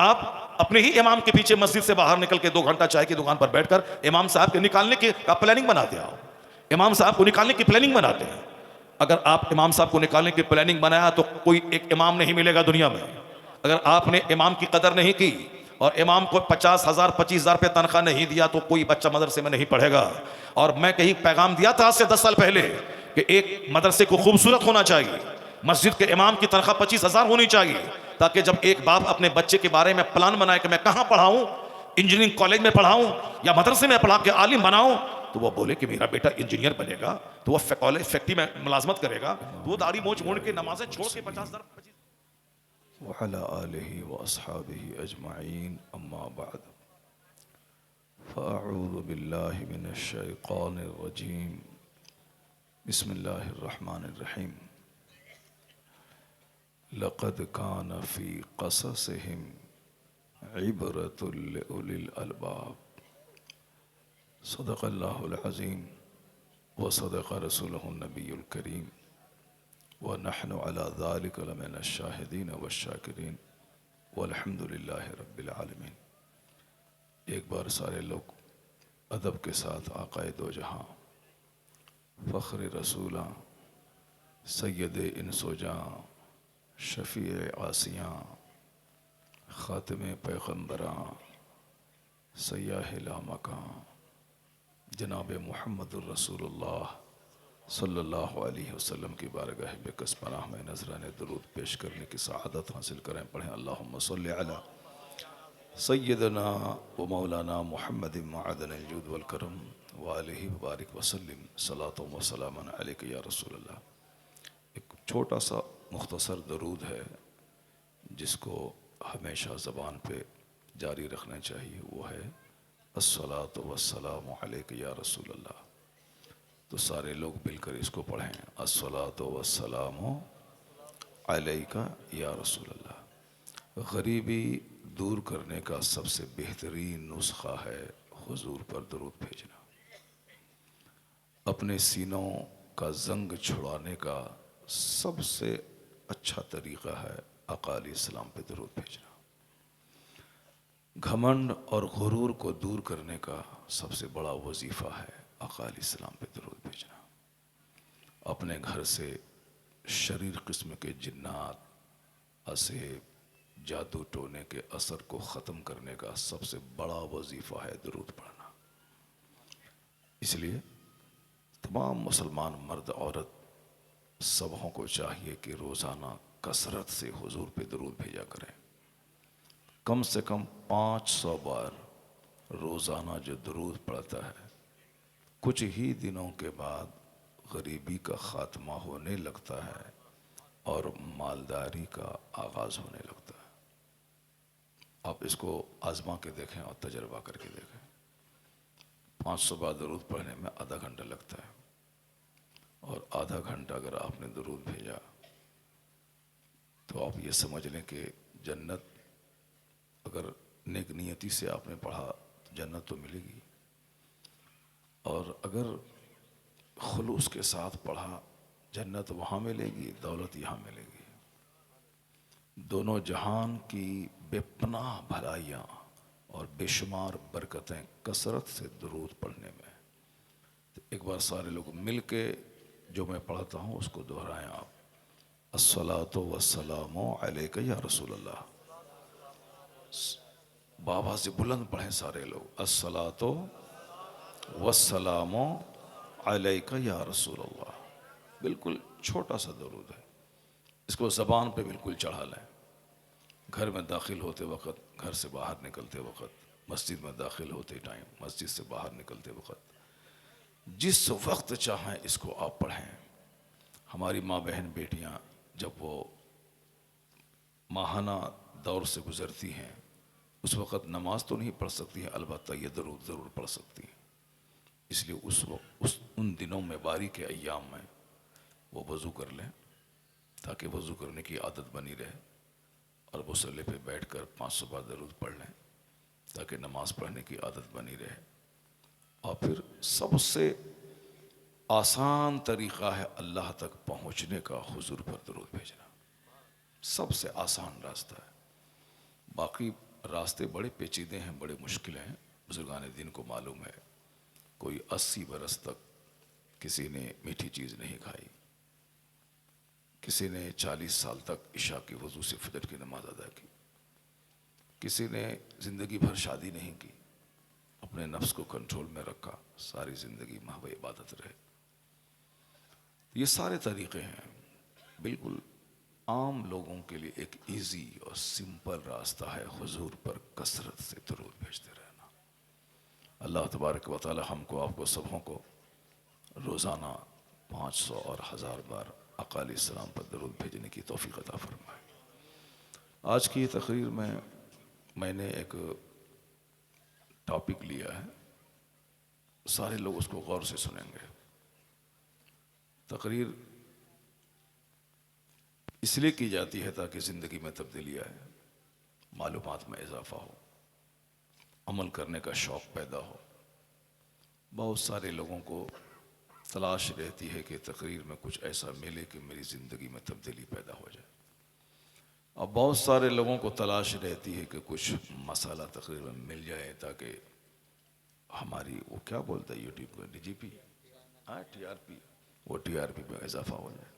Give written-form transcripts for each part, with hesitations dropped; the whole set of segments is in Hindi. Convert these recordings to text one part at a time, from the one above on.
आप अपने ही इमाम के पीछे मस्जिद से बाहर निकल के 2 घंटा चाय की दुकान पर बैठकर इमाम साहब के निकालने की प्लानिंग बनाते आओ। इमाम साहब को निकालने की प्लानिंग बनाते हैं। अगर आप इमाम साहब को निकालने की प्लानिंग बनाया तो कोई एक इमाम नहीं मिलेगा दुनिया में। अगर आपने इमाम की कदर नहीं की और इमाम को 50,000 25,000 पे तनख्वाह नहीं दिया तो कोई बच्चा मदरसे में नहीं पढ़ेगा। और मैं कहीं पैगाम दिया था आज से 10 साल पहले कि एक मदरसे को खूबसूरत होना चाहिए, मस्जिद के इमाम की तनख्वाह 25,000 होनी चाहिए, ताकि जब एक बाप अपने बच्चे के बारे में प्लान बनाए कि मैं कहाँ पढ़ाऊं, इंजीनियरिंग कॉलेज में पढ़ाऊं या मदरसे में पढ़ा के आलिम बनाऊं, तो वो बोले कि मेरा बेटा इंजीनियर बनेगा, तो वो कॉलेज फैक्ट्री में मुलाजमत करेगा, तो वो दाढ़ी मोछ मोड़ के नमाजें छोड़ के 50,000 वअला आलिहि व अस्हाबिहि अजमईन अम्मा बाद फ़अऊज़ु बिल्लाहि मिनश शैतानिर रजीम बिस्मिल्लाहिर रहमानिर रहीम लक़द कान फ़ी क़ससिहिम इबरतुल लिउलिल अलबाब सदक़ल्लाहुल अज़ीम व सदक़ रसूलुहुन नबियुल करीम व नहनु अला ज़ालिका लमिनश शाहिदीन व शाकिरीन वल्हम्दुलिल्लाहि रब्बिल आलमीन। एक बार सारे लोग अदब के साथ आक़ाए दो जहाँ, फ़ख्र रसूलां, सैयद इंसोजां, शफ़ी आसियां, ख़ातिम पैगम्बरां, सय्याह लामकां, जनाब मुहम्मदुर रसूलुल्लाह सल्लल्लाहु अलैहि वसल्लम की बारगाह बेकस पनाह में नजराने दरूद पेश करने की सआदत हासिल करें। पढ़ें अल्लाहुम्मा सल्लि अला सय्यदना व मौलाना मुहम्मदिन मअदनिल जूद वल करम व आलिहि व बारिक वसल्लिम सलातो व सलामन अलैका या रसूलल्लाह। एक छोटा सा मुख्तसर दरूद है जिसको हमेशा ज़बान पे जारी रखना चाहिए, वो है अस्सलातु वस्सलामु अलैका या रसूलल्लाह। तो सारे लोग मिलकर इसको पढ़ें, अस्सलातु वस्सलामु अलैका या रसूलल्लाह। गरीबी दूर करने का सबसे बेहतरीन नुस्खा है हुजूर पर दरूद भेजना। अपने सीनों का जंग छुड़ाने का सबसे अच्छा तरीक़ा है आका अलैहिस्सलाम पे दरूद भेजना। घमंड और गुरूर को दूर करने का सबसे बड़ा वजीफ़ा है आका अलैहिस्सलाम पे दरूद भेजना। अपने घर से शरीर किस्म के जिन्नात, असेब, जादू टोने के असर को ख़त्म करने का सबसे बड़ा वजीफ़ा है दरूद पढ़ना। इसलिए तमाम मुसलमान मर्द औरत सबों को चाहिए कि रोज़ाना कसरत से हुजूर पे दरूद भेजा करें। कम से कम 500 बार रोज़ाना जो दरूद पढ़ता है, कुछ ही दिनों के बाद गरीबी का ख़ात्मा होने लगता है और मालदारी का आगाज़ होने लगता है। आप इसको आज़मा के देखें और तजर्बा करके देखें। 500 बार दरूद पढ़ने में आधा घंटा लगता है, और आधा घंटा अगर आपने दरूद भेजा तो आप ये समझ लें कि जन्नत, अगर नेक नियति से आपने पढ़ा तो जन्नत तो मिलेगी, और अगर खुलूस के साथ पढ़ा जन्नत वहाँ मिलेगी, दौलत यहाँ मिलेगी। दोनों जहान की बेपनाह भलाइयाँ और बेशुमार बरकतें कसरत से दरूद पढ़ने में। तो एक बार सारे लोग मिल के जो मैं पढ़ता हूँ उसको दोहराएं आप। अस्सलातु वस्सलामु अलैका या रसूलल्लाह। बाबा से बुलंद पढ़ें सारे लोग, अस्सलातु वस्सलामु अलैका या रसूलल्लाह। बिल्कुल छोटा सा दरूद है, इसको ज़बान पे बिल्कुल चढ़ा लें। घर में दाखिल होते वक्त, घर से बाहर निकलते वक्त, मस्जिद में दाखिल होते टाइम, मस्जिद से बाहर निकलते वक्त, जिस वक्त चाहें इसको आप पढ़ें। हमारी माँ बहन बेटियाँ जब वो माहाना दौर से गुज़रती हैं उस वक़्त नमाज तो नहीं पढ़ सकती हैं, अलबत्ता ये दरूद ज़रूर पढ़ सकती हैं। इसलिए उन दिनों में, बारी के अय्याम में वो वज़ू कर लें ताकि वज़ू करने की आदत बनी रहे, और मुसल्ले पे बैठकर 500 बार दरूद पढ़ लें ताकि नमाज़ पढ़ने की आदत बनी रहे। और फिर सबसे आसान तरीक़ा है अल्लाह तक पहुँचने का हुजूर पर दरूद भेजना। सबसे आसान रास्ता है। बाकी रास्ते बड़े पेचीदे हैं, बड़े मुश्किल हैं। बुजुर्गान दिन को मालूम है, कोई 80 बरस तक किसी ने मीठी चीज़ नहीं खाई, किसी ने 40 साल तक इशा की वज़ू से फजर की नमाज अदा की, किसी ने ज़िंदगी भर शादी नहीं की, अपने नफ्स को कंट्रोल में रखा, सारी ज़िंदगी महव इबादत रहे। ये सारे तरीक़े हैं, बिल्कुल आम लोगों के लिए एक इजी और सिंपल रास्ता है हुजूर पर कसरत से दरूद भेजते रहना। अल्लाह तबारक व तआला हमको, आपको, सबों को रोज़ाना 500 और 1000 बार आका अलैहिस्सलाम पर दरूद भेजने की तौफीक अता फरमाए। आज की तकरीर में मैंने एक टॉपिक लिया है, सारे लोग उसको गौर से सुनेंगे। तकरीर इसलिए की जाती है ताकि ज़िंदगी में तब्दीली आए, मालूमात में इजाफ़ा हो, अमल करने का शौक़ पैदा हो। बहुत सारे लोगों को तलाश रहती है कि तकरीर में कुछ ऐसा मिले कि मेरी ज़िंदगी में तब्दीली पैदा हो जाए। अब बहुत सारे लोगों को तलाश रहती है कि कुछ मसाला तकरीर में मिल जाए ताकि हमारी, वो क्या बोलता है यूट्यूब पर, DGP, TRP, वो TRP में इजाफ़ा हो जाए।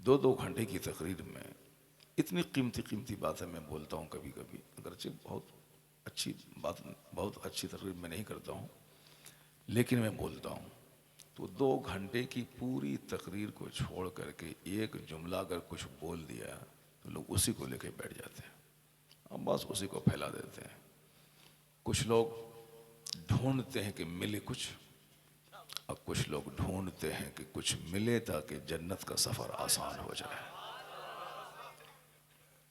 2-2 घंटे की तकरीर में इतनी कीमती बातें मैं बोलता हूँ कभी कभी, अगरचे बहुत अच्छी तकरीर मैं नहीं करता हूँ, लेकिन मैं बोलता हूँ। तो 2 घंटे की पूरी तकरीर को छोड़ करके एक जुमला अगर कुछ बोल दिया तो लोग उसी को लेके बैठ जाते हैं, अब बस उसी को फैला देते हैं। कुछ लोग ढूंढते हैं कि मिले कुछ, अब कुछ लोग ढूंढते हैं कि कुछ मिले ताकि जन्नत का सफ़र आसान हो जाए।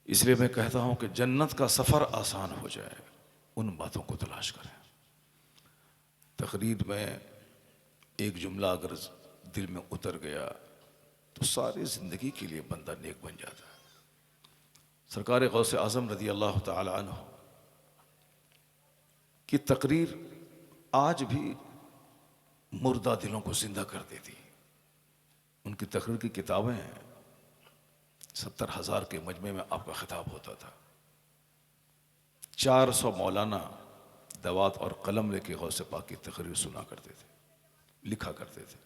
इसलिए मैं कहता हूं कि जन्नत का सफ़र आसान हो जाए, उन बातों को तलाश करें। तकरीर में एक जुमला अगर दिल में उतर गया तो सारी ज़िंदगी के लिए बंदा नेक बन जाता है। सरकार गौसे आज़म रज़ी अल्लाह तआला अन्हु की तकरीर आज भी मुर्दा दिलों को जिंदा कर देती। उनकी तकरीर की किताबें हैं, 70,000 के मजमे में आपका खिताब होता था। 400 मौलाना दवात और कलम लेके गौसे पाक की तकरीर सुना करते थे, लिखा करते थे,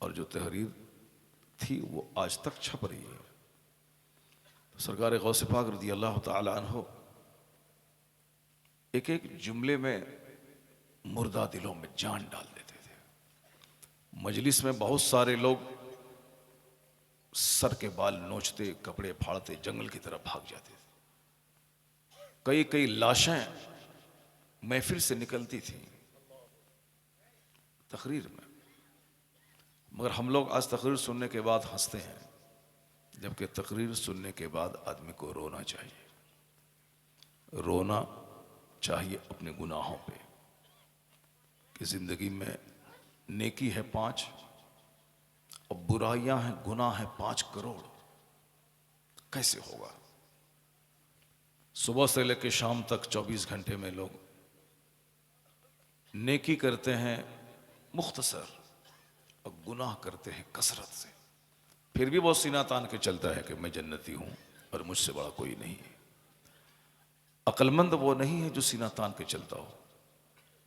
और जो तहरीर थी वो आज तक छप रही है। तो सरकार गौसे पाक रज़ी अल्लाह तआला अन्हु एक एक जुमले में मुर्दा दिलों में जान डाल देते थे। मजलिस में बहुत सारे लोग सर के बाल नोचते, कपड़े फाड़ते जंगल की तरफ भाग जाते थे। कई लाशें महफिल से निकलती थी तकरीर में, मगर हम लोग आज तकरीर सुनने के बाद हंसते हैं, जबकि तकरीर सुनने के बाद आदमी को रोना चाहिए। रोना चाहिए अपने गुनाहों पे कि ज़िंदगी में नेकी है 5 और बुराइयां हैं, गुनाह है 5 करोड़। कैसे होगा? सुबह से लेकर शाम तक 24 घंटे में लोग नेकी करते हैं मुख्तसर और गुनाह करते हैं कसरत से, फिर भी वो सीना तान के चलता है कि मैं जन्नती हूं और मुझसे बड़ा कोई नहीं है। अक्लमंद वो नहीं है जो सीना तान के चलता हो,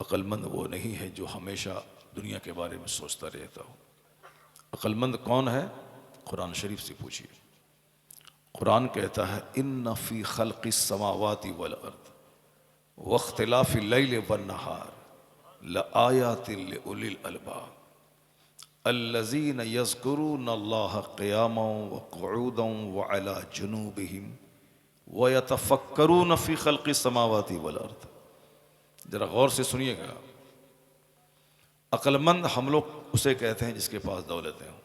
अक्लमंद वो नहीं है जो हमेशा दुनिया के बारे में सोचता रहता हो। अक्लमंद कौन है? कुरान शरीफ से पूछिए। कुरान कहता है, इन्ना फी खल्क़िस समावाति वल अर्द वख्तिलाफिल लैल वन नहार लआयातिल लिउलिल अलबाब अल्लज़ीना यज़्कुरूनल्लाह क़ियामन व क़ुऊदन व अला जुनूबिहिम व यतफ़क्करून फ़ी ख़ल्क़िस समावाति वल अर्द। जरा गौर से सुनिएगा। अक्लमंद हम लोग उसे कहते हैं जिसके पास दौलतें हों।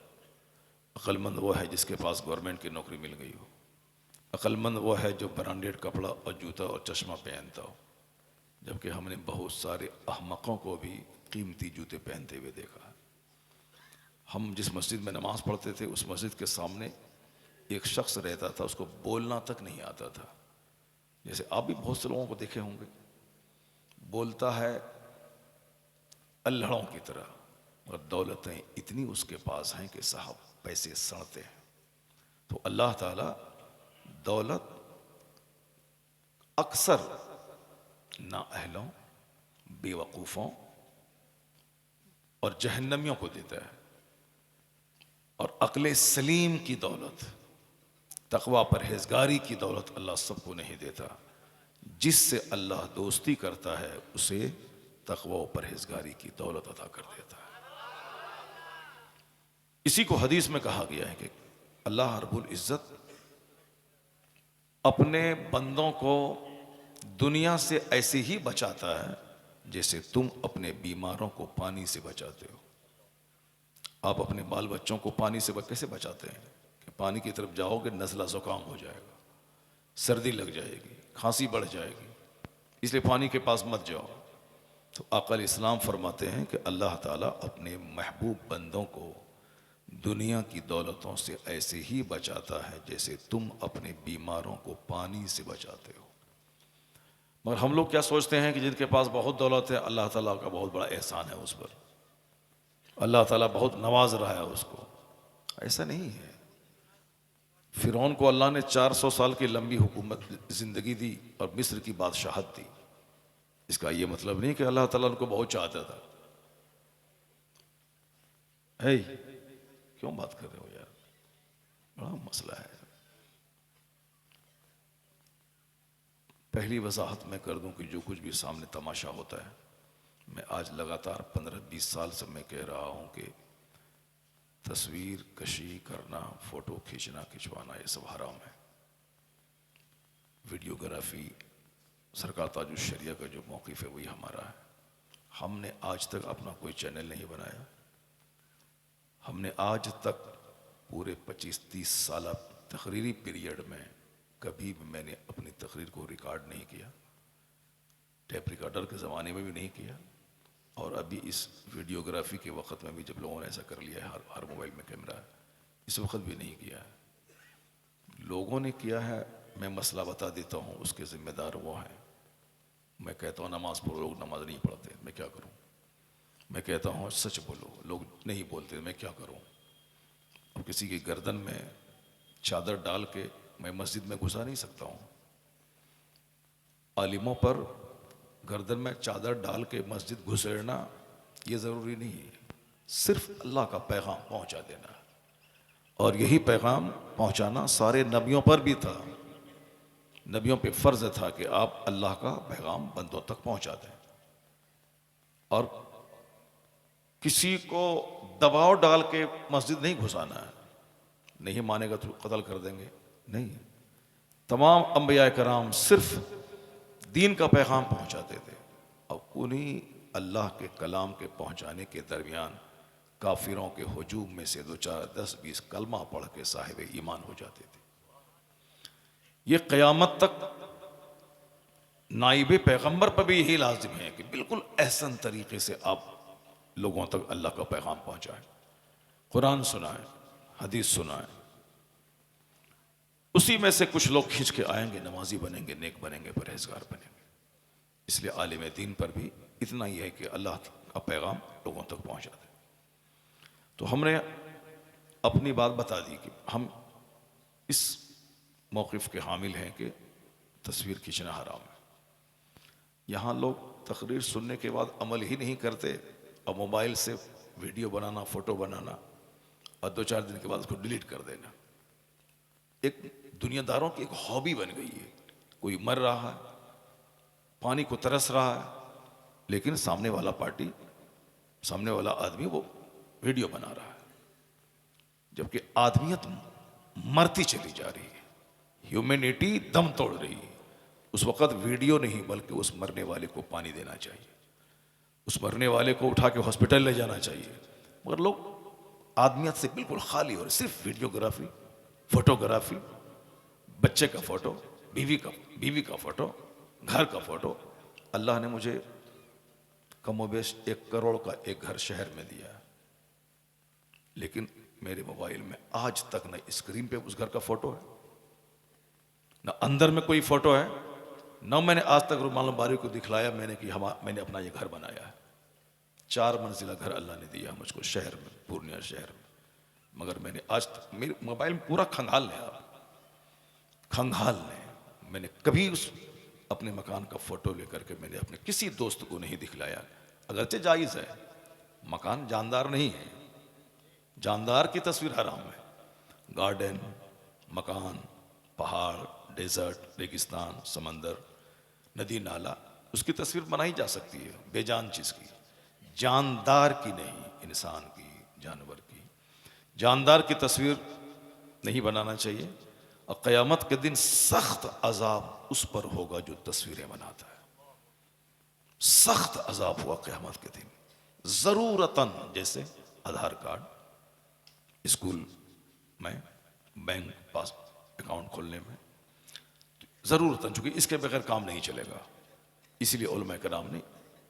अक्लमंद वो है जिसके पास गवर्नमेंट की नौकरी मिल गई हो। अक्लमंद वो है जो ब्रांडेड कपड़ा और जूता और चश्मा पहनता हो, जबकि हमने बहुत सारे अहमकों को भी कीमती जूते पहनते हुए देखा है। हम जिस मस्जिद में नमाज़ पढ़ते थे उस मस्जिद के सामने एक शख्स रहता था, उसको बोलना तक नहीं आता था। जैसे आप भी बहुत से लोगों को देखे होंगे, बोलता है अल्हड़ों की तरह, और दौलतें इतनी उसके पास हैं कि साहब पैसे सड़ते हैं। तो अल्लाह ताला दौलत अक्सर नाअहलों, बेवकूफ़ों और जहन्नमियों को देता है, और अक्ल सलीम की दौलत, तकवा परहेजगारी की दौलत अल्लाह सबको नहीं देता। जिससे अल्लाह दोस्ती करता है उसे तकवा और परहेजगारी की दौलत अता कर देता है। इसी को हदीस में कहा गया है कि अल्लाह रब्बुल इज्जत अपने बंदों को दुनिया से ऐसे ही बचाता है जैसे तुम अपने बीमारों को पानी से बचाते हो। आप अपने बाल बच्चों को पानी से कैसे बचाते हैं कि पानी की तरफ जाओगे नज़ला ज़ुकाम हो जाएगा, सर्दी लग जाएगी, खांसी बढ़ जाएगी, इसलिए पानी के पास मत जाओ। तो आक़ा इस्लाम फरमाते हैं कि अल्लाह ताला अपने महबूब बंदों को दुनिया की दौलतों से ऐसे ही बचाता है जैसे तुम अपने बीमारों को पानी से बचाते हो। मगर हम लोग क्या सोचते हैं कि जिनके पास बहुत दौलत है अल्लाह ताला का बहुत बड़ा एहसान है उस पर, अल्लाह ताला बहुत नवाज रहा है उसको। ऐसा नहीं है। फिरौन को अल्लाह ने 400 साल की लंबी हुकूमत जिंदगी दी और मिस्र की बादशाहत दी। इसका ये मतलब नहीं कि अल्लाह ताला उनको बहुत चाहता था। है क्यों बात कर रहे हो यार, बड़ा मसला है। पहली वजाहत मैं कर दूं कि जो कुछ भी सामने तमाशा होता है, मैं आज लगातार 15-20 साल से मैं कह रहा हूं कि तस्वीर कशी करना, फोटो खिंचवाना ये सब हराम है। वीडियोग्राफी, सरकार ताजुल शरिया का जो मौक़िफ़ है वही हमारा है। हमने आज तक अपना कोई चैनल नहीं बनाया। हमने आज तक पूरे 25-30 साल तकरीरी पीरियड में कभी भी मैंने अपनी तकरीर को रिकॉर्ड नहीं किया। टेप रिकॉर्डर के ज़माने में भी नहीं किया, और अभी इस वीडियोग्राफी के वक्त में भी जब लोगों ने ऐसा कर लिया है, हर मोबाइल में कैमरा है, इस वक्त भी नहीं किया है। लोगों ने किया है, मैं मसला बता देता हूँ, उसके ज़िम्मेदार वो हैं। मैं कहता हूँ नमाज पढ़ो, लोग नमाज नहीं पढ़ते, मैं क्या करूँ। मैं कहता हूँ सच बोलो, लोग नहीं बोलते, मैं क्या करूँ। अब किसी की गर्दन में चादर डाल के मैं मस्जिद में घुसा नहीं सकता हूँ। आलिमों पर गर्दन में चादर डाल के मस्जिद घुसेड़ना ये ज़रूरी नहीं है। सिर्फ अल्लाह का पैगाम पहुँचा देना, और यही पैगाम पहुँचाना सारे नबियों पर भी था। नबियों पे फ़र्ज़ था कि आप अल्लाह का पैगाम बंदों तक पहुँचा दें, और किसी को दबाव डाल के मस्जिद नहीं घुसाना है। नहीं मानेगा तो कत्ल कर देंगे, नहीं। तमाम अंबिया कराम सिर्फ दीन का पैगाम पहुंचाते थे, और उन्हीं अल्लाह के कलाम के पहुंचाने के दरमियान काफिरों के हुजूम में से 2-4-10-20 कलमा पढ़ के साहिब ईमान हो जाते थे। ये क़यामत तक नाइब पैगंबर पर भी यही लाजिम है कि बिल्कुल एहसन तरीके से आप लोगों तक अल्लाह का पैगाम पहुंचाएं, कुरान सुनाएं, हदीस सुनाएं। उसी में से कुछ लोग खींच के आएंगे, नमाजी बनेंगे, नेक बनेंगे, परहेजगार बनेंगे। इसलिए आलिम दीन पर भी इतना ही है कि अल्लाह का पैगाम लोगों तक पहुंचा दे। तो हमने अपनी बात बता दी कि हम इस मौक़िफ़ के हामिल हैं कि तस्वीर खींचना हराम है। यहाँ लोग तकरीर सुनने के बाद अमल ही नहीं करते, और मोबाइल से वीडियो बनाना, फ़ोटो बनाना, और 2-4 दिन के बाद उसको डिलीट कर देना एक दुनियादारों की एक हॉबी बन गई है। कोई मर रहा है, पानी को तरस रहा है, लेकिन सामने वाला पार्टी, सामने वाला आदमी वो वीडियो बना रहा है, जबकि आदमियत मरती चली जा रही है, ह्यूमैनिटी दम तोड़ रही है। उस वक़्त वीडियो नहीं बल्कि उस मरने वाले को पानी देना चाहिए, उस मरने वाले को उठा के हॉस्पिटल ले जाना चाहिए। मगर लोग आदमियत से बिल्कुल खाली हो रहे, सिर्फ वीडियोग्राफी, फोटोग्राफी, बच्चे का फोटो, बीवी का फोटो, घर का फोटो। अल्लाह ने मुझे कमोबेश 1 करोड़ का एक घर शहर में दिया है, लेकिन मेरे मोबाइल में आज तक न स्क्रीन पे उस घर का फोटो है, न अंदर में कोई फोटो है, न मैंने आज तक रुमाल बारी को दिखलाया मैंने कि मैंने अपना ये घर बनाया है। 4 मंजिला घर अल्लाह ने दिया मुझको शहर में, पूर्णिया शहर में, मगर मैंने आज तक मेरे मोबाइल में पूरा खंगाल है, आप खंगाल है। मैंने कभी उस अपने मकान का फोटो लेकर के मैंने अपने किसी दोस्त को नहीं दिखलाया। अगरचे जायज़ है, मकान जानदार नहीं है, जानदार की तस्वीर हराम है। गार्डन, मकान, पहाड़, डेजर्ट, रेगिस्तान, समंदर, नदी नाला, उसकी तस्वीर बनाई जा सकती है बेजान चीज़ की, जानदार की नहीं, इंसान की, जानवर की। जानदार की तस्वीर नहीं बनाना चाहिए। और क़यामत के दिन सख्त अजाब उस पर होगा जो तस्वीरें बनाता है। सख्त अजाब हुआ क़यामत के दिन। ज़रूरतन, जैसे आधार कार्ड, स्कूल में, बैंक पास अकाउंट खोलने में, ज़रूरतन, चूंकि इसके बगैर काम नहीं चलेगा, इसीलिए उलमा कराम ने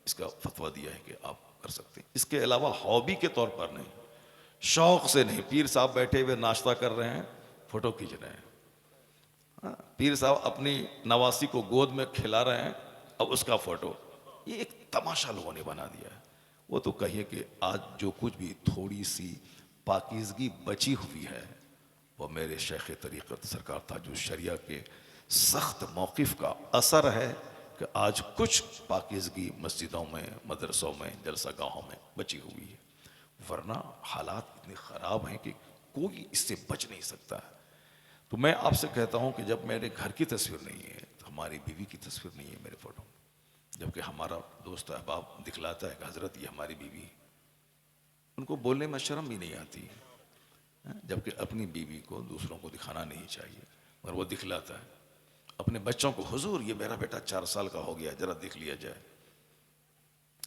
इसका फतवा दिया है कि आप कर सकते हैं। इसके अलावा हॉबी के तौर पर नहीं, शौक से नहीं। पीर साहब बैठे हुए नाश्ता कर रहे हैं, फोटो खींच रहे हैं। पीर साहब अपनी नवासी को गोद में खिला रहे हैं, अब उसका फोटो, ये एक तमाशा लोगों ने बना दिया है। वो तो कहिए कि आज जो कुछ भी थोड़ी सी पाकीज़गी बची हुई है, वो मेरे शेख तरीक़त सरकार ताजुल शरिया के सख्त मौक़िफ़ का असर है कि आज कुछ पाकीज़गी मस्जिदों में, मदरसों में, जलसा गाहों में बची हुई है, वरना हालात इतने ख़राब हैं कि कोई इससे बच नहीं सकता है। तो मैं आपसे कहता हूं कि जब मेरे घर की तस्वीर नहीं है, तो हमारी बीवी की तस्वीर नहीं है मेरे फोटो, जबकि हमारा दोस्त अहबाब दिखलाता है कि हज़रत ये हमारी बीवी, उनको बोलने में शर्म भी नहीं आती, जबकि अपनी बीवी को दूसरों को दिखाना नहीं चाहिए, और वो दिखलाता है अपने बच्चों को, हुजूर ये मेरा बेटा 4 साल का हो गया, जरा देख लिया जाए।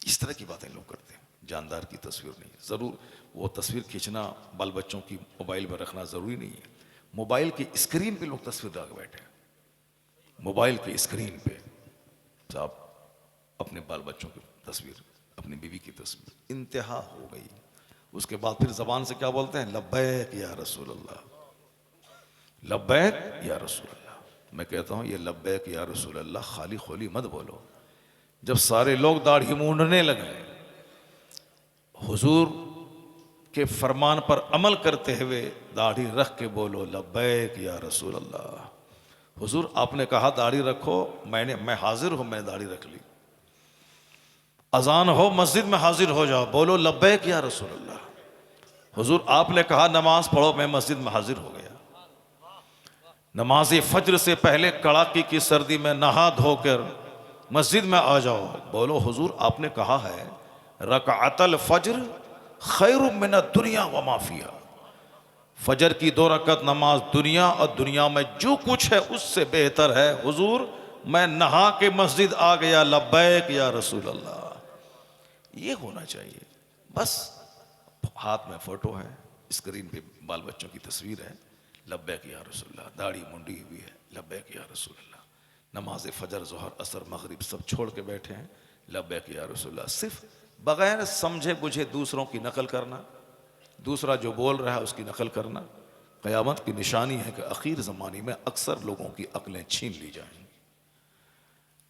इस तरह की बातें लोग करते हैं। जानदार की तस्वीर नहीं। ज़रूर वो तस्वीर खींचना, बाल बच्चों की मोबाइल में रखना ज़रूरी नहीं है। मोबाइल की स्क्रीन पे लोग तस्वीर लगा बैठे हैं, मोबाइल की स्क्रीन पे साहब अपने बाल बच्चों की तस्वीर, अपनी बीवी की तस्वीर, इंतहा हो गई। उसके बाद फिर ज़बान से क्या बोलते हैं, लब्बैक या रसूल अल्लाह, लब्बैक या रसूल अल्लाह। मैं कहता हूँ ये लब्बैक या रसूल अल्लाह खाली खोली मत बोलो। जब सारे लोग दाढ़ी मूंढने लगे, हुजूर के फरमान पर अमल करते हुए दाढ़ी रख के बोलो लब्बैक या रसूल अल्लाह। हुजूर आपने कहा दाढ़ी रखो, मैं हाजिर हूं, मैंने दाढ़ी रख ली। अजान हो मस्जिद में हाजिर हो जाओ, बोलो लब्बैक या रसूल अल्लाह। हुजूर आपने कहा नमाज पढ़ो, मैं मस्जिद में हाजिर हो गया। नमाज फज्र से पहले कड़ाके की सर्दी में नहा धोकर मस्जिद में आ जाओ, बोलो हुजूर आपने कहा है रकाअतल फज्र खैरु मिन दुनिया व मा फिहा। फजर की 2 रकत नमाज दुनिया और दुनिया में जो कुछ है उससे बेहतर है। हुजूर मैं नहा के मस्जिद आ गया, लब्बैक या रसूल अल्लाह। ये होना चाहिए। बस हाथ में फोटो है, स्क्रीन पे बाल बच्चों की तस्वीर है, लब्बैक या रसूल अल्लाह। दाढ़ी मुंडी हुई है, लब्बैक या रसूल अल्लाह। नमाज फजर, ज़ोहर, असर, मगरिब सब छोड़ के बैठे हैं, लब्बैक या रसूल अल्लाह। सिर्फ बगैर समझे बुझे दूसरों की नकल करना, दूसरा जो बोल रहा है उसकी नकल करना, क़यामत की निशानी है कि आखिर ज़माने में अक्सर लोगों की अक्लें छीन ली जाएंगी,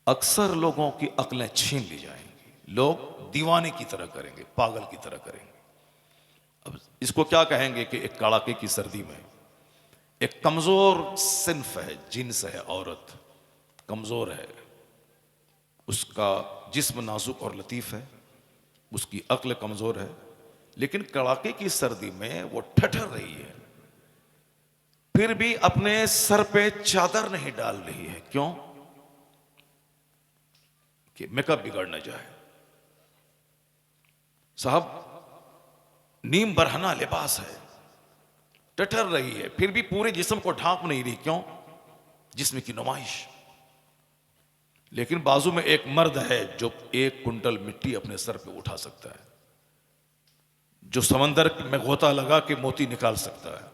अक्सर लोगों की अक्लें छीन ली जाएंगी। लोग दीवाने की तरह करेंगे, पागल की तरह करेंगे। अब इसको क्या कहेंगे कि एक कड़ाके की सर्दी में एक कमज़ोर सिन्फ है, जिन्स है, औरत कमज़ोर है, उसका जिस्म नाजुक और लतीफ़ है, उसकी अक्ल कमज़ोर है, लेकिन कड़ाके की सर्दी में वो ठठर रही है, फिर भी अपने सर पे चादर नहीं डाल रही है। क्यों? कि मेकअप बिगड़ न जाए। साहब नीम बरहना लिबास है, ठठर रही है, फिर भी पूरे जिस्म को ढांप नहीं रही। क्यों? जिस्म की नुमाइश। लेकिन बाजू में एक मर्द है जो 1 कुंटल मिट्टी अपने सर पे उठा सकता है, जो समंदर में गोता लगा के मोती निकाल सकता है,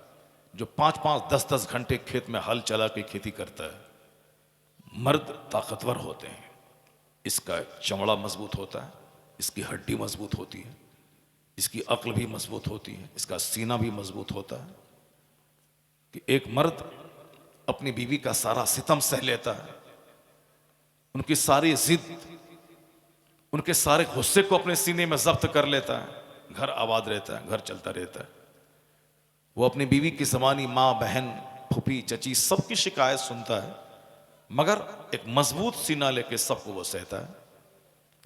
जो 5-5, 10-10 घंटे खेत में हल चला के खेती करता है। मर्द ताकतवर होते हैं, इसका चमड़ा मजबूत होता है, इसकी हड्डी मजबूत होती है, इसकी अक्ल भी मजबूत होती है, इसका सीना भी मजबूत होता है। कि एक मर्द अपनी बीवी का सारा सितम सह लेता है, उनकी सारी जिद, उनके सारे गुस्से को अपने सीने में जब्त कर लेता है। घर आबाद रहता है, घर चलता रहता है। वो अपनी बीवी की ज़बानी माँ, बहन, फूफी, चची सबकी शिकायत सुनता है, मगर एक मजबूत सीना लेके सबको वो सहता है।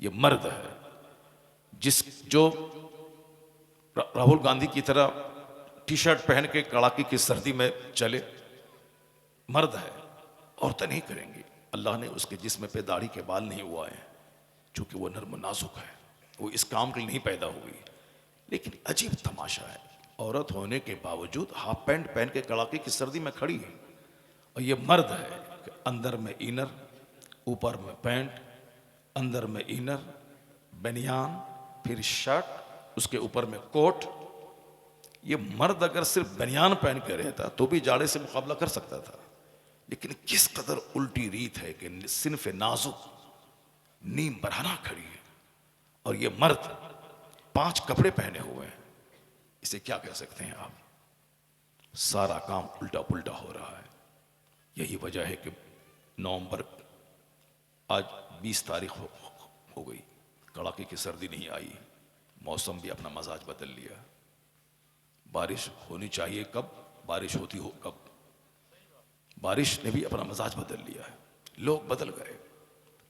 ये मर्द है जो राहुल गांधी की तरह टी शर्ट पहन के कड़ाके की सर्दी में चले, मर्द है। औरतें नहीं करेंगी। अल्लाह ने उसके जिस्म पे दाढ़ी के बाल नहीं हुआ है, चूंकि वो नर्म नाजुक है, वो इस काम के लिए नहीं पैदा हुई। लेकिन अजीब तमाशा है, औरत होने के बावजूद हाफ पैंट पहन के कड़ाके की सर्दी में खड़ी है। और ये मर्द है कि अंदर में इनर, ऊपर में पैंट, अंदर में इनर, बनियान, फिर शर्ट, उसके ऊपर में कोट। ये मर्द अगर सिर्फ बनियान पहन के रहता तो भी जाड़े से मुकाबला कर सकता था। लेकिन किस कदर उल्टी रीत है कि सिनफ नाजुक नीम बरहना खड़ी है और ये मर्द 5 कपड़े पहने हुए हैं। इसे क्या कह सकते हैं आप? सारा काम उल्टा पुल्टा हो रहा है। यही वजह है कि नवंबर आज 20 तारीख हो गई, कड़ाके की सर्दी नहीं आई, मौसम भी अपना मजाज बदल लिया। बारिश होनी चाहिए कब, बारिश होती हो कब। बारिश ने भी अपना मजाज बदल लिया है। लोग बदल गए,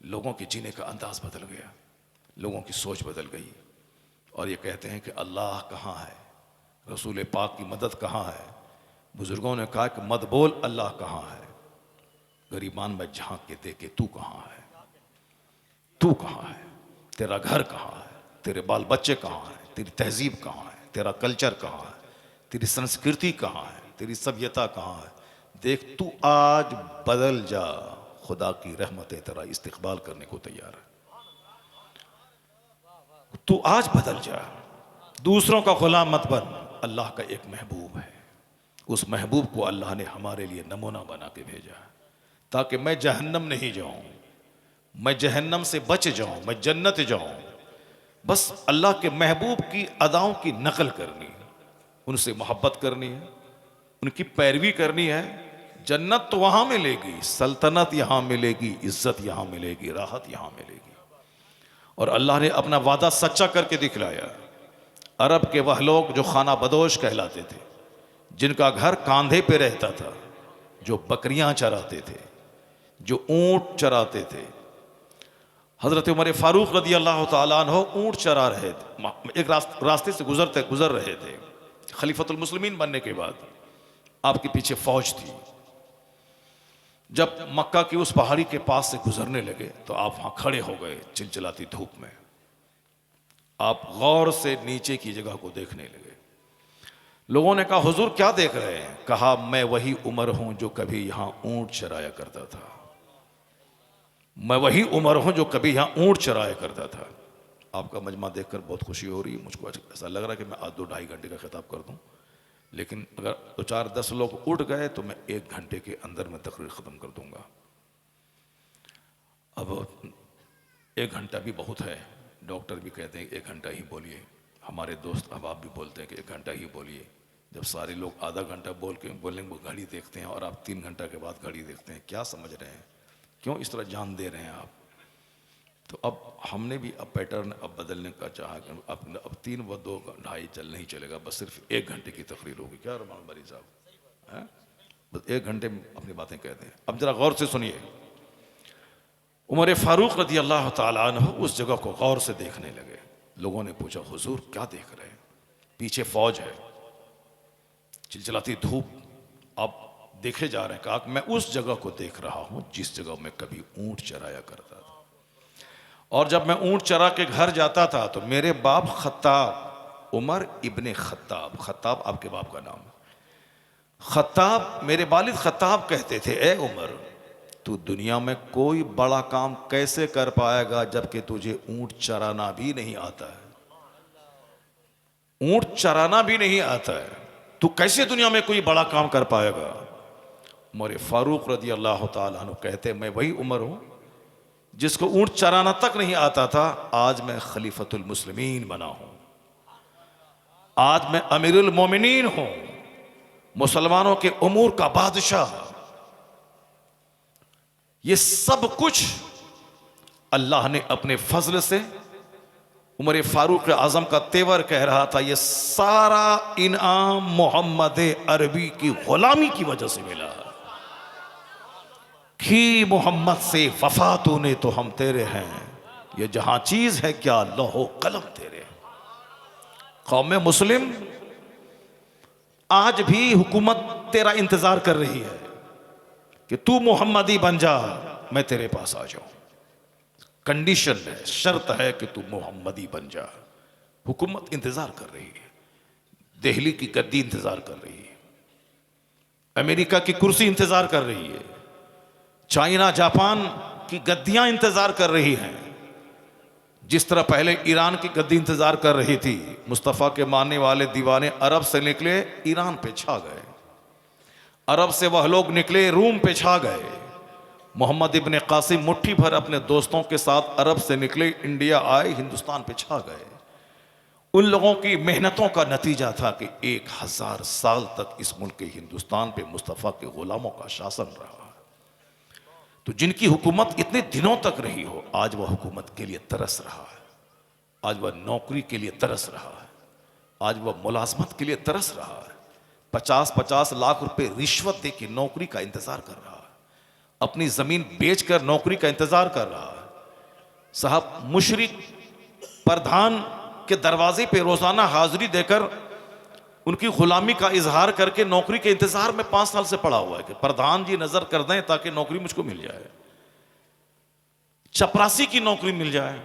लोगों के जीने का अंदाज बदल गया, लोगों की सोच बदल गई। और ये कहते हैं कि अल्लाह कहाँ है, रसूल पाक की मदद कहाँ है। बुजुर्गों ने कहा कि मत बोल अल्लाह कहाँ है, गरीबान में झांक के देखे तू कहाँ है, तू कहाँ है, तेरा घर कहाँ है, तेरे बाल बच्चे कहाँ हैं, तेरी तहजीब कहाँ है, तेरा कल्चर कहाँ है, तेरी संस्कृति कहाँ है, तेरी सभ्यता कहाँ है। देख तू आज बदल जा, खुदा की रहमतें तेरा इस्तिकबाल करने को तैयार है। तू आज बदल जा, दूसरों का गुलाम मत बन। अल्लाह का एक महबूब है, उस महबूब को अल्लाह ने हमारे लिए नमूना बना के भेजा ताकि मैं जहन्नम नहीं जाऊं, मैं जहन्नम से बच जाऊं, मैं जन्नत जाऊं। बस अल्लाह के महबूब की अदाओं की नकल करनी है, उनसे मोहब्बत करनी है, उनकी पैरवी करनी है। जन्नत तो वहां मिलेगी, सल्तनत यहां मिलेगी, इज्जत यहां मिलेगी, राहत यहां मिलेगी। और अल्लाह ने अपना वादा सच्चा करके दिखलाया। अरब के वह लोग जो खाना बदोश कहलाते थे, जिनका घर कांधे पे रहता था, जो बकरियां चराते थे, जो ऊंट चराते थे। हजरत उमर फारूक रदी अल्लाह तआला अन्हु ऊंट चरा रहे थे, एक रास्ते से गुजर रहे थे। खलीफतुल मुस्लिमीन बनने के बाद आपके पीछे फौज थी। जब मक्का की उस पहाड़ी के पास से गुजरने लगे तो आप वहां खड़े हो गए चिलचिलाती धूप में। आप गौर से नीचे की जगह को देखने लगे। लोगों ने कहा हुजूर क्या देख रहे हैं? कहा मैं वही उमर हूं जो कभी यहां ऊंट चराया करता था, मैं वही उमर हूं जो कभी यहां ऊंट चराया करता था। आपका मजमा देखकर बहुत खुशी हो रही है, मुझको ऐसा लग रहा है कि मैं आज 2-2.5 घंटे का खिताब कर दूं, लेकिन अगर 2-4-10 लोग उठ गए तो मैं 1 घंटे के अंदर में तकरीर ख़त्म कर दूंगा। अब 1 घंटा भी बहुत है, डॉक्टर भी कहते हैं 1 घंटा ही बोलिए, हमारे दोस्त अहबाब भी बोलते हैं कि 1 घंटा ही बोलिए। जब सारे लोग आधा घंटा बोलने को घड़ी देखते हैं और आप 3 घंटा के बाद घड़ी देखते हैं, क्या समझ रहे हैं? क्यों इस तरह जान दे रहे हैं आप? तो अब हमने भी अब पैटर्न अब बदलने का चाहा कि अब 3 व 2-2.5 चल नहीं चलेगा, बस सिर्फ 1 घंटे की तकरीर होगी। क्या रमान बरी साहब हैं? बस 1 घंटे में अपनी बातें कहते हैं। अब जरा गौर से सुनिए। उमर फारूक रदी अल्लाह तआला अन्हु उस जगह को गौर से देखने लगे। लोगों ने पूछा हुजूर क्या देख रहे हैं? पीछे फौज है, चिलचिलाती धूप, आप देखे जा रहे हैं। कहा मैं उस जगह को देख रहा हूं जिस जगह में कभी ऊंट चराया करता था। और जब मैं ऊंट चरा के घर जाता था तो मेरे बाप खत्ताब, उमर इब्ने खत्ताब, खत्ताब आपके बाप का नाम, खत्ताब मेरे वालिद खत्ताब कहते थे ए उमर तू दुनिया में कोई बड़ा काम कैसे कर पाएगा जबकि तुझे ऊंट चराना भी नहीं आता है। ऊंट चराना भी नहीं आता है, तू कैसे दुनिया में कोई बड़ा काम कर पाएगा? उमर फारूक रदी अल्लाह तआला अन्हु कहते मैं वही उमर हूं जिसको ऊंट चराना तक नहीं आता था। आज मैं खलीफतुल मुस्लिमीन बना हूं, आज मैं अमीरुल मोमिनीन हूं, मुसलमानों के उमूर का बादशाह। ये सब कुछ अल्लाह ने अपने फजल से, उमर फारूक आजम का तेवर कह रहा था, ये सारा इनाम मोहम्मद अरबी की गुलामी की वजह से मिला। की मोहम्मद से वफा तूने तो हम तेरे हैं, ये जहां चीज है क्या लौहो कलम तेरे। कौम मुस्लिम आज भी हुकूमत तेरा इंतजार कर रही है कि तू मोहम्मदी बन जा, मैं तेरे पास आ जाऊं। कंडीशन है, शर्त है कि तू मोहम्मदी बन जा। हुकूमत इंतजार कर रही है, दिल्ली की गद्दी इंतजार कर रही है, अमेरिका की कुर्सी इंतजार कर रही है, चाइना जापान की गद्दियां इंतजार कर रही हैं। जिस तरह पहले ईरान की गद्दी इंतजार कर रही थी, मुस्तफ़ा के मानने वाले दीवाने अरब से निकले ईरान पे छा गए, अरब से वह लोग निकले रूम पे छा गए। मोहम्मद इब्ने कासिम मुट्ठी भर अपने दोस्तों के साथ अरब से निकले, इंडिया आए, हिंदुस्तान पे छा गए। उन लोगों की मेहनतों का नतीजा था कि 1000 साल तक इस मुल्क के हिंदुस्तान पे मुस्तफ़ा के गुलामों का शासन रहा। तो जिनकी हुकूमत इतने दिनों तक रही हो, आज वह हुकूमत के लिए तरस रहा है, आज वह नौकरी के लिए तरस रहा है, आज वह मुलाजमत के लिए तरस रहा है। 50-50 लाख रुपए रिश्वत दे के नौकरी का इंतजार कर रहा है, अपनी जमीन बेचकर नौकरी का इंतजार कर रहा है। साहब मुशरिक प्रधान के दरवाजे पे रोजाना हाजिरी देकर उनकी गुलामी का इजहार करके नौकरी के इंतजार में 5 साल से पड़ा हुआ है कि प्रधान जी नजर कर दें ताकि नौकरी मुझको मिल जाए, चपरासी की नौकरी मिल जाए,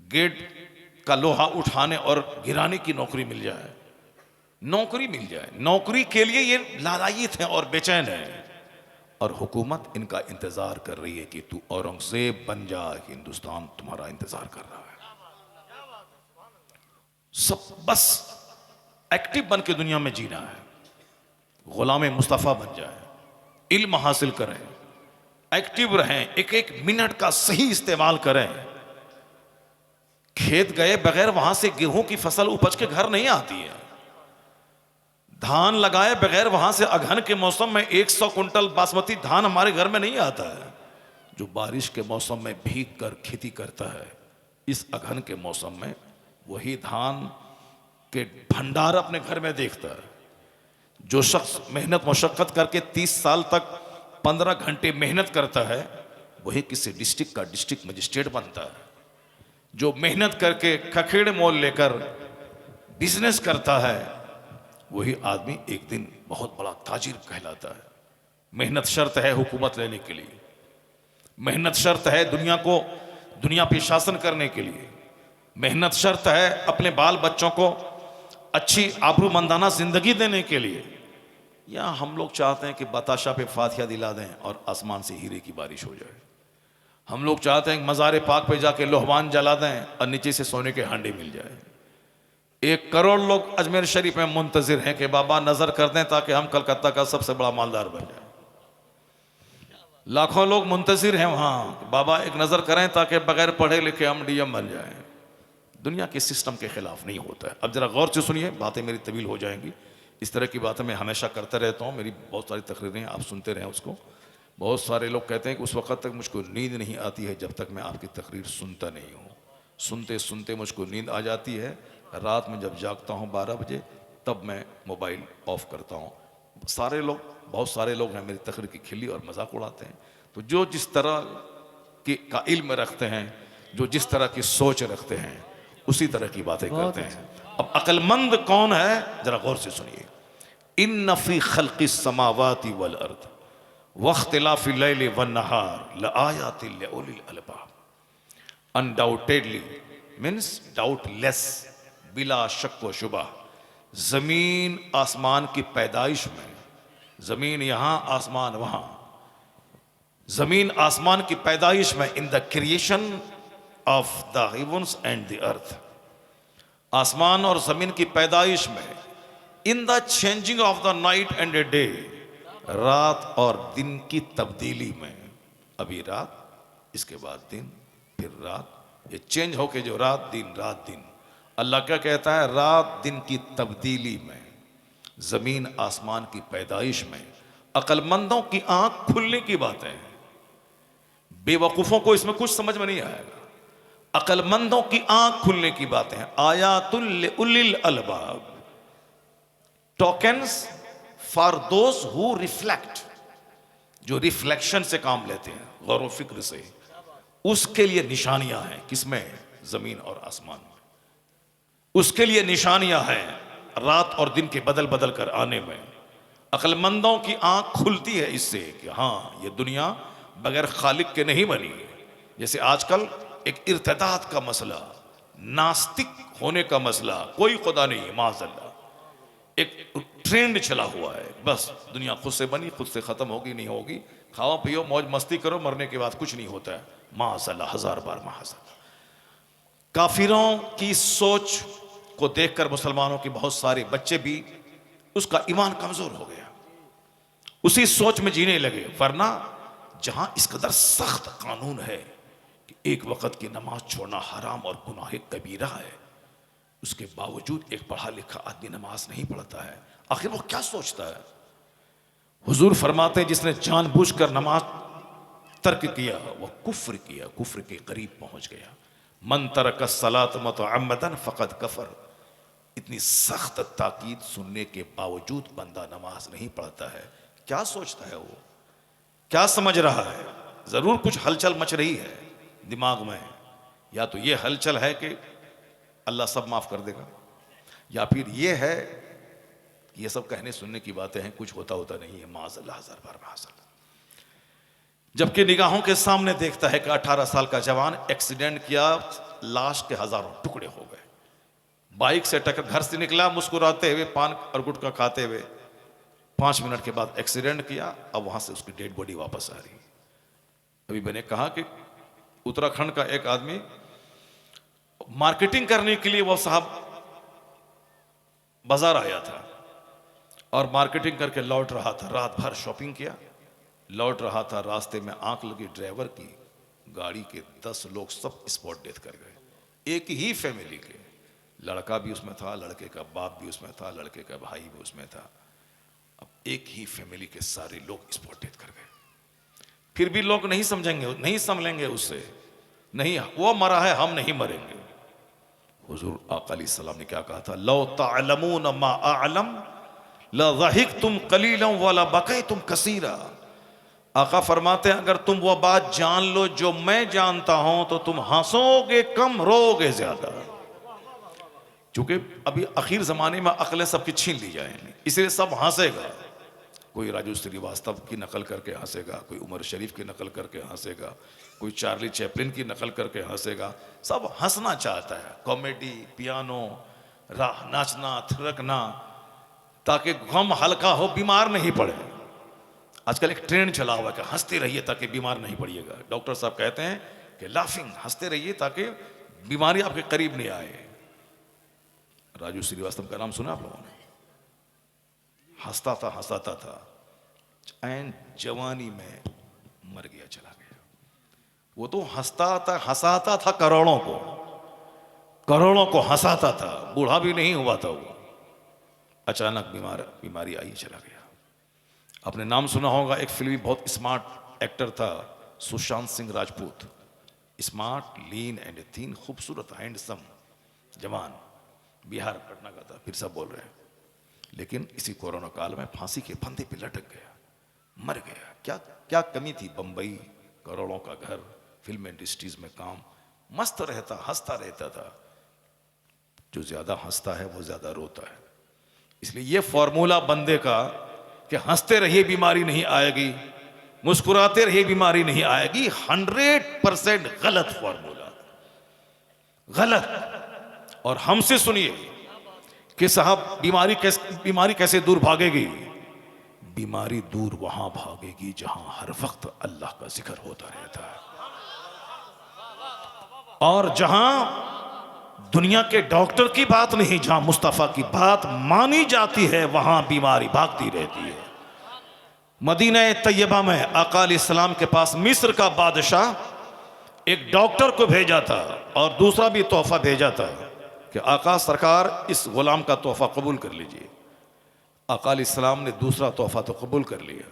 गेट का लोहा उठाने और गिराने की नौकरी मिल जाए, नौकरी मिल जाए। नौकरी के लिए ये लालायित है और बेचैन है, और हुकूमत इनका इंतजार कर रही है कि तू औरंगजेब बन जा, हिंदुस्तान तुम्हारा इंतजार कर रहा है। सब बस एक्टिव बन के दुनिया में जीना है, गुलाम मुस्तफ़ा बन जाए, इल्म हासिल करें, एक्टिव रहें, एक एक मिनट का सही इस्तेमाल करें। खेत गए बगैर वहां से गेहूं की फसल उपज के घर नहीं आती है, धान लगाए बगैर वहां से अगहन के मौसम में 100 कुंटल बासमती धान हमारे घर में नहीं आता है। जो बारिश के मौसम में भीग कर खेती करता है, इस अगहन के मौसम में वही धान के भंडार अपने घर में देखता है। जो शख्स मेहनत मशक्कत करके 30 साल तक 15 घंटे मेहनत करता है, वही किसी डिस्ट्रिक्ट का डिस्ट्रिक्ट मजिस्ट्रेट बनता है। जो मेहनत करके खखेड़ मोल लेकर बिजनेस करता है, वही आदमी एक दिन बहुत बड़ा ताजिर कहलाता है। मेहनत शर्त है हुकूमत लेने के लिए, मेहनत शर्त है दुनिया पे शासन करने के लिए, मेहनत शर्त है अपने बाल बच्चों को अच्छी आबरूमंदाना जिंदगी देने के लिए। या हम लोग चाहते हैं कि बताशा पे फातिहा दिला दें और आसमान से हीरे की बारिश हो जाए। हम लोग चाहते हैं कि मज़ार पाक पे जाके लोहवान जला दें और नीचे से सोने के हांडे मिल जाए। 1 करोड़ लोग अजमेर शरीफ में मुंतजिर हैं कि बाबा नजर कर दें ताकि हम कलकत्ता का सबसे बड़ा मालदार बन जाए। लाखों लोग मुंतजिर हैं वहां, बाबा एक नजर करें ताकि बगैर पढ़े लिखे हम डीएम बन जाएं। दुनिया के सिस्टम के खिलाफ नहीं होता है। अब जरा गौर से सुनिए, बातें मेरी तवील हो जाएंगी। इस तरह की बातें मैं हमेशा करता रहता हूँ, मेरी बहुत सारी तकरीरें आप सुनते रहें उसको। बहुत सारे लोग कहते हैं कि उस वक्त तक मुझको नींद नहीं आती है जब तक मैं आपकी तकरीर सुनता नहीं हूँ। सुनते सुनते मुझको नींद आ जाती है। रात में जब जागता हूँ 12 बजे, तब मैं मोबाइल ऑफ करता हूँ। बहुत सारे लोग हैं मेरी तकरीर की खिल्ली और मजाक उड़ाते हैं। तो जो जिस तरह का इल्म रखते हैं, जो जिस तरह की सोच रखते हैं, उसी तरह की बातें करते हैं। अब अक्लमंद कौन है, जरा गौर से सुनिए। इन्न फी खल्क़िस समावाति वल अर्द वख्तिलाफिल लैलि वन नहार लआयातिल लिउलिल अलबाब। अनडाउटेडली मीन्स डाउटलेस, बिला शक व शुबा, जमीन आसमान की पैदाइश में, जमीन यहां आसमान वहां, जमीन आसमान की पैदाइश में, in the creation of the heavens and the earth, आसमान और जमीन की पैदाइश में, in the changing of the night and a day, रात और दिन की तब्दीली में। अभी रात, इसके बाद दिन, फिर रात, ये चेंज होके जो रात दिन। अल्लाह क्या कहता है, रात दिन की तब्दीली में, जमीन आसमान की पैदाइश में। अक्लमंदों की आंख खुलने की बातें हैं, बेवकूफों को इसमें कुछ समझ में नहीं आएगा। अक्लमंदों की आंख खुलने की बातें हैं। आयातुल लिउलिल अलबाब, tokens for those who reflect. जो रिफ्लेक्शन से काम लेते हैं, गौर व फिक्र से, उसके लिए निशानियां हैं। किसमें? जमीन और आसमान में। उसके लिए निशानियां हैं रात और दिन के बदल बदल कर आने में। अक्लमंदों की आंख खुलती है इससे कि हाँ, ये दुनिया बगैर खालिक के नहीं बनी। जैसे आजकल एक इर्तिदाद का मसला, नास्तिक होने का मसला, कोई खुदा नहीं, माज़अल्लाह, एक ट्रेंड चला हुआ है। बस दुनिया खुद से बनी, खुद से खत्म होगी, नहीं होगी, खाओ पियो मौज मस्ती करो, मरने के बाद कुछ नहीं होता है। माज़अल्लाह, हजार बार माज़अल्लाह। काफिरों की सोच को देखकर मुसलमानों के बहुत सारे बच्चे भी, उसका ईमान कमजोर हो गया, उसी सोच में जीने लगे। वरना जहां इस कदर सख्त कानून है कि एक वक्त की नमाज छोड़ना हराम और गुनाह कबीरा है, उसके बावजूद एक पढ़ा लिखा आदमी नमाज नहीं पढ़ता है। आखिर वो क्या सोचता है? हुजूर फरमाते हैं, जिसने जानबूझकर नमाज तर्क किया वह कुफ्र किया, कुफ्र के करीब पहुंच गया। मन तरक सलात मुतअम्मदन फक़द कफर। इतनी सख्त ताकीद सुनने के बावजूद बंदा नमाज नहीं पढ़ता है। क्या सोचता है वो? क्या समझ रहा है? जरूर कुछ हलचल मच रही है दिमाग में। या तो ये हलचल है कि अल्लाह सब माफ कर देगा, या फिर ये है कि ये सब कहने सुनने की बातें हैं, कुछ होता होता नहीं है। माज़अल्लाह, हजार बार माज़अल्लाह। जबकि निगाहों के सामने देखता है कि 18 साल का जवान एक्सीडेंट किया, लाश के हजारों टुकड़े हो गए, बाइक से टक्कर, घर से निकला मुस्कुराते हुए, पान और गुटखा खाते हुए, 5 मिनट के बाद एक्सीडेंट किया, अब वहां से उसकी डेड बॉडी वापस आ रही। अभी मैंने कहा कि उत्तराखंड का एक आदमी मार्केटिंग करने के लिए, वो साहब बाजार आया था और मार्केटिंग करके लौट रहा था, रात भर शॉपिंग किया, लौट रहा था, रास्ते में आंख लगी ड्राइवर की, गाड़ी के 10 लोग सब स्पॉट डेथ कर गए। एक ही फैमिली के, लड़का भी उसमें था, लड़के का बाप भी उसमें था, लड़के का भाई भी उसमें था। अब एक ही फैमिली के सारे लोग स्पॉट डेथ कर गए। फिर भी लोग नहीं समझेंगे, नहीं समझेंगे उससे, नहीं वो मरा है, हम नहीं मरेंगे। हुजूर आका अलैहिस्सलाम ने क्या कहा था? लौ तअलमून मा अअलम लज़हिकतुम कलीलन व लबकैतुम कसीरा। आका फरमाते हैं, अगर तुम वो बात जान लो जो मैं जानता हूं तो तुम हंसोगे कम, रोगे ज्यादा। क्योंकि अभी आखिर जमाने में अकलें सबकी छीन ली जाएंगी, इसलिए सब हंसेगा। कोई राजू श्रीवास्तव की नकल करके हंसेगा, कोई उमर शरीफ की नकल करके हंसेगा, कोई चार्ली चैपलिन की नकल करके हंसेगा। सब हंसना चाहता है, कॉमेडी, पियानो, राह, नाचना, थिरकना, ताकि गम हल्का हो, बीमार नहीं पड़े। आजकल एक ट्रेंड चला हुआ है कि हंसते रहिए ताकि बीमार नहीं पड़िएगा। डॉक्टर साहब कहते हैं कि लाफिंग, हंसते रहिए ताकि बीमारी आपके करीब नहीं आए। राजू श्रीवास्तव का नाम सुना आप लोगों ने? हंसता था, हंसाता था, ऐन जवानी में मर गया, चला गया। वो तो हंसाता था करोड़ों को हंसाता था, बूढ़ा भी नहीं हुआ था वो। अचानक बीमारी आई, चला गया। आपने नाम सुना होगा, एक फिल्मी बहुत स्मार्ट एक्टर था, Sushant Singh Rajput. Smart, lean and थीन, खूबसूरत, हैंडसम जवान, बिहार पटना का था, फिर सब बोल रहे हैं। लेकिन इसी कोरोना काल में फांसी के फंदे पे लटक गया, मर गया। क्या क्या कमी थी? बंबई, करोड़ों का घर, फिल्म इंडस्ट्रीज में काम, मस्त रहता, हंसता रहता था। जो ज्यादा हंसता है वो ज्यादा रोता है। इसलिए ये फॉर्मूला बंदे का कि हंसते रहिए बीमारी नहीं आएगी, मुस्कुराते रहिए बीमारी नहीं आएगी, 100% गलत फॉर्मूला, गलत। और हमसे सुनिए कि साहब बीमारी कैसे दूर भागेगी? बीमारी दूर वहां भागेगी जहां हर वक्त अल्लाह का जिक्र होता रहता है, और जहां दुनिया के डॉक्टर की बात नहीं, जहां मुस्तफा की बात मानी जाती है, वहां बीमारी भागती रहती है। मदीना तैयबा में आका अलैहिस्सलाम के पास मिस्र का बादशाह एक डॉक्टर को भेजा था और दूसरा भी तोहफा भेजा था कि आका सरकार इस गुलाम का तोहफा कबूल कर लीजिए। आका अलैहिस्सलाम ने दूसरा तोहफा तो कबूल कर लिया,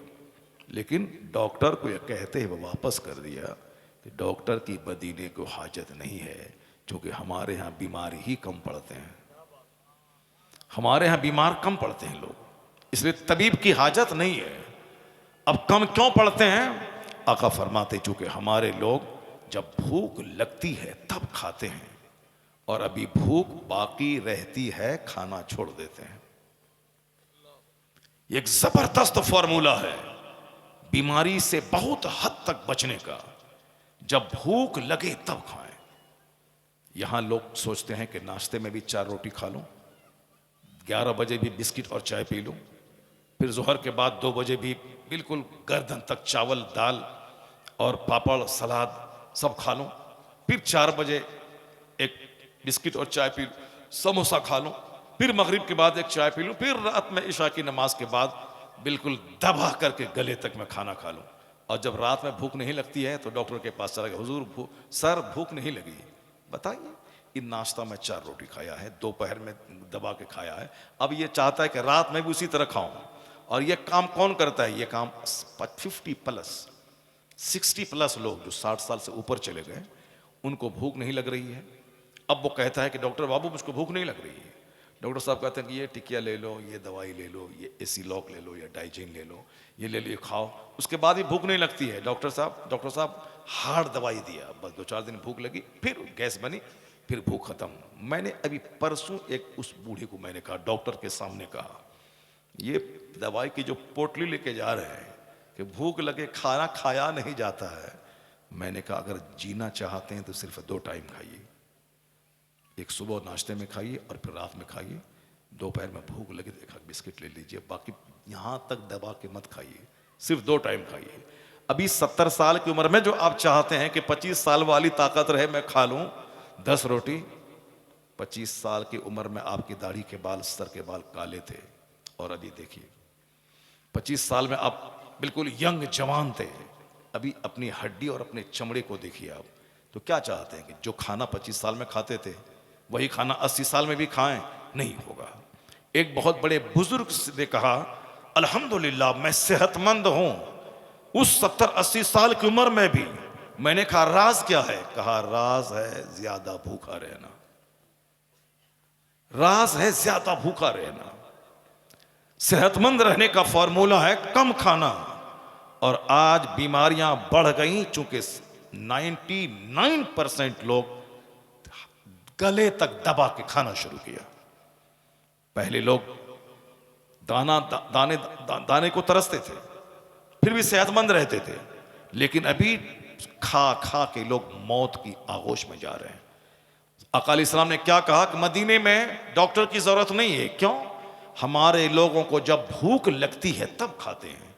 लेकिन डॉक्टर को यह कहते हुए वापस कर दिया कि डॉक्टर की बदीने को हाजत नहीं है, क्योंकि हमारे यहाँ बीमार ही कम पड़ते हैं, हमारे यहाँ बीमार कम पड़ते हैं लोग, इसलिए तबीब की हाजत नहीं है। अब कम क्यों पढ़ते हैं? आका फरमाते चूंकि हमारे लोग जब भूख लगती है तब खाते हैं, और अभी भूख बाकी रहती है खाना छोड़ देते हैं। एक जबरदस्त फॉर्मूला है बीमारी से बहुत हद तक बचने का। जब भूख लगे तब खाएं। यहां लोग सोचते हैं कि नाश्ते में भी 4 रोटी खा लूं, 11 बजे भी बिस्किट और चाय पी लूं, फिर जोहर के बाद 2 बजे भी बिल्कुल गर्दन तक चावल दाल और पापड़ सलाद सब खा लूं, फिर 4 बजे एक बिस्किट और चाय पी लूं, समोसा खा लूं, फिर मगरिब के बाद एक चाय पी लूं, फिर रात में इशा की नमाज के बाद बिल्कुल दबा करके गले तक मैं खाना खा लूं। और जब रात में भूख नहीं लगती है तो डॉक्टर के पास चला गया, हुजूर सर भूख नहीं लगी। बताइए, इन नाश्ता में 4 रोटी खाया है, दोपहर में दबा के खाया है, अब ये चाहता है कि रात में भी उसी तरह खाऊं। और ये काम कौन करता है? ये काम 50 प्लस 60 प्लस लोग जो 60 साल से ऊपर चले गए, उनको भूख नहीं लग रही है। अब वो कहता है कि डॉक्टर बाबू मुझको भूख नहीं लग रही है। डॉक्टर साहब कहते हैं कि ये टिकिया ले लो, ये दवाई ले लो, ये एसिलॉक ले लो, या डाइजिन ले लो, ये ले लो, ये खाओ, उसके बाद भी भूख नहीं लगती है। डॉक्टर साहब हार्ड दवाई दिया, बस 2-4 दिन भूख लगी, फिर गैस बनी, फिर भूख खत्म। मैंने अभी परसों एक उस बूढ़े को मैंने कहा, डॉक्टर के सामने कहा, ये दवाई की जो पोटली लेके जा रहे हैं कि भूख लगे खाना खाया नहीं जाता है। मैंने कहा अगर जीना चाहते हैं तो सिर्फ 2 टाइम खाइए, एक सुबह नाश्ते में खाइए और फिर रात में खाइए। दोपहर में भूख लगे तो एक बिस्किट ले लीजिए, बाकी यहां तक दबा के मत खाइए, सिर्फ 2 टाइम खाइए। अभी 70 साल की उम्र में जो आप चाहते हैं कि 25 साल वाली ताकत रहे, मैं खा लूं 10 रोटी, 25 साल की उम्र में आपकी दाढ़ी के बाल, सर के बाल काले थे, और अभी देखिए 25 साल में आप बिल्कुल यंग जवान थे, अभी अपनी हड्डी और अपने चमड़े को देखिए आप। तो क्या चाहते हैं कि जो खाना 25 साल में खाते थे वही खाना 80 साल में भी खाएं? नहीं होगा। एक बहुत बड़े बुजुर्ग ने कहा, अल्हम्दुलिल्लाह मैं सेहतमंद हूं उस 70-80 साल की उम्र में भी। मैंने कहा राज क्या है? कहा राज है ज्यादा भूखा रहना, राज है ज्यादा भूखा रहना। सेहतमंद रहने का फॉर्मूला है कम खाना। और आज बीमारियां बढ़ गई, चूंकि 99% लोग गले तक दबा के खाना शुरू किया। पहले लोग दाने को तरसते थे, फिर भी सेहतमंद रहते थे, लेकिन अभी खा खा के लोग मौत की आगोश में जा रहे हैं। अकाल इस्लाम ने क्या कहा कि मदीने में डॉक्टर की जरूरत नहीं है। क्यों? हमारे लोगों को जब भूख लगती है तब खाते हैं।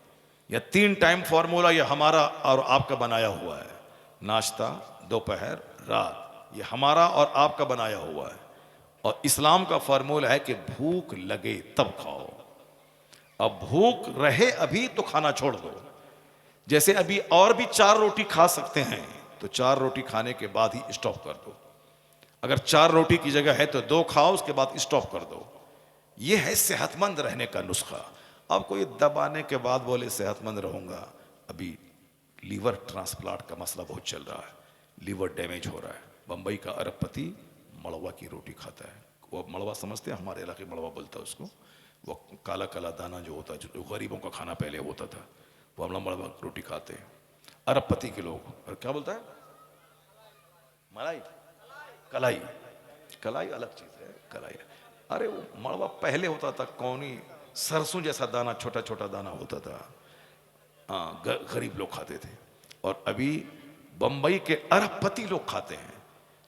यह 3 टाइम फॉर्मूला यह हमारा और आपका बनाया हुआ है, नाश्ता, दोपहर, रात, ये हमारा और आपका बनाया हुआ है। और इस्लाम का फॉर्मूला है कि भूख लगे तब खाओ। अब भूख रहे अभी तो खाना छोड़ दो। जैसे अभी और भी 4 रोटी खा सकते हैं तो 4 रोटी खाने के बाद ही स्टॉप कर दो। अगर 4 रोटी की जगह है तो 2 खाओ, उसके बाद स्टॉप कर दो। यह है सेहतमंद रहने का नुस्खा। अब कोई दबाने के बाद बोले सेहतमंद रहूंगा। अभी लीवर ट्रांसप्लांट का मसला बहुत चल रहा है, लीवर डैमेज हो रहा है। बंबई का अरबपति मड़वा की रोटी खाता है। वो मड़वा समझते हैं, हमारे इलाके मड़वा बोलता है उसको। वो काला काला दाना जो होता है, जो गरीबों का खाना पहले होता था, वो हम लोग मड़वा रोटी खाते हैं अरबपति के लोग। और क्या बोलता है? मलाई, कलाई। कलाई अलग चीज है, कलाई। अरे वो मड़वा पहले होता था, कौनी सरसों जैसा दाना, छोटा छोटा दाना होता था। हाँ, गरीब लोग खाते थे। और अभी बंबई के अरबपति लोग खाते हैं,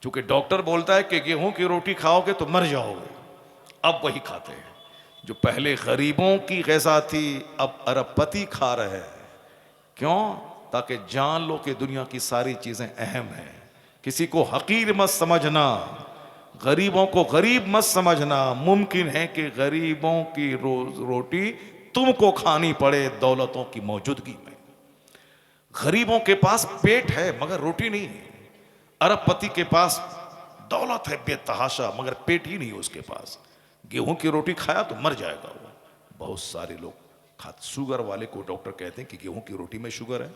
क्योंकि डॉक्टर बोलता है कि गेहूं की रोटी खाओगे तो मर जाओगे। अब वही खाते हैं जो पहले गरीबों की ग़िज़ा थी, अब अरबपति खा रहे हैं। क्यों? ताकि जान लो कि दुनिया की सारी चीजें अहम हैं। किसी को हकीर मत समझना, गरीबों को गरीब मत समझना। मुमकिन है कि गरीबों की रोटी तुमको खानी पड़े दौलतों की मौजूदगी में। गरीबों के पास पेट है मगर रोटी नहीं है। अरबपति के पास दौलत है बेतहाशा, मगर पेट ही नहीं है उसके पास। गेहूं की रोटी खाया तो मर जाएगा वो। बहुत सारे लोग खाते। शुगर वाले को डॉक्टर कहते हैं कि गेहूं की रोटी में शुगर है,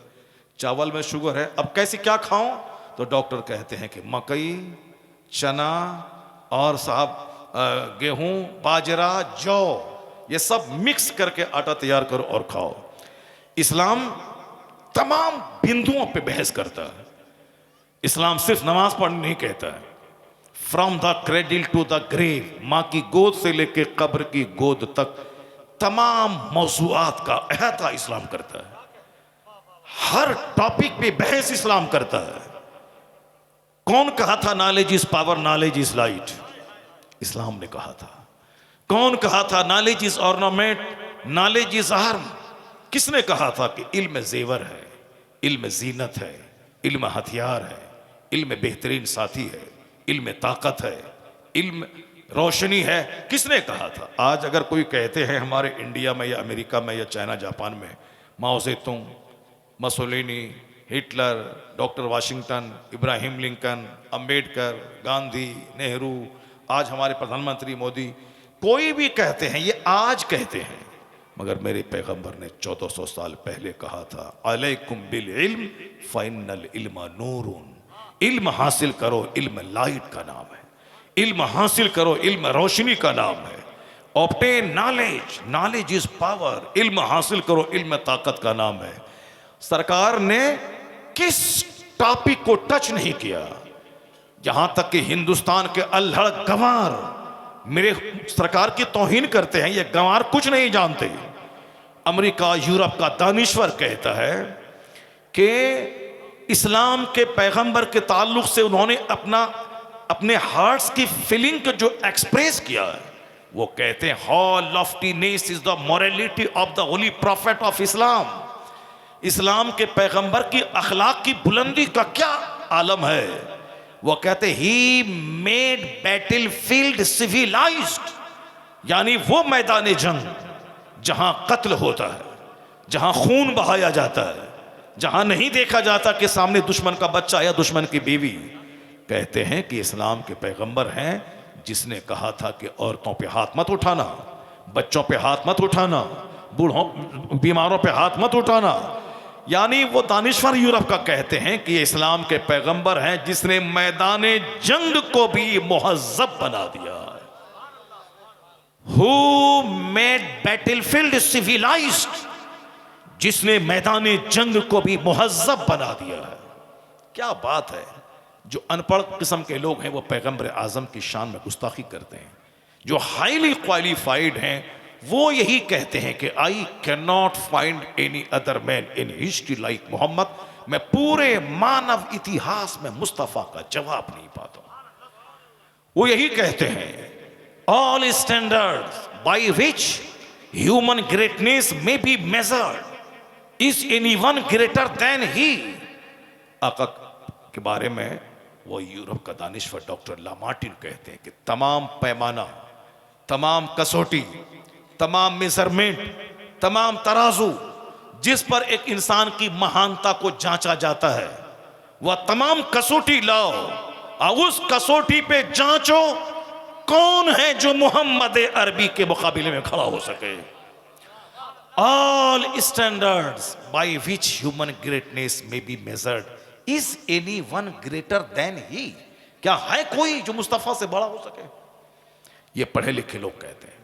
चावल में शुगर है, अब कैसे क्या खाऊं? तो डॉक्टर कहते हैं कि मकई, चना और साहब गेहूं, बाजरा, जौ, ये सब मिक्स करके आटा तैयार करो और खाओ। इस्लाम तमाम बिंदुओं पे बहस करता है। इस्लाम सिर्फ नमाज पढ़ने नहीं कहता है। From the cradle to the grave, माँ की गोद से लेके कब्र की गोद तक तमाम मौजूआत का अहता इस्लाम करता है। हर टॉपिक पे बहस इस्लाम करता है। कौन कहा था knowledge is power, knowledge is light? Islam ने कहा था। कौन कहा था knowledge is ornament, knowledge is arm? किसने कहा था कि इल्म जेवर है, इल्म जीनत है, इल्म हथियार है, इल्म बेहतरीन साथी है, इल्म ताकत है, इल्म रोशनी है? किसने कहा था? आज अगर कोई कहते हैं हमारे इंडिया में या अमेरिका में या चाइना जापान में Mao Zedong, Mussolini, Hitler, doctor Washington, Abraham Lincoln, Ambedkar, Gandhi, Nehru, आज हमारे प्रधानमंत्री मोदी, कोई भी कहते हैं, ये आज कहते हैं, मगर मेरे पैगंबर ने 1400 साल पहले कहा था, अलैकुम बिल इल्म फ़इन्नल इल्म नूरुन। इल्म हासिल करो, इल्म लाइट का नाम है। इल्म हासिल करो, इल्म रोशनी का नाम है। Obtain knowledge, knowledge is power. इल्म हासिल करो, इल्म ताकत का नाम है। सरकार ने किस टॉपिक को टच नहीं किया? यहां तक कि हिंदुस्तान के अल्हड़ गंवार मेरे सरकार की तौहीन करते हैं। ये गंवार कुछ नहीं जानते। अमेरिका, यूरोप का दानिश्वर कहता है कि इस्लाम के पैगंबर के ताल्लुक से उन्होंने अपने हार्ट्स की फीलिंग को जो एक्सप्रेस किया है, वो कहते हैं how loftiness is the morality of the holy prophet of Islam. Islam के पैगंबर की अखलाक की बुलंदी का क्या आलम है। वो कहते he made battle field civilised, यानी वो मैदान जंग जहां कत्ल होता है, जहां खून बहाया जाता है, जहां नहीं देखा जाता कि सामने दुश्मन का बच्चा या दुश्मन की बीवी। कहते हैं कि इस्लाम के पैगंबर हैं जिसने कहा था कि औरतों पे हाथ मत उठाना, बच्चों पे हाथ मत उठाना, बूढ़ों बीमारों पे हाथ मत उठाना। यानी वो दानिश्वर यूरोप का कहते हैं कि ये इस्लाम के पैगंबर हैं जिसने मैदान जंग को भी मुहज्जब बना दिया है। Who made battlefield civilized, जिसने मैदान जंग को भी मुहज्जब बना दिया है। क्या बात है। जो अनपढ़ किस्म के लोग हैं वो पैगंबर आजम की शान में गुस्ताखी करते हैं। जो हाईली क्वालिफाइड हैं वो यही कहते हैं कि I can not find any other man in history like Muhammad. मैं पूरे मानव इतिहास में मुस्तफा का जवाब नहीं पाता। वो यही कहते हैं all standards by which human greatness may be measured is anyone greater than he. आका के बारे में वो यूरोप का दानिश्वर डॉक्टर लामार्टिन कहते हैं कि तमाम पैमाना, तमाम कसौटी, तमाम मेजरमेंट, तमाम तराजू जिस पर एक इंसान की महानता को जांचा जाता है, वह तमाम कसौटी लाओ और उस कसौटी पे जांचो कौन है जो मोहम्मद अरबी के मुकाबले में खड़ा हो सके। All standards by which human greatness may be measured is any one greater than he. क्या है कोई जो मुस्तफा से बड़ा हो सके? ये पढ़े लिखे लोग कहते हैं,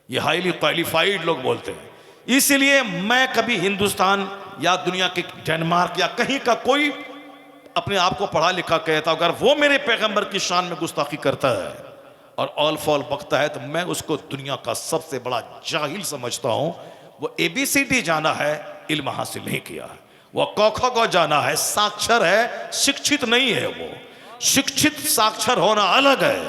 ये हाईली क्वालिफाइड लोग बोलते हैं। इसलिए मैं कभी हिंदुस्तान या दुनिया के डेनमार्क या कहीं का कोई अपने आप को पढ़ा लिखा कहता, अगर वो मेरे पैगंबर की शान में गुस्ताखी करता है और ऑल फॉल बकता है तो मैं उसको दुनिया का सबसे बड़ा जाहिल समझता हूं। वो ABCD जाना है, इल्म हासिल नहीं किया है। वो क ख ग जाना है, साक्षर है, शिक्षित नहीं है। वो शिक्षित साक्षर होना अलग है।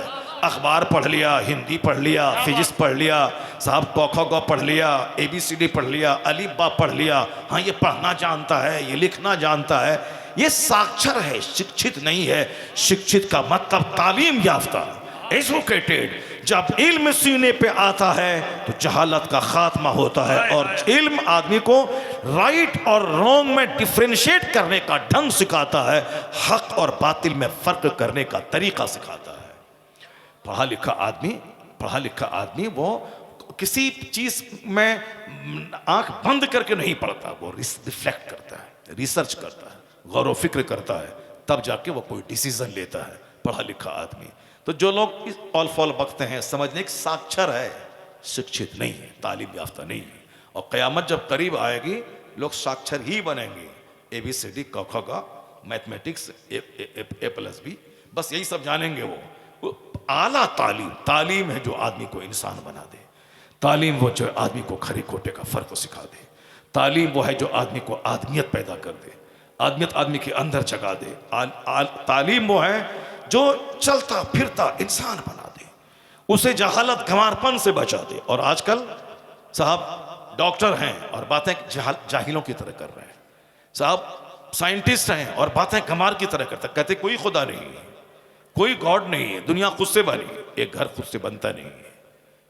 अखबार पढ़ लिया, हिंदी पढ़ लिया, फिजिक्स पढ़ लिया, साहब क ख ग पढ़ लिया, ABCD पढ़ लिया, अलिफ बा पढ़ लिया, हाँ ये पढ़ना जानता है, ये लिखना जानता है, ये साक्षर है, शिक्षित नहीं है। शिक्षित का मतलब तालीम याफ्ता, एजुकेटेड। जब इल्म सीने पे आता है तो जहालत का खात्मा होता है और इल्म आदमी को राइट और रॉन्ग में डिफरेंशिएट करने का ढंग सिखाता है, हक और बातिल में फर्क करने का तरीका सिखाता है। पढ़ा लिखा आदमी वो किसी चीज में आंख बंद करके नहीं पढ़ता, वो रिफ्लेक्ट करता है, रिसर्च करता है, गौर व फिक्र करता है, तब जाके वो कोई डिसीजन लेता है पढ़ा लिखा आदमी। तो जो लोग इस ऑल फॉल बकते हैं समझने की साक्षर है, शिक्षित नहीं है, तालीम याफ्ता नहीं है। और क़यामत जब करीब आएगी लोग साक्षर ही बनेंगे। ABCD क ख ग, मैथमेटिक्स A+B, बस यही सब जानेंगे वो आला तालीम है जो आदमी को इंसान बना दे। तालीम वो जो आदमी को खरी खोटे का फर्क सिखा दे। तालीम वो है जो आदमी को आदमियत पैदा कर दे, आदमियत आदमी के अंदर जगा दे। तालीम वो है जो चलता फिरता इंसान बना दे, उसे जहालत गंवारपन से बचा दे। और आजकल साहब डॉक्टर हैं और बातें जाहिलों की तरह कर रहे हैं, साहब साइंटिस्ट हैं और बातें गंवार की तरह करते, कहते कोई खुदा नहीं है, कोई गॉड नहीं है, दुनिया खुद से बनी, एक घर खुद से बनता नहीं है,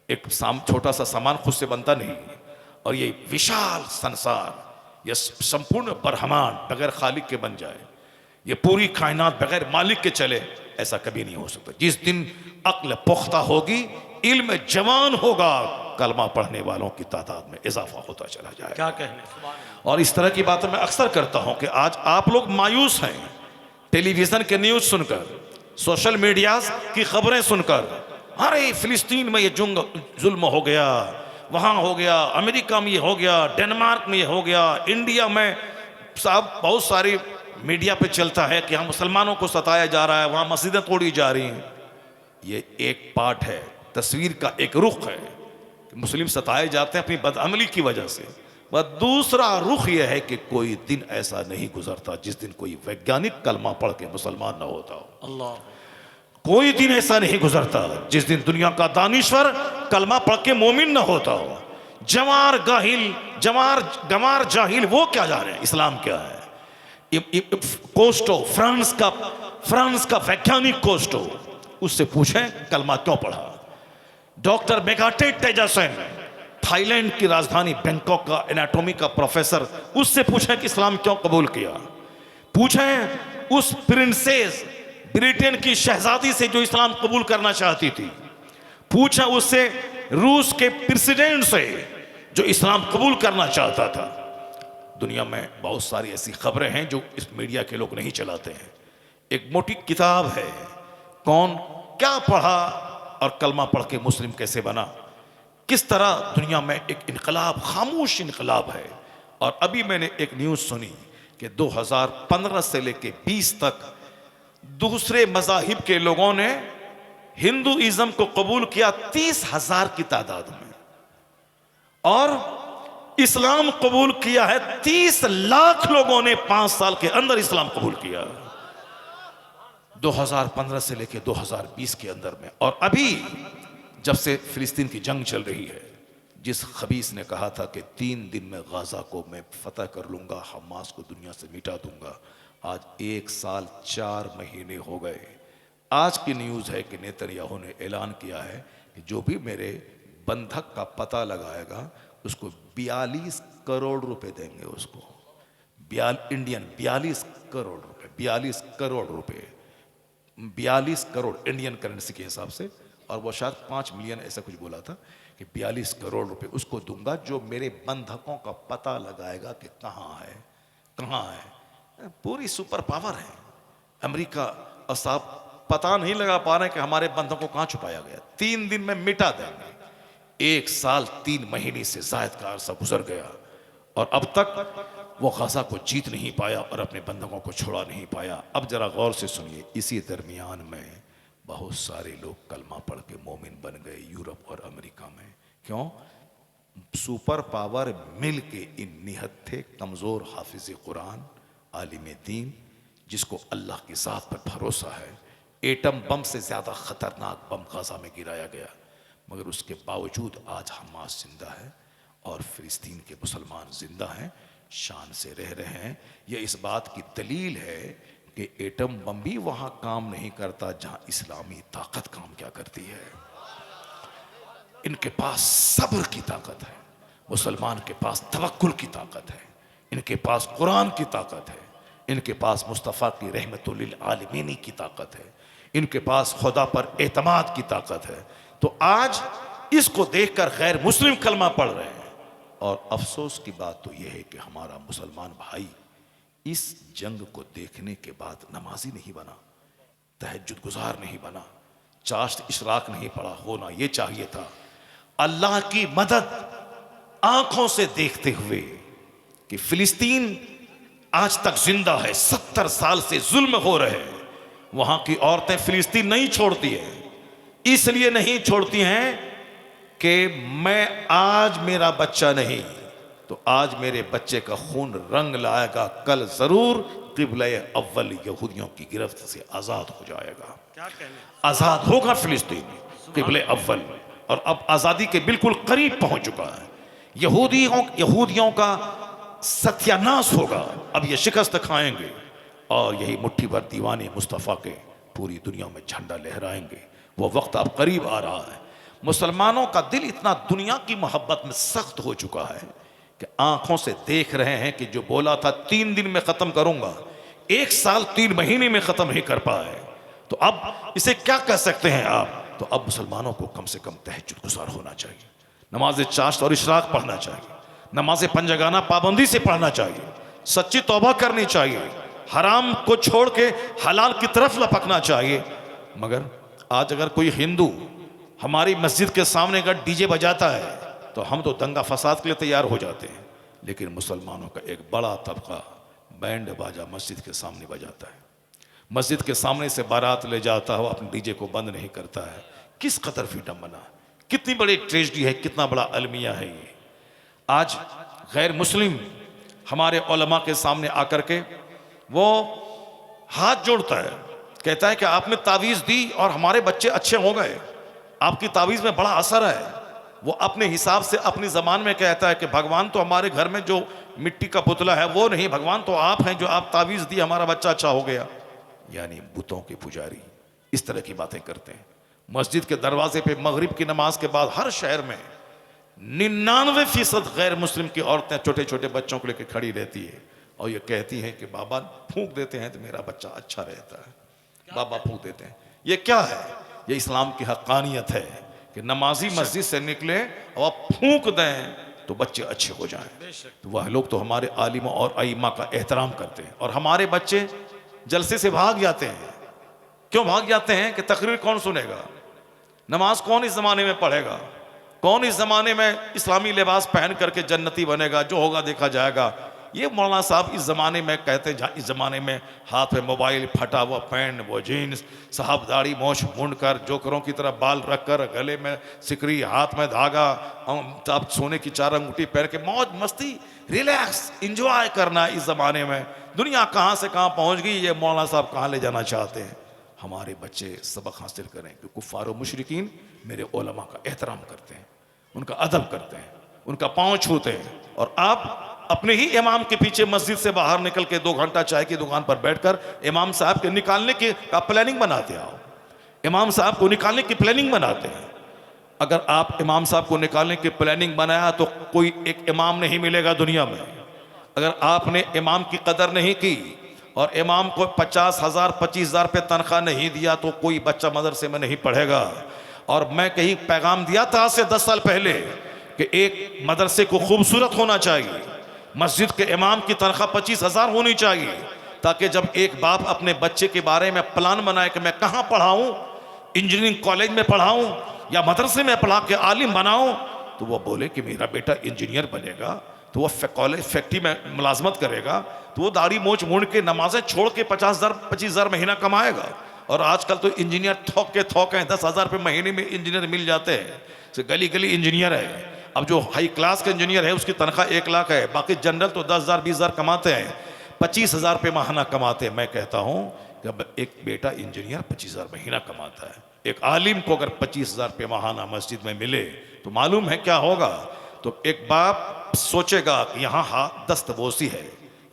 एक छोटा सा सामान खुद से बनता नहीं है, और ये विशाल संसार, ये संपूर्ण ब्रह्मांड बगैर खालिक के बन जाए, ये पूरी कायनात बगैर मालिक के चले, ऐसा कभी नहीं हो सकता। जिस दिन अक्ल पुख्ता होगी, इल्म जवान होगा, कलमा पढ़ने वालों की तादाद में इजाफा होता चला जाए। क्या कहने। और इस तरह की बातें मैं अक्सर करता हूं कि आज आप लोग मायूस हैं टेलीविजन के न्यूज सुनकर, सोशल मीडिया की खबरें सुनकर। अरे फिलिस्तीन में ये जुल्म हो गया, वहां हो गया, अमेरिका में ये हो गया, डेनमार्क में ये हो गया, इंडिया में साहब बहुत सारी मीडिया पे चलता है कि हम मुसलमानों को सताया जा रहा है, वहां मस्जिदें तोड़ी जा रही हैं। ये एक पार्ट है, तस्वीर का एक रुख है कि मुस्लिम सताए जाते हैं अपनी बदअमली की वजह से। वह दूसरा रुख यह है कि कोई दिन ऐसा नहीं गुजरता जिस दिन कोई वैज्ञानिक कलमा पढ़ के मुसलमान ना होता हो। अल्लाह। कोई दिन ऐसा नहीं गुजरता जिस दिन दुनिया का दानिश्वर कलमा पढ़ के मोमिन ना होता हो। गंवार जाहिल वो क्या जाने इस्लाम क्या है। कोस्टो फ्रांस का वैज्ञानिक कोस्टो, उससे पूछें कलमा क्यों पढ़ा। डॉक्टर मेगाटे तेजासन, थाईलैंड की राजधानी बैंकॉक का एनाटॉमी का प्रोफेसर, उससे पूछें कि इस्लाम क्यों कबूल किया। पूछें उस प्रिंसेस ब्रिटेन की शहजादी से जो इस्लाम कबूल करना चाहती थी। पूछें उससे रूस के प्रेसिडेंट से जो इस्लाम कबूल करना चाहता था। दुनिया में बहुत सारी ऐसी खबरें हैं जो इस मीडिया के लोग नहीं चलाते हैं। एक मोटी किताब है, कौन क्या पढ़ा और कलमा पढ़ के मुस्लिम कैसे बना। किस तरह दुनिया में एक इनकलाब, खामोश इनकलाब है। और अभी मैंने एक न्यूज़ सुनी कि 2015 से लेके 20 तक दूसरे मज़ाहिब के लोगों ने हिंदुइज्म को कबूल किया 30,000 की तादाद में, और इस्लाम कबूल किया है 30 लाख लोगों ने 5 साल के अंदर इस्लाम कबूल किया 2015 से लेके 2020 के अंदर में। और अभी जब से फिलिस्तीन की जंग चल रही है, जिस खबीस ने कहा था कि 3 दिन में गाजा को मैं फतह कर लूंगा, हमास को दुनिया से मिटा दूंगा, आज 1 साल 4 महीने हो गए। आज की न्यूज़ है कि नेतन्याहू ने ऐलान किया है कि जो भी मेरे बंधक का पता लगाएगा उसको 42 करोड़ रुपए देंगे। उसको इंडियन 42 करोड़ रुपए, 42 करोड़ रुपए, 42 करोड़ इंडियन करेंसी के हिसाब से, और वो शायद 5 मिलियन ऐसा कुछ बोला था कि 42 करोड़ रुपए उसको दूंगा जो मेरे बंधकों का पता लगाएगा कि कहाँ है। पूरी सुपर पावर है अमेरिका, और साहब पता नहीं लगा पा रहे कि हमारे बंधकों को कहाँ छुपाया गया। 3 दिन में मिटा देंगे। 1 साल 3 महीने से जायद का अरसा गुजर गया और अब तक वो गाजा को जीत नहीं पाया और अपने बंधकों को छोड़ा नहीं पाया। अब जरा गौर से सुनिए, इसी दरमियान में बहुत सारे लोग कलमा पढ़ के मोमिन बन गए यूरोप और अमेरिका में। क्यों? सुपर पावर मिल के इन निहत्थे थे कमजोर हाफिज कुरान, आलिम दीन, जिसको अल्लाह की ज़ात पर भरोसा है। एटम बम से ज़्यादा ख़तरनाक बम गाजा में गिराया गया, मगर उसके बावजूद आज हमास जिंदा है और फिलिस्तीन के मुसलमान जिंदा हैं, शान से रह रहे हैं। यह इस बात की दलील है कि एटम बम भी वहाँ काम नहीं करता जहाँ इस्लामी ताकत काम क्या करती है। इनके पास सब्र की ताकत है, मुसलमान के पास तवक्कुल की ताकत है, इनके पास कुरान की ताकत है, इनके पास मुस्तफ़ा की रहमतुल लिल आलमीन की ताकत है, इनके पास खुदा पर एतमाद की ताकत है। तो आज इसको देखकर गैर मुस्लिम कलमा पढ़ रहे हैं। और अफसोस की बात तो यह है कि हमारा मुसलमान भाई इस जंग को देखने के बाद नमाजी नहीं बना, तहज्जुद गुजार नहीं बना, चाश्त इशराक नहीं पड़ा। होना यह चाहिए था अल्लाह की मदद आंखों से देखते हुए कि फिलिस्तीन आज तक जिंदा है, 70 साल से जुल्म हो रहे हैं। वहां की औरतें फिलिस्तीन नहीं छोड़ती हैं, इसलिए नहीं छोड़ती हैं कि मैं आज मेरा बच्चा नहीं तो आज मेरे बच्चे का खून रंग लाएगा, कल जरूर क़िबला अव्वल यहूदियों की गिरफ्त से आजाद हो जाएगा। आजाद होगा फिलिस्तीन, क़िबला अव्वल। और अब आजादी के बिल्कुल करीब पहुंच चुका है। यहूदियों का सत्यानाश होगा। अब ये शिकस्त खाएंगे और यही मुट्ठी भर दीवाने मुस्तफ़ा के पूरी दुनिया में झंडा लहराएंगे। वो वक्त अब करीब आ रहा है। मुसलमानों का दिल इतना दुनिया की मोहब्बत में सख्त हो चुका है कि आंखों से देख रहे हैं कि जो बोला था 3 दिन में खत्म करूंगा, 1 साल 3 महीने में खत्म नहीं कर पाए। तो अब इसे क्या कह सकते हैं आप? तो अब मुसलमानों को कम से कम तहज्जुद गुज़ार होना चाहिए, नमाज चाश्त और इशराक पढ़ना चाहिए, नमाज पंजगाना पाबंदी से पढ़ना चाहिए, सच्ची तौबा करनी चाहिए, हराम को छोड़ के हलाल की तरफ लपकना चाहिए। मगर आज अगर कोई हिंदू हमारी मस्जिद के सामने अगर डीजे बजाता है तो हम तो दंगा फसाद के लिए तैयार हो जाते हैं, लेकिन मुसलमानों का एक बड़ा तबका बैंड बाजा मस्जिद के सामने बजाता है, मस्जिद के सामने से बारात ले जाता है, अपने डीजे को बंद नहीं करता है। किस कदर विडंबना, कितनी बड़ी ट्रेजेडी है, कितना बड़ा अलमिया है ये। आज गैर मुस्लिम हमारे उलमा के सामने आकर के वो हाथ जोड़ता है, कहता है कि आपने तावीज़ दी और हमारे बच्चे अच्छे हो गए, आपकी तावीज़ में बड़ा असर है। वो अपने हिसाब से अपनी ज़बान में कहता है कि भगवान तो हमारे घर में जो मिट्टी का पुतला है वो नहीं, भगवान तो आप हैं, जो आप तावीज़ दी हमारा बच्चा अच्छा हो गया। यानी बुतों के पुजारी इस तरह की बातें करते हैं। मस्जिद के दरवाजे पे मगरिब की नमाज के बाद हर शहर में 99% गैर मुस्लिम की औरतें छोटे छोटे बच्चों को लेकर खड़ी रहती है और ये कहती हैं कि बाबा फूंक देते हैं तो मेरा बच्चा अच्छा रहता है, बाबा फूंक देते हैं। ये क्या है? ये इस्लाम की हक्कानियत है कि नमाजी मस्जिद से निकले और आप फूंक दें तो बच्चे अच्छे हो जाएं। तो वह लोग तो हमारे आलिमों और अइम्मा का एहतराम करते हैं और हमारे बच्चे जलसे से भाग जाते हैं। क्यों भाग जाते हैं? कि तकरीर कौन सुनेगा, नमाज कौन इस ज़माने में पढ़ेगा, कौन इस ज़माने में इस्लामी लिबास पहन करके जन्नती बनेगा, जो होगा देखा जाएगा। ये मौलाना साहब इस ज़माने में कहते हैं, इस ज़माने में हाथ में मोबाइल, फटा हुआ पैंट, वो जीन्स, साहब दाढ़ी मोछ मुंड कर, जोकरों की तरह बाल रख कर, गले में सिकरी, हाथ में धागा, आप सोने की 4 अंगूठी पहन के मौज मस्ती, रिलैक्स, इंजॉय करना। इस ज़माने में दुनिया कहाँ से कहाँ पहुँच गई, ये मौलाना साहब कहाँ ले जाना चाहते हैं। हमारे बच्चे सबक हासिल करें कि कुफ़ार व मुशरिकीन मेरे उलमा का एहतराम करते हैं, उनका अदब करते हैं, उनका पाँव छूते हैं। और आप अपने ही इमाम के पीछे मस्जिद से बाहर निकल के 2 घंटा चाय की दुकान पर बैठकर इमाम साहब के निकालने की प्लानिंग बनाते आओ, इमाम साहब को निकालने की प्लानिंग बनाते हैं। अगर आप इमाम साहब को निकालने की प्लानिंग बनाया तो कोई एक इमाम नहीं मिलेगा दुनिया में। अगर आपने इमाम की कदर नहीं की और इमाम को 50,000 25,000 पे तनख्वाह नहीं दिया तो कोई बच्चा मदरसे में नहीं पढ़ेगा। और मैं कहीं पैगाम दिया था आज से 10 साल पहले कि एक मदरसे को खूबसूरत होना चाहिए, मस्जिद के इमाम की तनख्वाह 25,000 होनी चाहिए, ताकि जब एक बाप अपने बच्चे के बारे में प्लान बनाए कि मैं कहाँ पढ़ाऊँ, इंजीनियरिंग कॉलेज में पढ़ाऊँ या मदरसे में पढ़ा के आलिम बनाऊँ, तो वो बोले कि मेरा बेटा इंजीनियर बनेगा, तो वह कॉलेज फैक्ट्री में मुलाजमत करेगा, तो वो दाढ़ी मोच मुड़ के नमाजें छोड़ के 50,000 25,000 महीना कमाएगा। और आजकल तो इंजीनियर थोक हैं, 10,000 रुपये महीने में इंजीनियर मिल जाते हैं, तो गली गली इंजीनियर है। अब जो हाई क्लास का इंजीनियर है उसकी तनख्वाह 1 लाख है, बाकी जनरल तो 10,000 20,000 कमाते हैं, 25,000 रुपये महीना कमाते हैं। मैं कहता हूँ कि अब एक बेटा इंजीनियर 25,000 महीना कमाता है, एक आलिम को अगर 25,000 रुपये महीना मस्जिद में मिले तो मालूम है क्या होगा। तो एक बाप सोचेगा कि यहाँ दस्तबोसी है,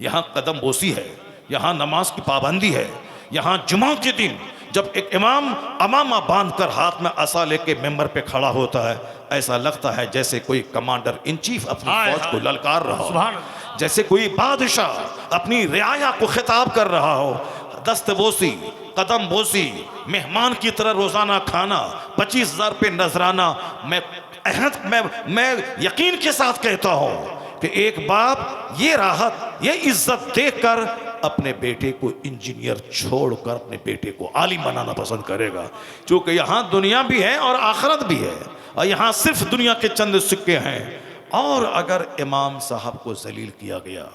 यहाँ कदम बोसी है, यहाँ नमाज की पाबंदी है, यहाँ जुमा के दिन जब एक इमाम अमामा बांधकर हाथ में असा लेके मेंबर पे खड़ा होता है, ऐसा लगता है जैसे कोई कमांडर इन चीफ अपनी फौज को ललकार रहा हो, जैसे कोई बादशाह अपनी रियाया को खिताब कर रहा हो। दस्तबोसी, कदम बोसी, मेहमान की तरह रोजाना खाना, 25,000 रुपये नजराना। मैं यकीन के साथ कहता हूँ कि एक बाप ये राहत, ये इज्जत देखकर अपने बेटे को इंजीनियर छोड़कर अपने बेटे को आलिम बनाना पसंद करेगा, क्योंकि यहाँ दुनिया भी है और आखिरत भी है, और यहाँ सिर्फ दुनिया के चंद सिक्के हैं और अगर इमाम साहब को जलील किया गया,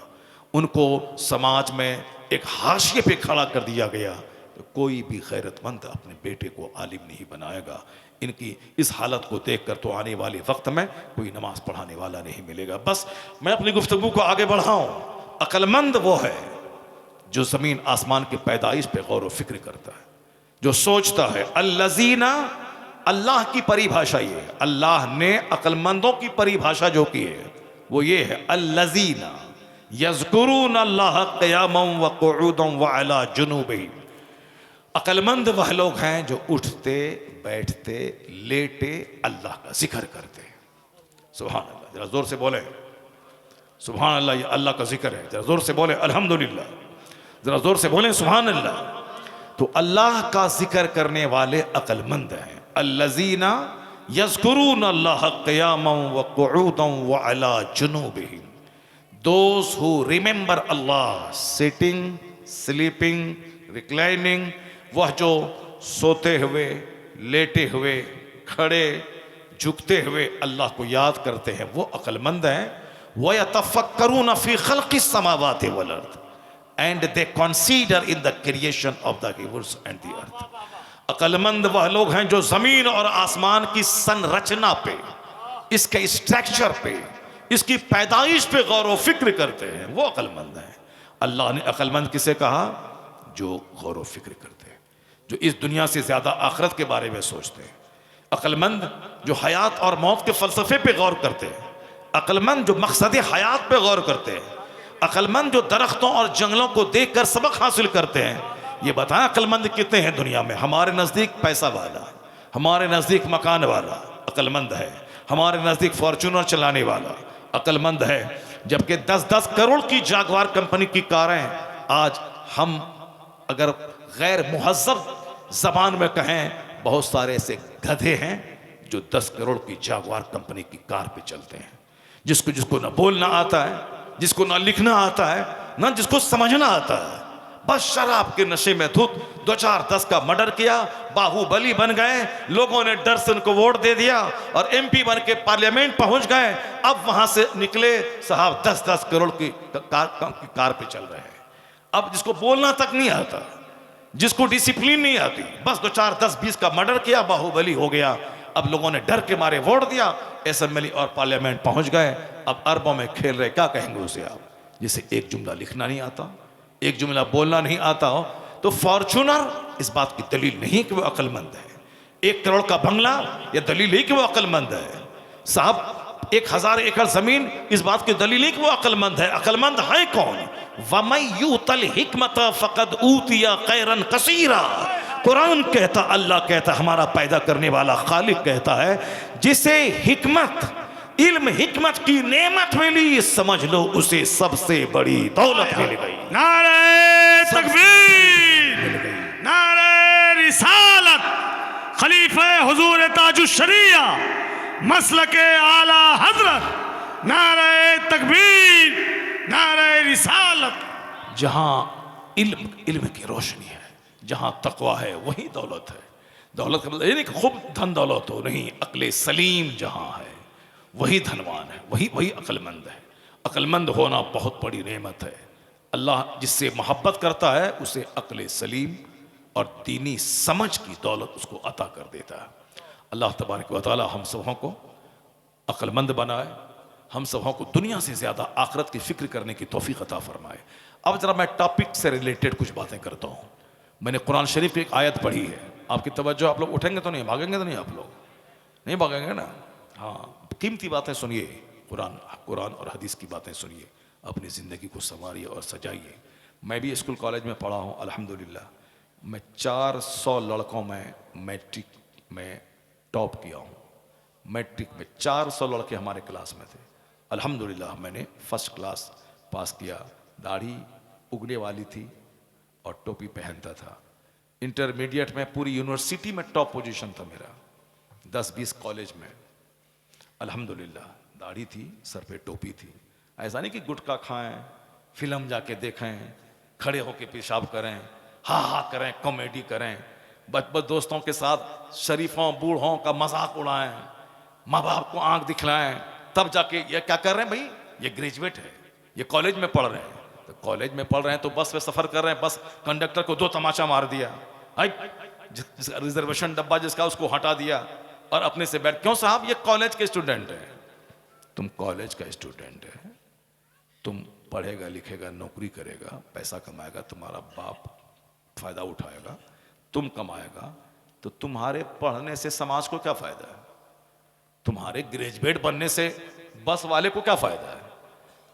उनको समाज में एक हाशिए पे खड़ा कर दिया गया, तो कोई भी गैरतमंद अपने बेटे को आलिम नहीं बनाएगा। इनकी इस हालत को देखकर तो आने वाले वक्त में कोई नमाज पढ़ाने वाला नहीं मिलेगा। बस मैं अपनी गुफ्तगू को आगे बढ़ाऊं। अक्लमंद वो है जो जमीन आसमान की पैदाइश पे गौर व फिक्र करता है, जो सोचता है। अल्लज़ीना, अल्लाह की परिभाषा ये है, अल्लाह ने अक्लमंदों की परिभाषा जो की है वो ये है, अल्लज़ीना यज़कुरून अल्लाह क़ियामन व क़ुऊदन व अला जुनूबिहिम। अक्लमंद वह लोग हैं जो उठते बैठते लेटे अल्लाह का जिक्र करते हैं। सुभान अल्लाह, जरा जोर से बोले सुभान अल्लाह, ये अल्लाह का जिक्र है। जरा जोर से बोले अल्हम्दुलिल्लाह, जरा जोर से बोले सुभान अल्लाह। तो अल्लाह का जिक्र करने वाले अक्लमंद हैं। अल्लज़ीना यज़कुरून अल्लाह क़ियामन व क़ुऊदन व अला जुनूबिहिम, those who remember Allah sitting, sleeping, reclining. वह जो सोते हुए, लेटे हुए, खड़े, झुकते हुए अल्लाह को याद करते हैं, वो अक्लमंद हैं। वयतफ़क्करून फ़ी ख़ल्क़िस समावाति वल अर्द, and they consider in the creation of the heavens and the earth. अक्लमंद वह लोग हैं जो जमीन और आसमान की संरचना पे, इसके स्ट्रक्चर पे, इसकी पैदाइश पे गौर व फिक्र करते हैं, वो अक्लमंद हैं। अल्लाह ने अक्लमंद किसे कहा? जो गौर व फिक्र करते हैं, जो इस दुनिया से ज्यादा आखिरत के बारे में सोचते हैं। अक्लमंद जो हयात और मौत के फलसफे पे गौर करते हैं। अक्लमंद जो मकसद हयात पे गौर करते हैं। अक्लमंद जो दरख्तों और जंगलों को देखकर सबक हासिल करते हैं। ये बताएं अक्लमंद कितने हैं दुनिया में? हमारे नज़दीक पैसा वाला, हमारे नज़दीक मकान वाला अक्लमंद है, हमारे नज़दीक फॉर्च्यूनर चलाने वाला अक्लमंद है। जबकि 10-10 करोड़ की जागवार कंपनी की कारें, आज हम अगर गैर मुहज़्ज़ब ज़बान में कहें, बहुत सारे ऐसे गधे हैं जो 10 करोड़ की जागवार कंपनी की कार पे चलते हैं। जिसको ना बोलना आता है, जिसको ना लिखना आता है, ना जिसको समझना आता है, बस शराब के नशे में धुत 2-4-10 का मर्डर किया, बाहुबली बन गए, लोगों ने डर से उनको वोट दे दिया और MP बन के पार्लियामेंट पहुंच गए। अब वहां से निकले साहब 10-10 करोड़ की कार पे चल रहे हैं। अब जिसको बोलना तक नहीं आता, जिसको डिसिप्लिन नहीं आती, बस 2-4-10-20 का मर्डर किया, बाहुबली हो गया। अब लोगों ने डर के मारे वोट दिया, असेंबली और पार्लियामेंट पहुंच गए। अब अरबों में खेल रहे, क्या कहेंगे उसे आप? जिसे एक जुमला लिखना नहीं आता, एक जुमला बोलना नहीं आता हो, तो फॉर्च्यूनर इस बात की दलील नहीं कि वो अक्लमंद है। 1 करोड़ का बंगला ये दलील नहीं कि वो अक्लमंद है। साहब 1000 एकड़ जमीन इस बात की दलील नहीं कि वो अक्लमंद है। अक्लमंद है कौन? वमन यूतल हिकमत फकद ऊतिया खैरन कसीरा। कुरान कहता, अल्लाह कहता, हमारा पैदा करने वाला खालिक कहता है, जिसे हिकमत, इल्म हिकमत की नेमत मिली, समझ लो उसे सबसे बड़ी दौलत मिल गई। नारे तकबीर, नारे रिसालत, खलीफा हुजूर ताजुश्शरिया मसलके आला हजरत, नारे तकबीर, नारे रिसालत। जहां इल्म की रोशनी है, जहां तकवा है, वही दौलत है। दौलत का मतलब ये नहीं कि खूब धन दौलत हो, नहीं, अक्ल सलीम जहां है वही धनवान है, वही अक्लमंद है। अक्लमंद होना बहुत बड़ी नेमत है। अल्लाह जिससे मोहब्बत करता है उसे अक्ल सलीम और दीनी समझ की दौलत उसको अता कर देता है। अल्लाह तबारक व तआला हम सबों को अक्लमंद बनाए, हम सबों को दुनिया से ज़्यादा आखिरत की फ़िक्र करने की तौफीक अता फरमाए। अब ज़रा मैं टॉपिक से रिलेटेड कुछ बातें करता हूँ। मैंने कुरान शरीफ की एक आयत पढ़ी है, आपकी तवज्जो, आप लोग उठेंगे तो नहीं, भागेंगे तो नहीं, आप लोग नहीं भागेंगे ना? हाँ, कीमती बातें सुनिए, कुरान और हदीस की बातें सुनिए, अपनी ज़िंदगी को संवारिए और सजाइए। मैं भी स्कूल कॉलेज में पढ़ा हूँ अल्हम्दुलिल्लाह। मैं 400 लड़कों में मैट्रिक में टॉप किया हूँ। मैट्रिक में 400 लड़के हमारे क्लास में थे। अल्हम्दुलिल्लाह मैंने फर्स्ट क्लास पास किया। दाढ़ी उगने वाली थी और टोपी पहनता था। इंटरमीडिएट में पूरी यूनिवर्सिटी में टॉप पोजीशन था मेरा, 10-20 कॉलेज में। अल्हम्दुलिल्लाह दाढ़ी थी, सर पे टोपी थी। ऐसा नहीं कि गुटखा खाएं, फिल्म जाके देखें, खड़े होके पेशाब करें, हा करें, कॉमेडी करें, बच दोस्तों के साथ शरीफों बूढ़ों का मजाक उड़ाएं, माँ बाप को आंख दिखलाएं, तब जाके ये क्या कर रहे हैं भाई, ये ग्रेजुएट है, ये कॉलेज में पढ़ रहे हैं, तो कॉलेज में पढ़ रहे हैं तो बस में सफर कर रहे हैं, बस कंडक्टर को 2 तमाचा मार दिया, रिजर्वेशन डब्बा जिसका उसको हटा दिया और अपने से बैठ, क्यों साहब ये कॉलेज के स्टूडेंट है, तुम कॉलेज का स्टूडेंट है, तुम पढ़ेगा लिखेगा नौकरी करेगा पैसा कमाएगा, तुम्हारा बाप फायदा उठाएगा, तुम कमाएगा, तो तुम्हारे पढ़ने से समाज को क्या फायदा है, तुम्हारे ग्रेजुएट बनने से बस वाले को क्या फायदा है,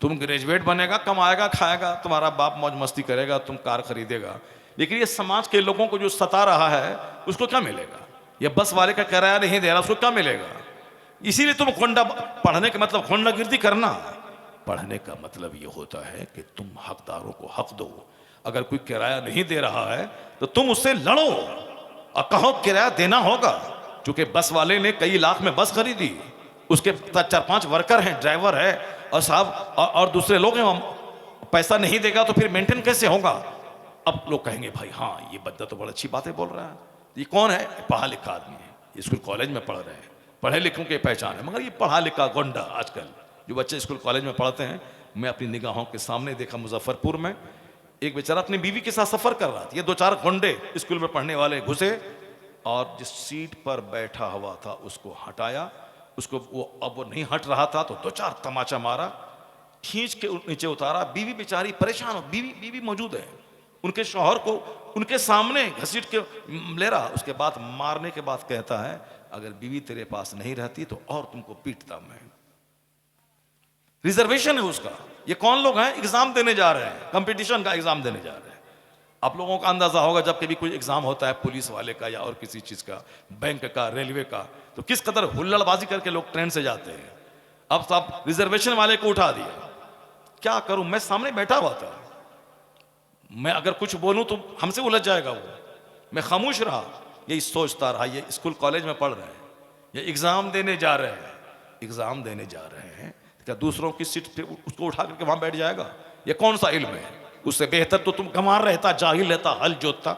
तुम ग्रेजुएट बनेगा कमाएगा खाएगा, तुम्हारा बाप मौज मस्ती करेगा, तुम कार खरीदेगा, लेकिन ये समाज के लोगों को जो सता रहा है उसको क्या मिलेगा, ये बस वाले का किराया नहीं दे रहा उसको क्या मिलेगा। इसीलिए तुम खोंडा, पढ़ने का मतलब खोंडागिर्दी करना, पढ़ने का मतलब ये होता है कि तुम हकदारों को हक दो, अगर कोई किराया नहीं दे रहा है तो तुम उससे लड़ो और कहो किराया देना होगा, क्योंकि बस वाले ने कई लाख में बस खरीदी, उसके 4-5 वर्कर हैं, ड्राइवर है और साहब और दूसरे लोग हैं, पैसा नहीं देगा तो फिर मेंटेन कैसे होगा। अब लोग कहेंगे भाई हाँ ये बंदा तो बड़ी अच्छी बातें बोल रहा है, ये कौन है, पढ़ा लिखा आदमी है, स्कूल कॉलेज में पढ़ रहे हैं, पढ़े लिखों की पहचान है, मगर ये पढ़ा लिखा गोंडा आजकल जो बच्चे स्कूल कॉलेज में पढ़ते हैं, मैं अपनी निगाहों के सामने देखा मुजफ्फरपुर में एक बेचारा अपनी बीवी के साथ सफर कर रहा था, ये 2-4 गोंडे स्कूल में पढ़ने वाले घुसे और जिस सीट पर बैठा हुआ था उसको हटाया, उसको अब वो नहीं हट रहा था तो 2-4 तमाचा मारा, खींच के नीचे उतारा, बीवी बेचारी परेशान हो, बीवी मौजूद है, उनके शौहर को उनके सामने घसीट के ले रहा, उसके बाद मारने के बाद कहता है अगर बीवी तेरे पास नहीं रहती तो और तुमको पीटता मैं। रिजर्वेशन है उसका। ये कौन लोग हैं, एग्जाम देने जा रहे हैं, कंपटीशन का एग्जाम देने जा रहे हैं। आप लोगों का अंदाजा होगा जब कभी कोई एग्जाम होता है पुलिस वाले का या और किसी चीज का, बैंक का, रेलवे का, तो किस कदर हुल्लड़बाजी करके लोग ट्रेन से जाते हैं। अब साहब रिजर्वेशन वाले को उठा दिया, क्या करूं, मैं सामने बैठा हुआ था, मैं अगर कुछ बोलूं तो हमसे उलझ जाएगा वो, मैं खामोश रहा, यही सोचता रहा, ये स्कूल कॉलेज में पढ़ रहे हैं, ये एग्जाम देने जा रहे हैं, एग्जाम देने जा रहे हैं, क्या दूसरों की सीट पे उसको उठा करके वहां बैठ जाएगा, ये कौन सा इल्म है। उससे बेहतर तो तुम गंवार रहता, जाहिल रहता, हल जोतता,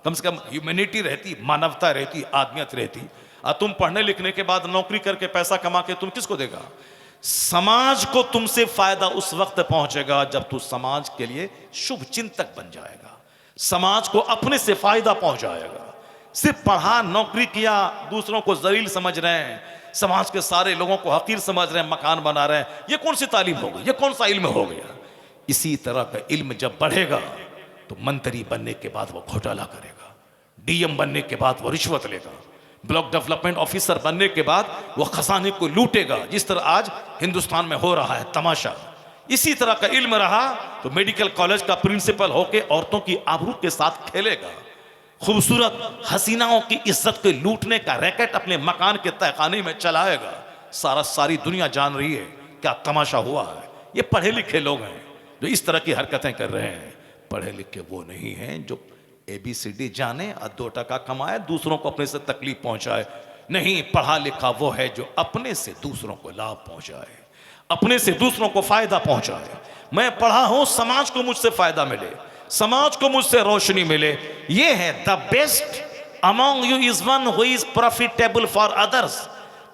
कम से कम ह्यूमैनिटी रहती, मानवता रहती, आदमियत रहती। और तुम पढ़ने लिखने के बाद नौकरी करके पैसा कमा के तुम किसको देगा। समाज को तुमसे फायदा उस वक्त पहुंचेगा जब तू समाज के लिए शुभ चिंतक बन जाएगा, समाज को अपने से फायदा पहुंचाएगा। सिर्फ पढ़ा नौकरी किया, दूसरों को जलील समझ रहे हैं, समाज के सारे लोगों को हकीर समझ रहे हैं, मकान बना रहे हैं, ये कौन सी तालीम हो गई, ये कौन सा इल्म हो गया। इसी तरह का इल्म जब बढ़ेगा तो मंत्री बनने के बाद वो घोटाला करेगा, डीएम बनने के बाद वो रिश्वत लेगा, ब्लॉक डेवलपमेंट ऑफिसर बनने के बाद वो खजाने को लूटेगा, जिस तरह आज हिंदुस्तान में हो रहा है तमाशा। इसी तरह का इल्म रहा तो मेडिकल कॉलेज का प्रिंसिपल होके औरतों की आबरू के साथ खेलेगा, खूबसूरत हसीनाओं की इज्जत को लूटने का रैकेट अपने मकान के तहखाने में चलाएगा। सारी दुनिया जान रही है क्या तमाशा हुआ है। ये पढ़े लिखे लोग हैं जो इस तरह की हरकतें कर रहे हैं। पढ़े लिखे वो नहीं हैं जो ABCD जाने और 2 टका कमाए, दूसरों को अपने से तकलीफ पहुंचाए। नहीं, पढ़ा लिखा वो है जो अपने से दूसरों को लाभ पहुंचाए, अपने से दूसरों को फायदा पहुंचाए। मैं पढ़ा हूं, समाज को मुझसे फायदा मिले, समाज को मुझसे रोशनी मिले। ये है the best among you is one who is profitable for others.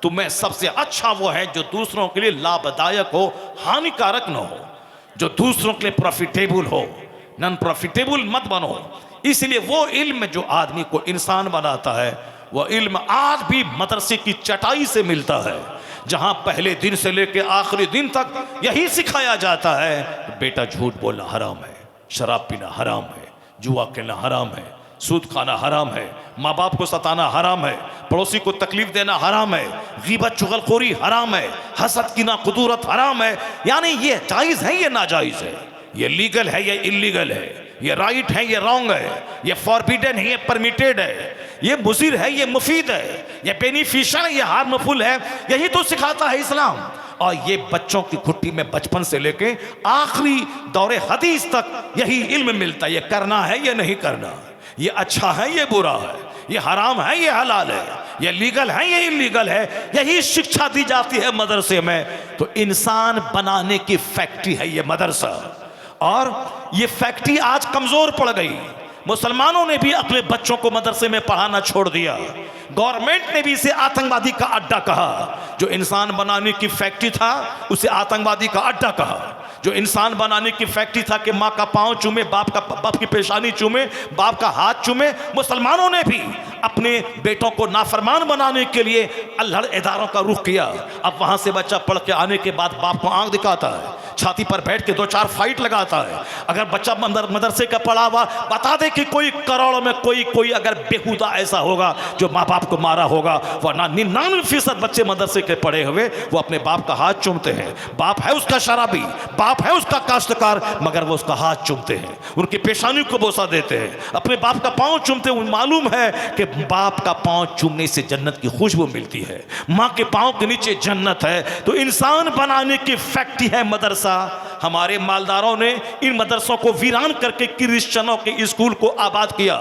तुम्हें सबसे अच्छा वो है जो दूसरों के लिए लाभदायक हो, हानिकारक न हो, जो दूसरों के लिए प्रॉफिटेबल हो, नॉन प्रॉफिटेबल मत बनो। इसलिए वो इल्म जो आदमी को इंसान बनाता है, वो इल्म आज भी मदरसे की चटाई से मिलता है, जहां पहले दिन से लेकर आखिरी दिन तक यही सिखाया जाता है, बेटा झूठ बोलना हराम है, शराब पीना हराम है, जुआ खेलना हराम है, सूद खाना हराम है, माँ बाप को सताना हराम है, पड़ोसी को तकलीफ देना हराम है, गीबत चुगलखोरी हराम है, हसद कीना कुदूरत हराम है। यानी ये जायज है, ये नाजायज है, ये लीगल है, ये इलीगल है, ये राइट है, ये रॉन्ग है, ये फॉरबिडन है, ये परमिटेड है, ये मुज़िर है, ये मुफीद है, ये बेनिफिशियल है, ये हार्मफुल है। यही तो सिखाता है इस्लाम। और ये बच्चों की घुट्टी में बचपन से लेके आखिरी दौरे हदीस तक यही इल्म मिलता है। ये करना है, ये नहीं करना, ये अच्छा है, ये बुरा है, ये हराम है, ये हलाल है, ये लीगल है, ये इलीगल है। यही शिक्षा दी जाती है मदरसे में। तो इंसान बनाने की फैक्ट्री है ये मदरसा। और ये फैक्ट्री आज कमजोर पड़ गई। मुसलमानों ने भी अपने बच्चों को मदरसे में पढ़ाना छोड़ दिया। गवर्नमेंट ने भी इसे आतंकवादी का अड्डा कहा। जो इंसान बनाने की फैक्ट्री था उसे आतंकवादी का अड्डा कहा। जो इंसान बनाने की फैक्ट्री था कि माँ का पाँव चूमे, बाप की पेशानी चूमे, बाप का हाथ चूमे, मुसलमानों ने भी अपने बेटों को नाफरमान बनाने के लिए अल्हड़ इदारों का रुख किया। अब वहां से बच्चा पढ़ के आने के बाद बाप को आंख दिखाता है, छाती पर बैठ के 2-4 फाइट लगाता है। अगर बच्चा मदरसे का पढ़ा हुआ बता दे कि कोई करोड़ों में कोई अगर बेहुदा ऐसा होगा जो माँ बाप को मारा होगा, वरना 99% बच्चे मदरसे के पढ़े हुए वो अपने बाप का हाथ चूमते हैं। बाप है उसका शराबी, बाप है उसका काश्तकार, मगर वो उसका हाथ चूमते हैं, उनकी पेशानी को बोसा देते हैं, अपने बाप का पाँव चूमते हैं। मालूम है कि बाप का पाँव चूमने से जन्नत की खुशबू मिलती है, माँ के पाँव के नीचे जन्नत है। तो इंसान बनाने की फैक्ट्री है मदरसा। हमारे मालदारों ने इन मदरसों को वीरान करके क्रिश्चियनों के स्कूल को आबाद किया।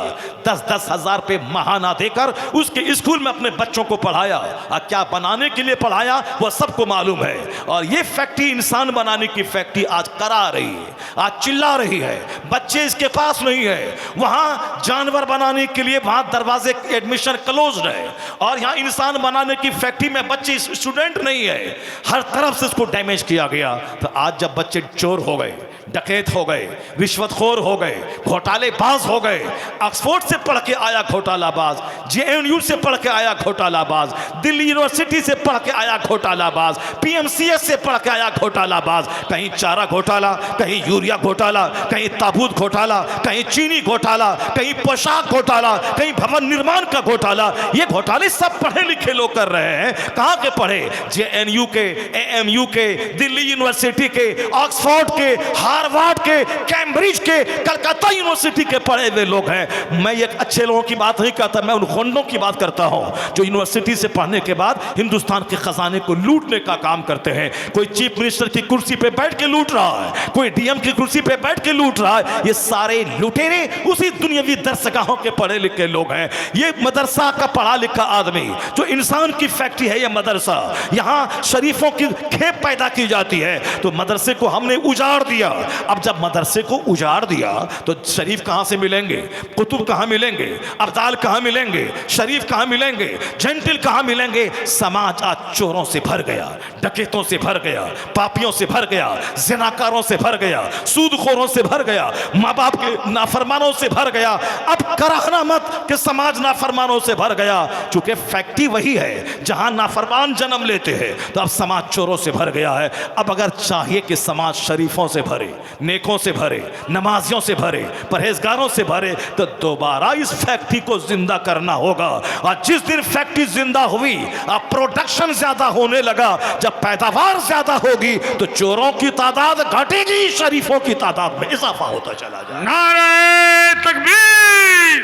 10-10 हजार रुपए महाना देकर उसके स्कूल में अपने बच्चों को पढ़ाया। और क्या बनाने के लिए पढ़ाया वह सबको मालूम है। और ये फैक्ट्री इंसान बनाने की फैक्ट्री आज करा रही है, आज चिल्ला रही है। बच्चे इसके पास नहीं है, वहां जानवर बनाने के लिए वहां दरवाजे एडमिशन क्लोज्ड है। और यहां इंसान बनाने की फैक्ट्री में बच्चे स्टूडेंट नहीं है, हर तरफ से इसको डैमेज किया गया। तो आज जब बच्चे चोर हो गए, डकैत हो गए, रिश्वतखोर हो गए, घोटालेबाज हो गए, ऑक्सफोर्ड से पढ़ के आया घोटालाबाज, JNU से पढ़ के आया घोटालाबाज, दिल्ली यूनिवर्सिटी से पढ़ के आया घोटालाबाज, PMCS से पढ़ के आया घोटालाबाज, कहीं चारा घोटाला, कहीं यूरिया घोटाला, कहीं ताबूत घोटाला, कहीं चीनी घोटाला, कहीं पोशाक घोटाला, कहीं भवन निर्माण का घोटाला। ये घोटाले सब पढ़े लिखे लोग कर रहे हैं। कहाँ के पढ़े? JNU के, AMU के, दिल्ली यूनिवर्सिटी के, ऑक्सफोर्ड के, हार्वर्ड के, कैम्ब्रिज के, कलकत्ता यूनिवर्सिटी के पढ़े हुए लोग हैं। मैं एक अच्छे लोगों की बात नहीं करता, मैं उन गुंडों की बात करता हूं जो यूनिवर्सिटी से पढ़ने के बाद हिंदुस्तान के खजाने को लूटने का काम करते हैं। कोई चीफ मिनिस्टर की कुर्सी पे बैठ के लूट रहा है, कोई DM की कुर्सी पे बैठ के लूट रहा है। ये सारे लुटेरे उसी दुनियावी दरसगाहों के पढ़े लिखे लोग हैं। ये मदरसा का पढ़ा लिखा आदमी जो इंसान की फैक्ट्री है, ये मदरसा। यहां शरीफों की खेप पैदा की जाती है। तो मदरसे को हमने उजाड़ दिया। अब जब मदरसे को उजाड़ दिया तो शरीफ कहां से मिलेंगे, कुतुब कहां मिलेंगे, अब्दाल कहां मिलेंगे, शरीफ कहां मिलेंगे, जेंटिल कहां मिलेंगे? समाज आज चोरों से भर गया, डकैतों से भर गया, पापियों से भर गया, जिनाकारों से भर गया, सूदखोरों से भर गया, माँ बाप के नाफरमानों से भर गया। अब कराहना मत कि समाज नाफरमानों से भर गया, चूंकि फैक्ट्री वही है जहां नाफरमान जन्म लेते हैं। तो अब समाज चोरों से भर गया है। अब अगर चाहिए कि समाज शरीफों से भरे, नेकों से भरे, नमाजियों से भरे, परहेजगारों से भरे, तो दोबारा इस फैक्ट्री को जिंदा करना होगा। और जिस दिन फैक्ट्री जिंदा हुई, अब प्रोडक्शन ज्यादा होने लगा, जब पैदावार ज्यादा होगी तो चोरों की तादाद घटेगी, शरीफों की तादाद में इजाफा होता चला जाएगा। नारे तकबीर,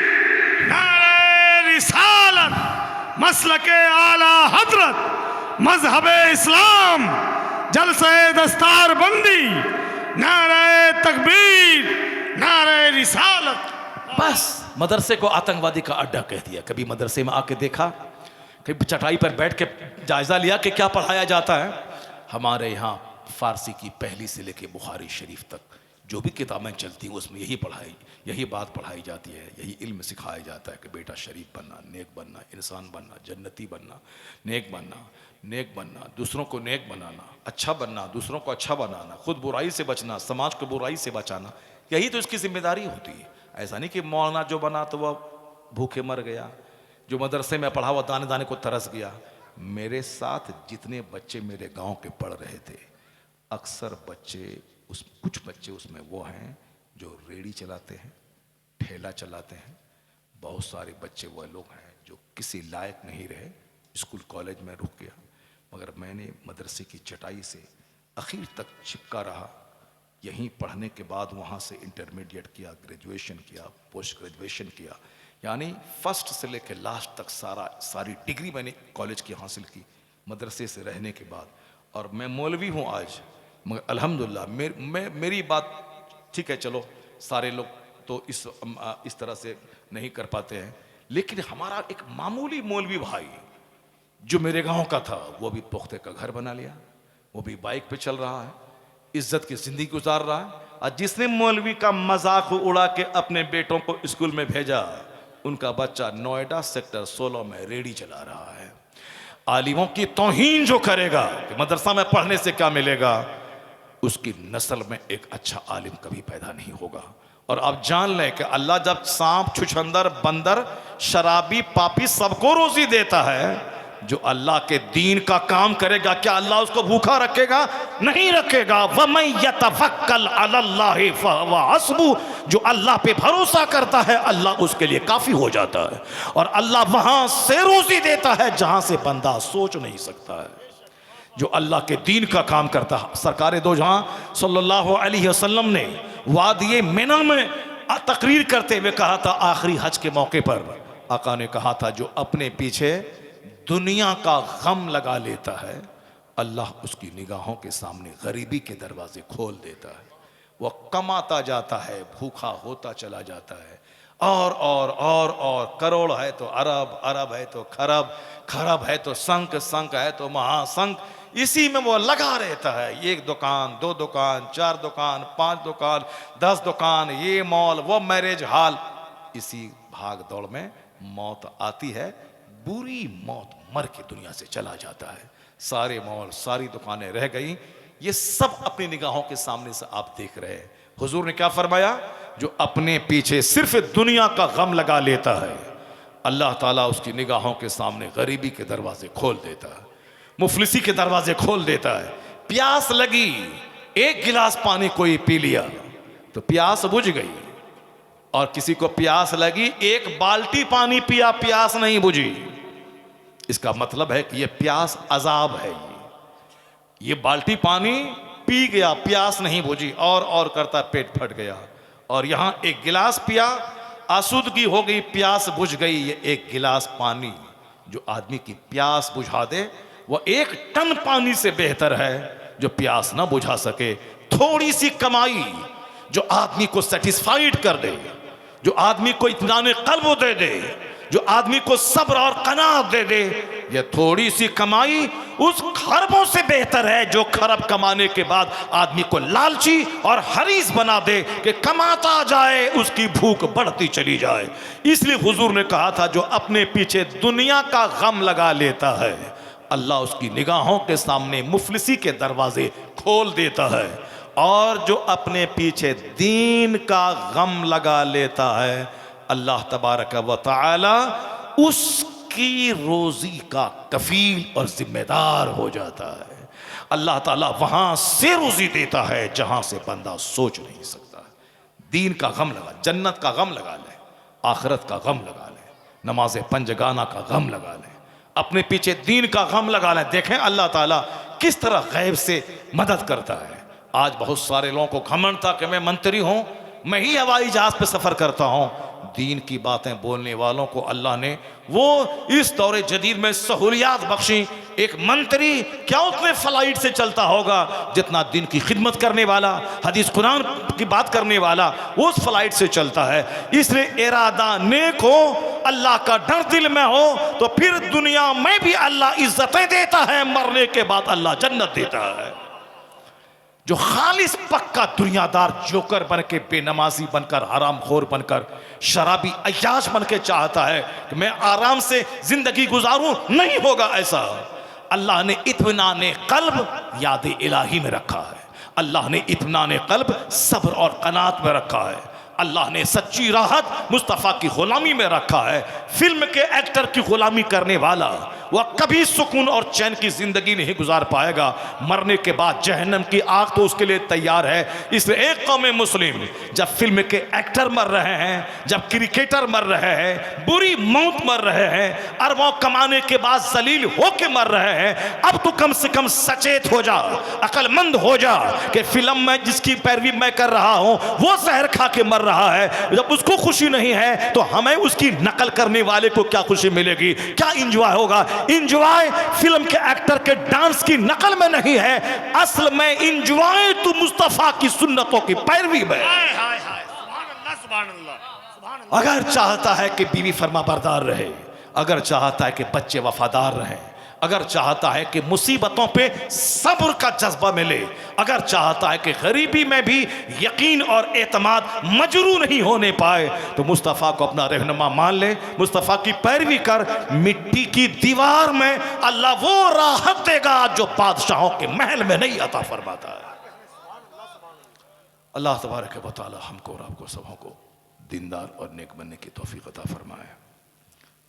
नारे रिसालत, मसलके आला हजरत, मजहबे इस्लाम, जलसे दस्तार बंदी, नारे तकबीर, नारे रिसालत। बस मदरसे को आतंकवादी का अड्डा कह दिया। कभी मदरसे में आके देखा, कभी चटाई पर बैठ के जायजा लिया कि क्या पढ़ाया जाता है? हमारे यहाँ फारसी की पहली से लेके बुखारी शरीफ तक जो भी किताबें चलती हैं उसमें यही बात पढ़ाई जाती है, यही इल्म सिखाया जाता है कि बेटा शरीफ बनना, नेक बनना, इंसान बनना, जन्नती बनना, नेक बनना, दूसरों को नेक बनाना, अच्छा बनना, दूसरों को अच्छा बनाना, खुद बुराई से बचना, समाज को बुराई से बचाना, यही तो इसकी जिम्मेदारी होती है। ऐसा नहीं कि मौलाना जो बना तो वह भूखे मर गया, जो मदरसे में पढ़ा हुआ दाने दाने को तरस गया। मेरे साथ जितने बच्चे मेरे गांव के पढ़ रहे थे, अक्सर कुछ बच्चे उसमें वो हैं जो रेड़ी चलाते हैं, ठेला चलाते हैं। बहुत सारे बच्चे वो लोग हैं जो किसी लायक नहीं रहे, स्कूल कॉलेज में रुक गया। मगर मैंने मदरसे की चटाई से आखिर तक चिपका रहा। यहीं पढ़ने के बाद वहाँ से इंटरमीडिएट किया, ग्रेजुएशन किया, पोस्ट ग्रेजुएशन किया, यानी फर्स्ट से लेकर लास्ट तक सारी डिग्री मैंने कॉलेज की हासिल की मदरसे से रहने के बाद। और मैं मौलवी हूँ आज, मगर अल्हम्दुलिल्लाह मेरी बात ठीक है, चलो सारे लोग तो इस तरह से नहीं कर पाते हैं, लेकिन हमारा एक मामूली मौलवी भाई जो मेरे गांव का था, वो भी पुख्ते का घर बना लिया, वो भी बाइक पे चल रहा है, इज्जत की जिंदगी गुजार रहा है। और जिसने मौलवी का मजाक उड़ा के अपने बेटों को स्कूल में भेजा, उनका बच्चा नोएडा सेक्टर 16 में रेडी चला रहा है। आलिमों की तौहीन जो करेगा कि मदरसा में पढ़ने से क्या मिलेगा, उसकी नस्ल में एक अच्छा आलिम कभी पैदा नहीं होगा। और आप जान लें कि अल्लाह जब सांप, छुछंदर, बंदर, शराबी, पापी सबको रोजी देता है, जो अल्लाह के दीन का काम करेगा क्या अल्लाह उसको भूखा रखेगा? नहीं रखेगा। वमन यतवक्कल अलल्लाहि फहुव हस्बुह, जो अल्लाह पे भरोसा करता है अल्लाह उसके लिए काफी हो जाता है। और अल्लाह वहां से रोजी देता है जहां से बंदा सोच नहीं सकता है। जो अल्लाह के दीन का काम करता है। सरकार दो जहां सल्लल्लाहु अलैहि वसल्लम ने वादिये मिना में तकरीर करते हुए कहा था, आखिरी हज के मौके पर आका ने कहा था, जो अपने पीछे दुनिया का गम लगा लेता है अल्लाह उसकी निगाहों के सामने गरीबी के दरवाजे खोल देता है। वह कमाता जाता है, भूखा होता चला जाता है, और करोड़ है तो अरब, अरब है तो खरब, खरब है तो संक, संक है तो महासंक, इसी में वो लगा रहता है। एक दुकान, दो दुकान, चार दुकान, 5 दुकान, 10 दुकान, ये मॉल, वो मैरिज हॉल। इसी भाग दौड़ में मौत आती है, बुरी मौत, मर के दुनिया से चला जाता है। सारे मॉल, सारी दुकानें रह गई। ये सब अपनी निगाहों के सामने से आप देख रहे हैं। हुजूर ने क्या फरमाया? जो अपने पीछे सिर्फ दुनिया का गम लगा लेता है अल्लाह ताला उसकी निगाहों के सामने गरीबी के दरवाजे खोल देता है, मुफलिसी के दरवाजे खोल देता है। प्यास लगी, एक गिलास पानी कोई पी लिया तो प्यास बुझ गई, और किसी को प्यास लगी, एक बाल्टी पानी पिया, प्यास नहीं बुझी। इसका मतलब है कि ये प्यास अजाब है। ये बाल्टी पानी पी गया, प्यास नहीं बुझी, और करता पेट फट गया। और यहां एक गिलास पिया, आसूदगी हो गई, प्यास बुझ गई। ये एक गिलास पानी जो आदमी की प्यास बुझा दे, वह 1 टन पानी से बेहतर है जो प्यास ना बुझा सके। थोड़ी सी कमाई जो आदमी को सेटिस्फाइड कर दे, जो आदमी को इत्मीनान क़ल्ब दे दे, जो आदमी को सब्र और कनात दे दे, ये थोड़ी सी कमाई उस खरबों से बेहतर है जो खरब कमाने के बाद आदमी को लालची और हरीस बना दे कि कमाता जाए, उसकी भूख बढ़ती चली जाए। इसलिए हुजूर ने कहा था, जो अपने पीछे दुनिया का गम लगा लेता है अल्लाह उसकी निगाहों के सामने मुफलिसी के दरवाजे खोल देता है, और जो अपने पीछे दीन का गम लगा लेता है अल्लाह तबारक व तआला उसकी रोजी का कफील और जिम्मेदार हो जाता है। अल्लाह ताला वहां से रोजी देता है जहां से बंदा सोच नहीं सकता। दीन का गम लगा, जन्नत का गम लगा ले, आखिरत का गम लगा ले, नमाज पंजगाना का गम लगा ले, अपने पीछे दीन का गम लगा ले। देखें अल्लाह ताला किस तरह गैब से मदद करता है। आज बहुत सारे लोगों को घमंड था कि मैं मंत्री हूं, मैं ही हवाई जहाज पे सफर करता हूं। दीन की बातें बोलने वालों को अल्लाह ने वो इस दौरे जदीद में सहूलियात बख्शी। एक मंत्री क्या उतने फ्लाइट से चलता होगा जितना दिन की खिदमत करने वाला, हदीस कुरान की बात करने वाला वो उस फ्लाइट से चलता है। इसलिए इरादा नेक हो, अल्लाह का डर दिल में हो, तो फिर दुनिया में भी अल्लाह इज्जतें देता है, मरने के बाद अल्लाह जन्नत देता है। जो खालिस पक्का दुनियादार जोकर बन के, बेनमाजी बनकर, हरामखोर बनकर, शराबी अय्याश बन के चाहता है कि मैं आराम से जिंदगी गुजारूं, नहीं होगा ऐसा। अल्लाह ने इत्मीनान क़ल्ब याद इलाही में रखा है। अल्लाह ने इत्मीनान क़ल्ब सब्र और कनात में रखा है। अल्लाह ने सच्ची राहत मुस्तफ़ा की गुलामी में रखा है। फिल्म के एक्टर की गुलामी करने वाला वह कभी सुकून और चैन की जिंदगी नहीं गुजार पाएगा। मरने के बाद जहन्नम की आग तो उसके लिए तैयार है। इसलिए एक कौम मुस्लिम जब फिल्म के एक्टर मर रहे हैं, जब क्रिकेटर मर रहे हैं, बुरी मौत मर रहे हैं, अरबों कमाने के बाद जलील होके मर रहे हैं, अब तो कम से कम सचेत हो जा, अक्लमंद हो जा कि फिल्म में जिसकी पैरवी मैं कर रहा हूं वो जहर खा के मर रहा है। जब उसको खुशी नहीं है तो हमें उसकी नकल करने वाले को क्या खुशी मिलेगी, क्या इंजॉय होगा। इंजॉय फिल्म के एक्टर के डांस की नकल में नहीं है, असल में इंजॉय तो मुस्तफा की सुन्नतों की पैरवी में। अगर चाहता है कि बीवी फर्मा बरदार रहे, अगर चाहता है कि बच्चे वफादार रहें, अगर चाहता है कि मुसीबतों पे सब्र का जज्बा मिले, अगर चाहता है कि गरीबी में भी यकीन और एतमाद मजरू नहीं होने पाए, तो मुस्तफ़ा को अपना रहनुमा मान ले, मुस्तफ़ा की पैरवी कर। मिट्टी की दीवार में अल्लाह वो राहत देगा जो बादशाहों के महल में नहीं अता फरमाता है। अल्लाह तबारक व तआला हमको और आपको सबों को दीनदार और नेक बनने की तौफीक अता फरमाए।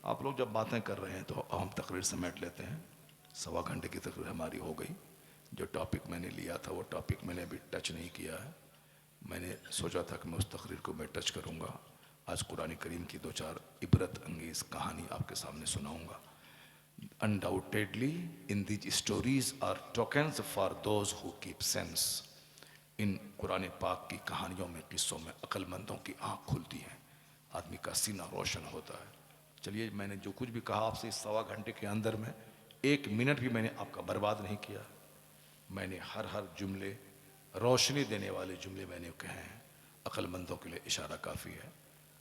आप लोग जब बातें कर रहे हैं तो हम तकरीर समेट लेते हैं। 1.25 घंटे की तकरीर हमारी हो गई। जो टॉपिक मैंने लिया था वो टॉपिक मैंने अभी टच नहीं किया है। मैंने सोचा था कि मैं उस तकरीर को मैं टच करूँगा। आज कुरान करीम की 2-4 इबरत अंगेज़ कहानी आपके सामने सुनाऊँगा। Undoubtedly in these stories are tokens for those who keep sense. इन कुरान पाक की कहानियों में, किस्सों में अक्लमंदों की आँख खुलती है, आदमी का सीना रोशन होता है। चलिए, मैंने जो कुछ भी कहा आपसे इस 1.25 घंटे के अंदर में 1 मिनट भी मैंने आपका बर्बाद नहीं किया। मैंने हर जुमले रोशनी देने वाले जुमले मैंने कहे हैं। अक्लमंदों के लिए इशारा काफ़ी है।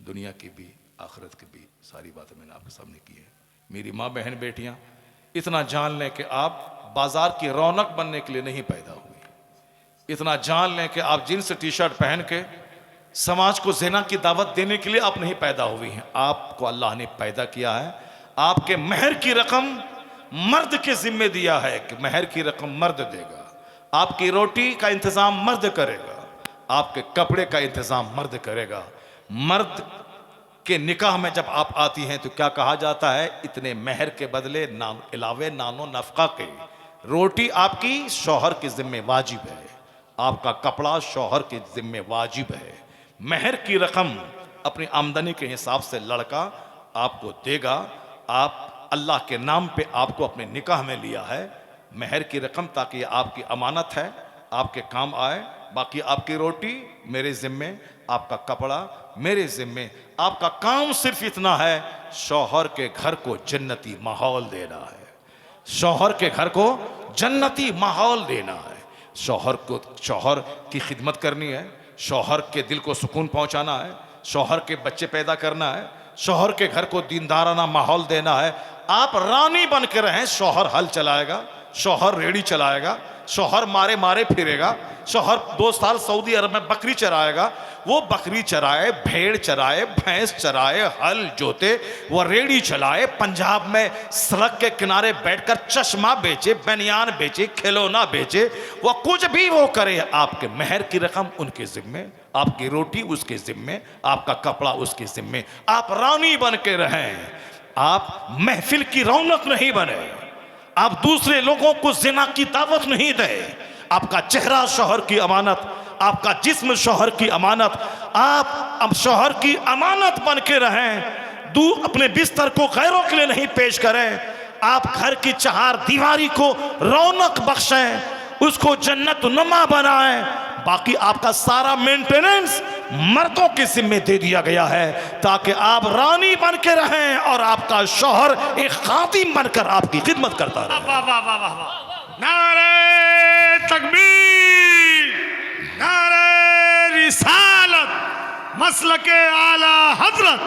दुनिया की भी आखिरत की भी सारी बातें मैंने आपके सामने की है। मेरी माँ बहन बेटियाँ, इतना जान लें कि आप बाजार की रौनक बनने के लिए नहीं पैदा हुई। इतना जान लें कि आप जींस टी शर्ट पहन के समाज को ज़िना की दावत देने के लिए आप नहीं पैदा हुई हैं। आपको अल्लाह ने पैदा किया है। आपके महर की रकम मर्द के जिम्मे दिया है कि महर की रकम मर्द देगा। आपकी रोटी का इंतज़ाम मर्द करेगा। आपके कपड़े का इंतज़ाम मर्द करेगा। मर्द के निकाह में जब आप आती हैं तो क्या कहा जाता है? इतने महर के बदले इलावे नानो नफका के रोटी आपकी शौहर के जिम्मे वाजिब है। आपका कपड़ा शौहर के जिम्मे वाजिब है। महर की रकम अपनी आमदनी के हिसाब से लड़का आपको देगा। आप अल्लाह के नाम पे आपको अपने निकाह में लिया है महर की रकम, ताकि ये आपकी अमानत है, आपके काम आए। बाकी आपकी रोटी मेरे जिम्मे, आपका कपड़ा मेरे जिम्मे। आपका काम सिर्फ इतना है, शौहर के घर को जन्नती माहौल देना है। शौहर के घर को जन्नती माहौल देना है। शौहर की खिदमत करनी है। शौहर के दिल को सुकून पहुंचाना है। शौहर के बच्चे पैदा करना है। शौहर के घर को दीनदाराना माहौल देना है। आप रानी बन के रहें, शौहर हल चलाएगा, शौहर रेड़ी चलाएगा, शौहर मारे मारे फिरेगा। शौहर 2 साल सऊदी अरब में बकरी चराएगा। वो बकरी चराए, भेड़ चराए, भैंस चराए, हल जोते, वो रेड़ी चलाए, पंजाब में सड़क के किनारे बैठकर चश्मा बेचे, बनियान बेचे, खिलौना बेचे, वो कुछ भी वो करे, आपके महर की रकम उनके जिम्मे, आपकी रोटी उसके जिम्मे, आपका कपड़ा उसके जिम्मे। आप रानी बन के रहें। आप महफिल की रौनक नहीं बने। आप दूसरे लोगों को जिना की दावत नहीं दें। आपका चेहरा शौहर की अमानत, आपका जिस्म शौहर की अमानत। आप अब शौहर की अमानत बन के रहें। अपने बिस्तर को गैरों के लिए नहीं पेश करें। आप घर की 4 दीवारी को रौनक बख्शें, उसको जन्नत नुमा बनाएं। बाकी आपका सारा मेंटेनेंस मर्दों के जिम्मे दे दिया गया है, ताकि आप रानी बन के रहें और आपका शौहर एक खादिम बनकर आपकी खिदमत करता रहे। वाह वाह वाह वाह वाह। नारे तकबीर, नारे रिसालत, मसलके आला हजरत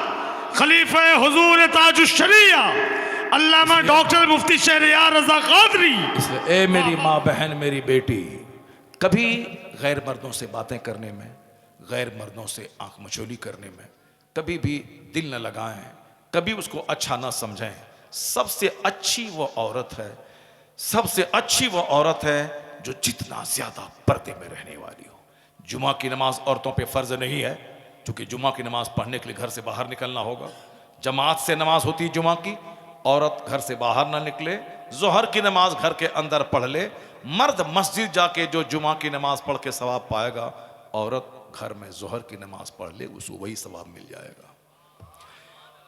खलीफे हुजूर ताजुश शरिया अल्लामा डॉक्टर मुफ्ती शहरयार रजा कादरी। इसलिए ए मेरी माँ बहन मेरी बेटी, कभी गैर मर्दों से बातें करने में, गैर मर्दों से आंख मचोली करने में कभी भी दिल न लगाएं, कभी उसको अच्छा ना समझें। सबसे अच्छी वो औरत है, सबसे अच्छी वो औरत है जो जितना ज्यादा पर्दे में रहने वाली हो। जुमा की नमाज औरतों पे फर्ज नहीं है, क्योंकि जुमा की नमाज पढ़ने के लिए घर से बाहर निकलना होगा। जमात से नमाज होती है जुमा की, औरत घर से बाहर ना निकले। जोहर की नमाज घर के अंदर पढ़ ले। मर्द मस्जिद जाके जो जुमा की नमाज पढ़ के सवाब पाएगा, औरत घर में जोहर की नमाज पढ़ ले, उसको वही सवाब मिल जाएगा।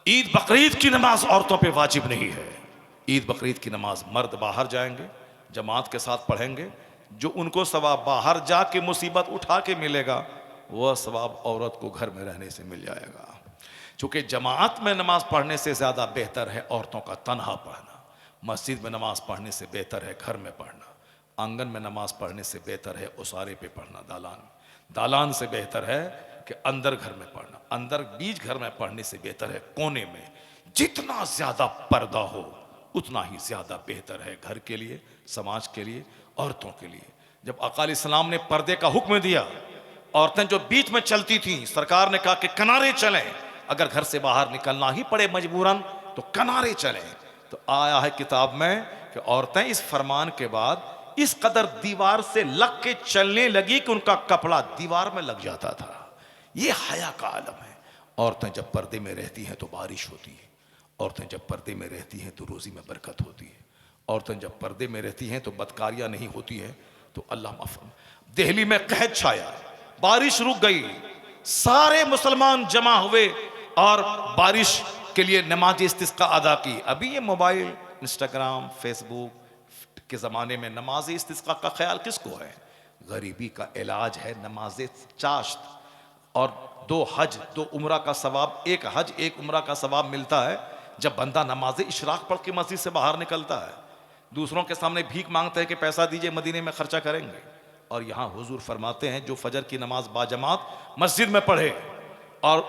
ईद बकरीद की नमाज औरतों पे वाजिब नहीं है। ईद बकरीद की नमाज मर्द बाहर जाएंगे, जमात के साथ पढ़ेंगे। जो उनको सवाब बाहर जाके मुसीबत उठा के मिलेगा, वह सवाब औरत को घर में रहने से मिल जाएगा। चूँकि जमात में नमाज पढ़ने से ज़्यादा बेहतर है औरतों का तन्हा पढ़ना। मस्जिद में नमाज पढ़ने से बेहतर है घर में पढ़ना। आंगन में नमाज पढ़ने से बेहतर है उसारे पे पढ़ना, दालान से बेहतर है कि अंदर घर में पढ़ना। अंदर बीच घर में पढ़ने से बेहतर है कोने में। जितना ज़्यादा पर्दा हो उतना ही ज़्यादा बेहतर है घर के लिए, समाज के लिए, औरतों के लिए। जब अकाल इस्लाम ने पर्दे का हुक्म दिया, औरतें जो बीच में चलती थीं, सरकार ने कहा कि किनारे चलें, अगर घर से बाहर निकलना ही पड़े मजबूरन तो किनारे चलें। तो आया है किताब में कि औरतें इस फरमान के बाद इस कदर दीवार से लग के चलने लगी कि उनका कपड़ा दीवार में लग जाता था। ये हया का आलम है। औरतें जब पर्दे में रहती हैं तो बारिश होती है, औरतें जब पर्दे में रहती हैं तो रोज़ी में बरकत होती है, औरतें जब पर्दे में रहती हैं तो बदकारियाँ नहीं होती हैं। तो अल्लाह माफ़। दिल्ली में कहत छाया, बारिश रुक गई, सारे मुसलमान जमा हुए और बारिश के लिए नमाज इस्तिस्का अदा की। अभी ये मोबाइल, इंस्टाग्राम, फेसबुक के ज़माने में नमाज इस्तिस्का का ख्याल किसको है? गरीबी का इलाज है नमाज चाश्त। और 2 हज 2 उम्रा का सवाब, 1 हज 1 उम्रा का सवाब मिलता है जब बंदा नमाज इशराक पढ़ के मस्जिद से बाहर निकलता है। दूसरों के सामने भीख मांगते हैं कि पैसा दीजिए, मदीने में खर्चा करेंगे। और यहाँ हुजूर फरमाते हैं जो फजर की नमाज बाजमात मस्जिद में पढ़े और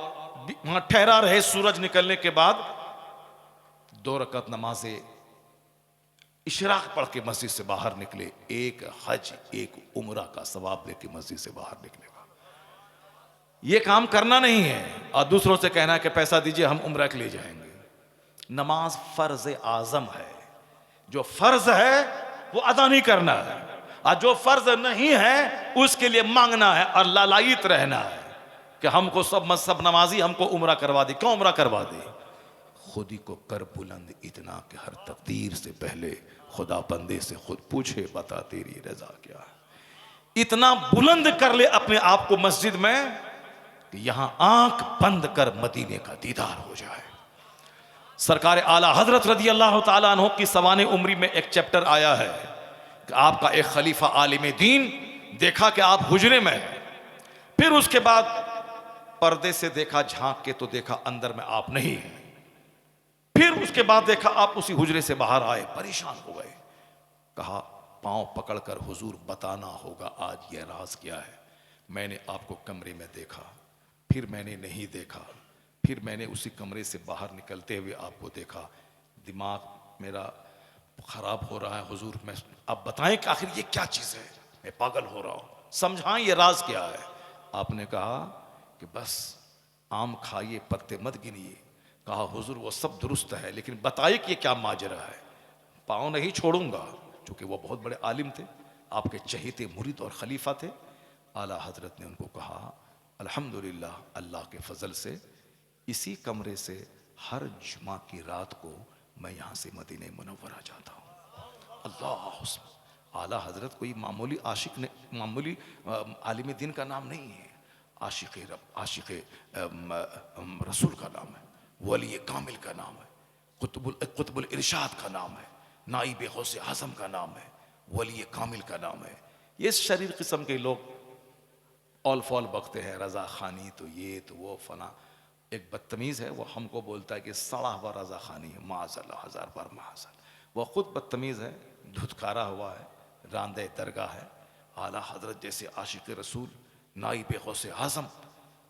वहाँ ठहरा रहे सूरज निकलने के बाद, 2 रकत नमाज इशराक पढ़ के मस्जिद से बाहर निकले, 1 हज 1 उम्रा का सवाब लेके मस्जिद से बाहर निकलेगा। ये काम करना नहीं है और दूसरों से कहना है कि पैसा दीजिए हम उम्रा के लिए जाएंगे। नमाज फर्ज आजम है, जो फर्ज है वो अदा नहीं करना है, और जो फर्ज नहीं है उसके लिए मांगना है और लालायित रहना है कि हमको सब नमाजी हमको उम्रा करवा दे। क्यों उम्रा करवा दे? खुद ही को कर बुलंद इतना कि हर तकदीर से पहले खुदा बंदे से खुद पूछे, बता तेरी रजा क्या है। इतना बुलंद कर ले अपने आप को मस्जिद में कि यहां आंख बंद कर मदीने का दीदार हो जाए। सरकार आला हजरत रदी अल्लाह ताला अन्हु की सवाने उम्री में एक चैप्टर आया है कि आपका एक खलीफा आलिम दीन देखा कि आप हुजरे में हैं, फिर उसके बाद पर्दे से देखा, झांक के तो देखा अंदर में आप नहीं हैं। फिर उसके बाद देखा आप उसी हुजरे से बाहर आए, परेशान हो गए। कहा पांव पकड़कर हुजूर बताना होगा आज यह राज क्या है। मैंने आपको कमरे में देखा, फिर मैंने नहीं देखा, फिर मैंने उसी कमरे से बाहर निकलते हुए आपको देखा। दिमाग मेरा खराब हो रहा है हुजूर, मैं आप बताएं कि आखिर ये क्या चीज़ है, मैं पागल हो रहा हूँ, समझाएं ये राज क्या है। आपने कहा कि बस आम खाइए, पत्ते मत गिनिए। कहा हुजूर वो सब दुरुस्त है, लेकिन बताइए कि ये क्या माजरा है। पाँव नहीं छोड़ूंगा, क्योंकि वो बहुत बड़े आलिम थे, आपके चहीते मुरीद और खलीफा थे। आला हजरत ने उनको कहा अल्हम्दुलिल्लाह, अल्लाह के फजल से इसी कमरे से हर जुमा की रात को मैं यहाँ से मदीने मुनव्वरा जाता हूँ। अल्लाह। आला हजरत कोई मामूली आशिक ने, मामूली आलिम दीन का नाम नहीं है, आशिक रसूल का नाम है, वली कामिल का नाम है, कुतुबुल इरशाद का नाम है, नाइब गौसे आज़म का नाम है, वली कामिल का नाम है। ये शरीर किस्म के लोग ऑल फॉल बकते हैं, रजा खानी तो ये तो वो फला। एक बदतमीज़ है, वो हमको बोलता है कि सड़ा हुआ रजा खानी है, माज़अल्लाह, 1000 बार माज़अल्लाह। वह खुद बदतमीज़ है, धुतकारा हुआ है, रांदे दरगाह है। आला हजरत जैसे आशिक रसूल, नाइब गौसे आज़म,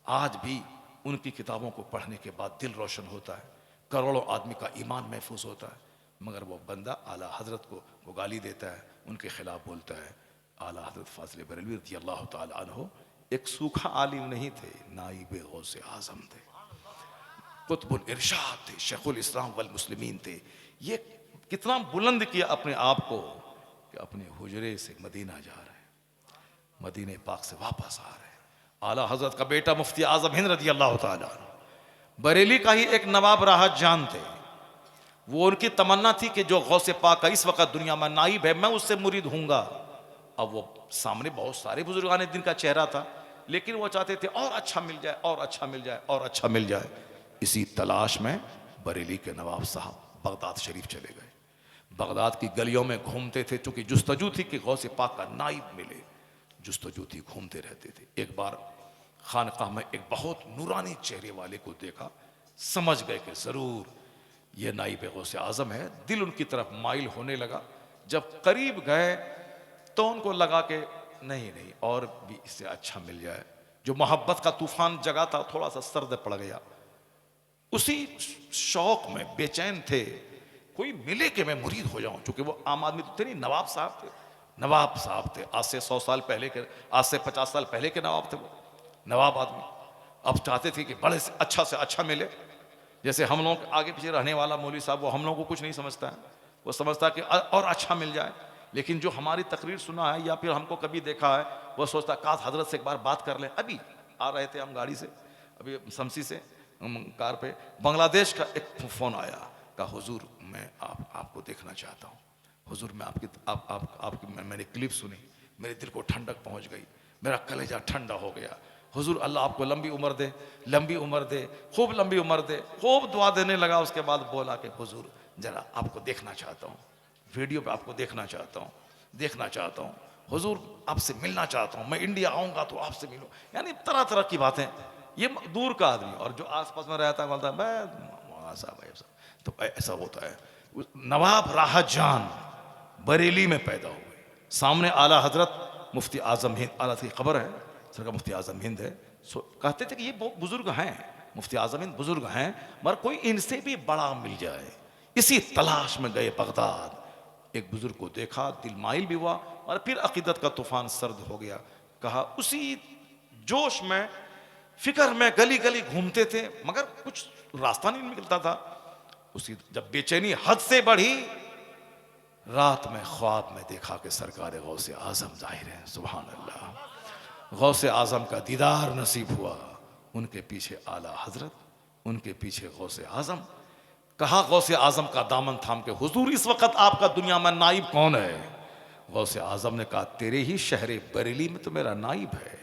आज भी उनकी किताबों को पढ़ने के बाद दिल रोशन होता है, करोड़ों आदमी का ईमान महफूज होता है। मगर वो बंदा आला हजरत को गाली देता है, उनके खिलाफ बोलता है। आला हजरत फाज़िल बरेलवी रज़ी अल्लाह ताला अन्हु एक सूखा आलिम नहीं थे, नाइब गौसे आज़म थे, कुतुबुल इरशाद थे, शेखुल इस्लाम वल मुस्लिमीन थे। ये कितना बुलंद किया अपने आप को कि अपने हुजरे से मदीना जा रहे हैं, मदीने पाक से वापस आ रहे हैं। आला हजरत का बेटा मुफ्ती आज़म हिंद रज़ी अल्लाह ताला बरेली का ही एक नवाब राहत जान थे। वो उनकी तमन्ना थी कि जो गौसे पाक का इस वक्त दुनिया में नाइब है, मैं उससे मुरीद हूँगा। अब वो सामने बहुत सारे बुजुर्गान दिन का चेहरा था, लेकिन वो चाहते थे और अच्छा मिल जाए, और अच्छा मिल जाए, और अच्छा मिल जाए। इसी तलाश में बरेली के नवाब साहब बगदाद शरीफ चले गए। बगदाद की गलियों में घूमते थे, चूँकि जुस्तजू थी कि गौसे पाक का नाइब मिले, जुस्तजू थी, घूमते रहते थे। एक बार खानकाह में एक बहुत नूरानी चेहरे वाले को देखा, समझ गए कि ज़रूर ये नाइब गौसे आज़म है। दिल उनकी तरफ माइल होने लगा। जब करीब गए तो उनको लगा कि नहीं नहीं, और भी इससे अच्छा मिल जाए। जो मोहब्बत का तूफान जगा था थोड़ा सा सर्द पड़ गया। उसी शौक में बेचैन थे, कोई मिले कि मैं मुरीद हो जाऊं, क्योंकि वो आम आदमी तो थे नहीं, नवाब साहब थे। नवाब साहब थे, आज से 100 साल पहले के, आज से 50 साल पहले के नवाब थे वो, नवाब आदमी। अब चाहते थे कि बड़े से अच्छा मिले। जैसे हम लोग आगे पीछे रहने वाला मौलवी साहब, वो हम लोगों को कुछ नहीं समझता है, वो समझता है कि और अच्छा मिल जाए। लेकिन जो हमारी तकरीर सुना है या फिर हमको कभी देखा है, वो सोचता है काश हजरत से एक बार बात कर लें। अभी आ रहे थे हम गाड़ी से, अभी शमसी से कार पे, बांग्लादेश का एक फ़ोन आया, कहा हुजूर मैं आपको देखना चाहता हूँ। हुजूर मैं आपकी मैंने क्लिप सुनी, मेरे दिल को ठंडक पहुँच गई, मेरा कलेजा ठंडा हो गया। हुजूर अल्लाह आपको लंबी उम्र दे, लंबी उम्र दे, खूब लंबी उम्र दे। खूब दुआ देने लगा। उसके बाद बोला कि हुजूर जरा आपको देखना चाहता हूँ, वीडियो पे आपको देखना चाहता हूँ हुजूर, आपसे मिलना चाहता हूँ, मैं इंडिया आऊँगा तो आपसे मिलूँ। यानी तरह तरह की बातें। ये दूर का आदमी, और जो आसपास में रहता है बोलता है मैं साहब साहब। तो ऐसा होता है। नवाब राहत जान बरेली में पैदा हुए, सामने आला हजरत मुफ्ती आजम हिंद, आला की खबर है, सरकार मुफ्ती आजम हिंद है। कहते थे कि ये बहुत बुजुर्ग हैं, मुफ्ती आजम हिंद बुजुर्ग हैं, मगर कोई इनसे भी बड़ा मिल जाए। इसी तलाश में गए बगदाद, एक बुजुर्ग को देखा, दिल माइल भी हुआ, और फिर अकीदत का तूफान सर्द हो गया। कहा उसी जोश में, फिक्र में गली गली घूमते थे, मगर कुछ रास्ता नहीं मिलता था। उसी जब बेचैनी हद से बढ़ी, रात में ख्वाब में देखा कि सरकार गौसे आजम जाहिर है। सुभान अल्लाह, गौसे आजम का दीदार नसीब हुआ। उनके पीछे आला हजरत, उनके पीछे गौसे आजम। कहा गौसे आजम का दामन थाम के, हुजूर इस वक्त आपका दुनिया में नाइब कौन है? गौसे आजम ने कहा तेरे ही शहर बरेली में तो मेरा नाइब है।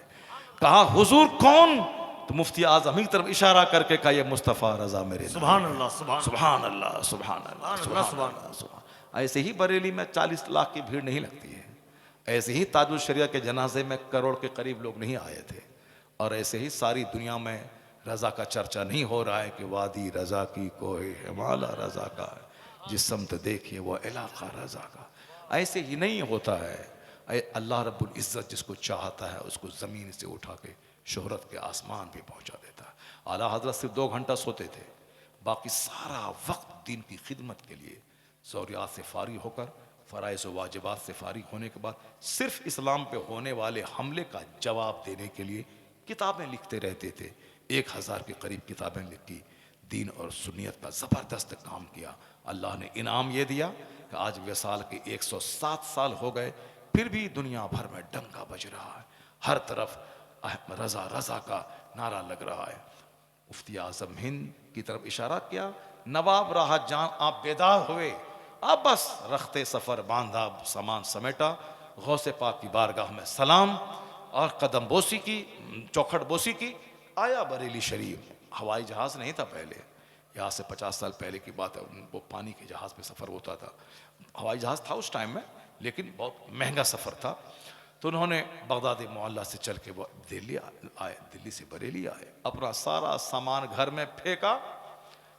कहा हुजूर कौन? तो मुफ्ती आजम की तरफ इशारा करके कहा ये मुस्तफ़ा रजा मेरे। सुभान अल्लाह, सुभान सुभान अल्लाह, सुभान अल्लाह, सुभान अल्लाह। ऐसे ही बरेली में 40 लाख की भीड़ नहीं लगती है। ऐसे ही ताजुल शरिया के जनाजे में करोड़ के करीब लोग नहीं आए थे। और ऐसे ही सारी दुनिया में रजा का चर्चा नहीं हो रहा है कि वादी रजा की कोई हिमाला रजा का, जिस समत देखिए वो इलाका रजा का। ऐसे ही नहीं होता है। अल्लाह रब्बुल इज़्ज़त जिसको चाहता है उसको ज़मीन से उठा के शोहरत के आसमान पे पहुंचा देता है। आला हजरत सिर्फ 2 घंटा सोते थे, बाकी सारा वक्त दीन की खिदमत के लिए ज़रूरियात से फारिग होकर, फ़राइज़ व वाजिबात से फारिग होने के बाद सिर्फ इस्लाम पे होने वाले हमले का जवाब देने के लिए किताबें लिखते रहते थे। 1000 के करीब किताबें लिखी, दीन और सुन्नियत का ज़बरदस्त काम किया। अल्लाह ने इनाम ये दिया कि आज विसाल के 107 साल हो गए, फिर भी दुनिया भर में डंका बज रहा है। हर तरफ रजा रजा का नारा लग रहा है। मुफ्ती आजम हिंद की तरफ इशारा किया, नवाब राहत जान आप बेदार हुए, आप बस रखते सफ़र बांधा, सामान समेटा, गौसे पाक की बारगाह में सलाम और कदम बोसी की, चौखट बोसी की, आया बरेली शरीफ। हवाई जहाज़ नहीं था पहले, यहाँ से 50 साल पहले की बात है। वो पानी के जहाज़ पे सफ़र होता था। हवाई जहाज़ था उस टाइम में, लेकिन बहुत महंगा सफ़र था। तो उन्होंने बगदादी मोहल्ला से चल के वो दिल्ली आए, दिल्ली से बरेली आए, अपना सारा सामान घर में फेंका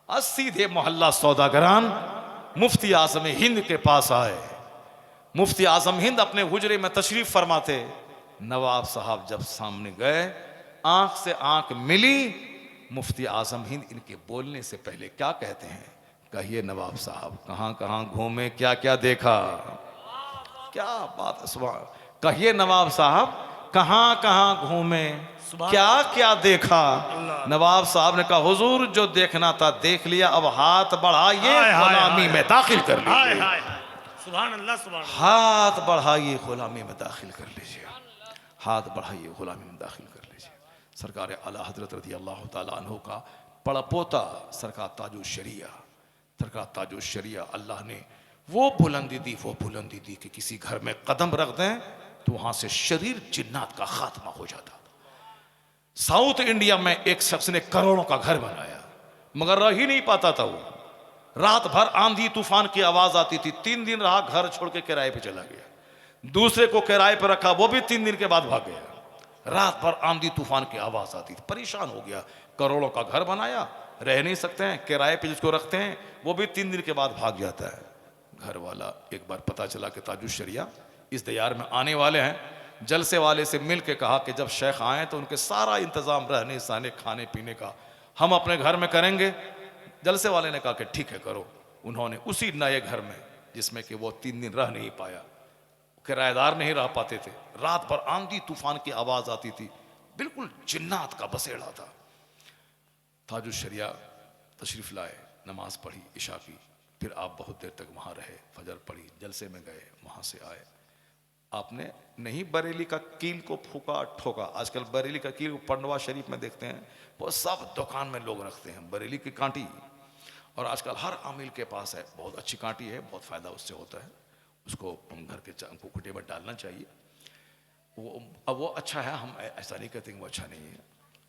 और सीधे मोहल्ला सौदागरान मुफ्ती आजम हिंद के पास आए। मुफ्ती आजम हिंद अपने हुजरे में तशरीफ फरमाते। नवाब साहब जब सामने गए, आंख से आंख मिली, मुफ्ती आजम हिंद इनके बोलने से पहले क्या कहते हैं? कहिए नवाब साहब, कहाँ कहाँ घूमे, क्या क्या देखा? क्या बात है, सुभान। कहिए नवाब साहब, कहाँ कहाँ घूमे, क्या क्या देखा? नवाब साहब ने कहा हुजूर जो देखना था देख लिया, अब हाथ बढ़ाइए गुलामी में दाखिल कर लीजिए। सुभान अल्लाह, सुभान अल्लाह। हाथ बढ़ाइए गुलामी में दाखिल कर लीजिए, हाथ बढ़ाइए गुलामी में दाखिल कर लीजिए। सरकार आला हजरत रज़ी अल्लाह ताला अन्हु का पड़पोता सरकार ताजुल शरिया, सरकार ताजुल शरिया, अल्लाह ने वो बुलंदी दी कि किसी घर में कदम रख दें तो वहां से शरीर जिन्नात का खात्मा हो जाता था। साउथ इंडिया में एक शख्स ने करोड़ों का घर बनाया, मगर रह ही नहीं पाता था वो। रात भर आंधी तूफान की आवाज आती थी, 3 दिन रहा, घर छोड़ के किराए पे चला गया। दूसरे को किराए पे रखा, वो भी 3 दिन के बाद भाग गया। रात भर आंधी तूफान की आवाज आती थी, परेशान हो गया। करोड़ों का घर बनाया, रह नहीं सकते हैं, किराए पे जिसको रखते हैं वो भी 3 दिन के बाद भाग जाता है। घर वाला एक बार पता चला कि ताजुल शरिया इस दयार में आने वाले हैं, जलसे वाले से मिल के कहा कि जब शेख आए तो उनके सारा इंतजाम रहने सहने खाने पीने का हम अपने घर में करेंगे। जलसे वाले ने कहा कि ठीक है करो। उन्होंने उसी नए घर में, जिसमें कि वो 3 दिन रह नहीं पाया, किराएदार नहीं रह पाते थे, रात भर आंधी तूफान की आवाज आती थी, बिल्कुल जिन्नात का बसेड़ा था। ताजुल शरिया तशरीफ लाए, नमाज पढ़ी इशा की, फिर आप बहुत देर तक वहाँ रहे, फजर पढ़ी, जलसे में गए, वहाँ से आए। आपने नहीं बरेली का कील को फूका ठोका। आजकल बरेली का कील पंडवा शरीफ में देखते हैं, वो सब दुकान में लोग रखते हैं बरेली की कांटी, और आजकल हर आमिल के पास है, बहुत अच्छी कांटी है, बहुत फ़ायदा उससे होता है, उसको घर के कुटे में डालना चाहिए। वो अब वो अच्छा है, हम ऐसा नहीं कहते कि वो अच्छा नहीं है,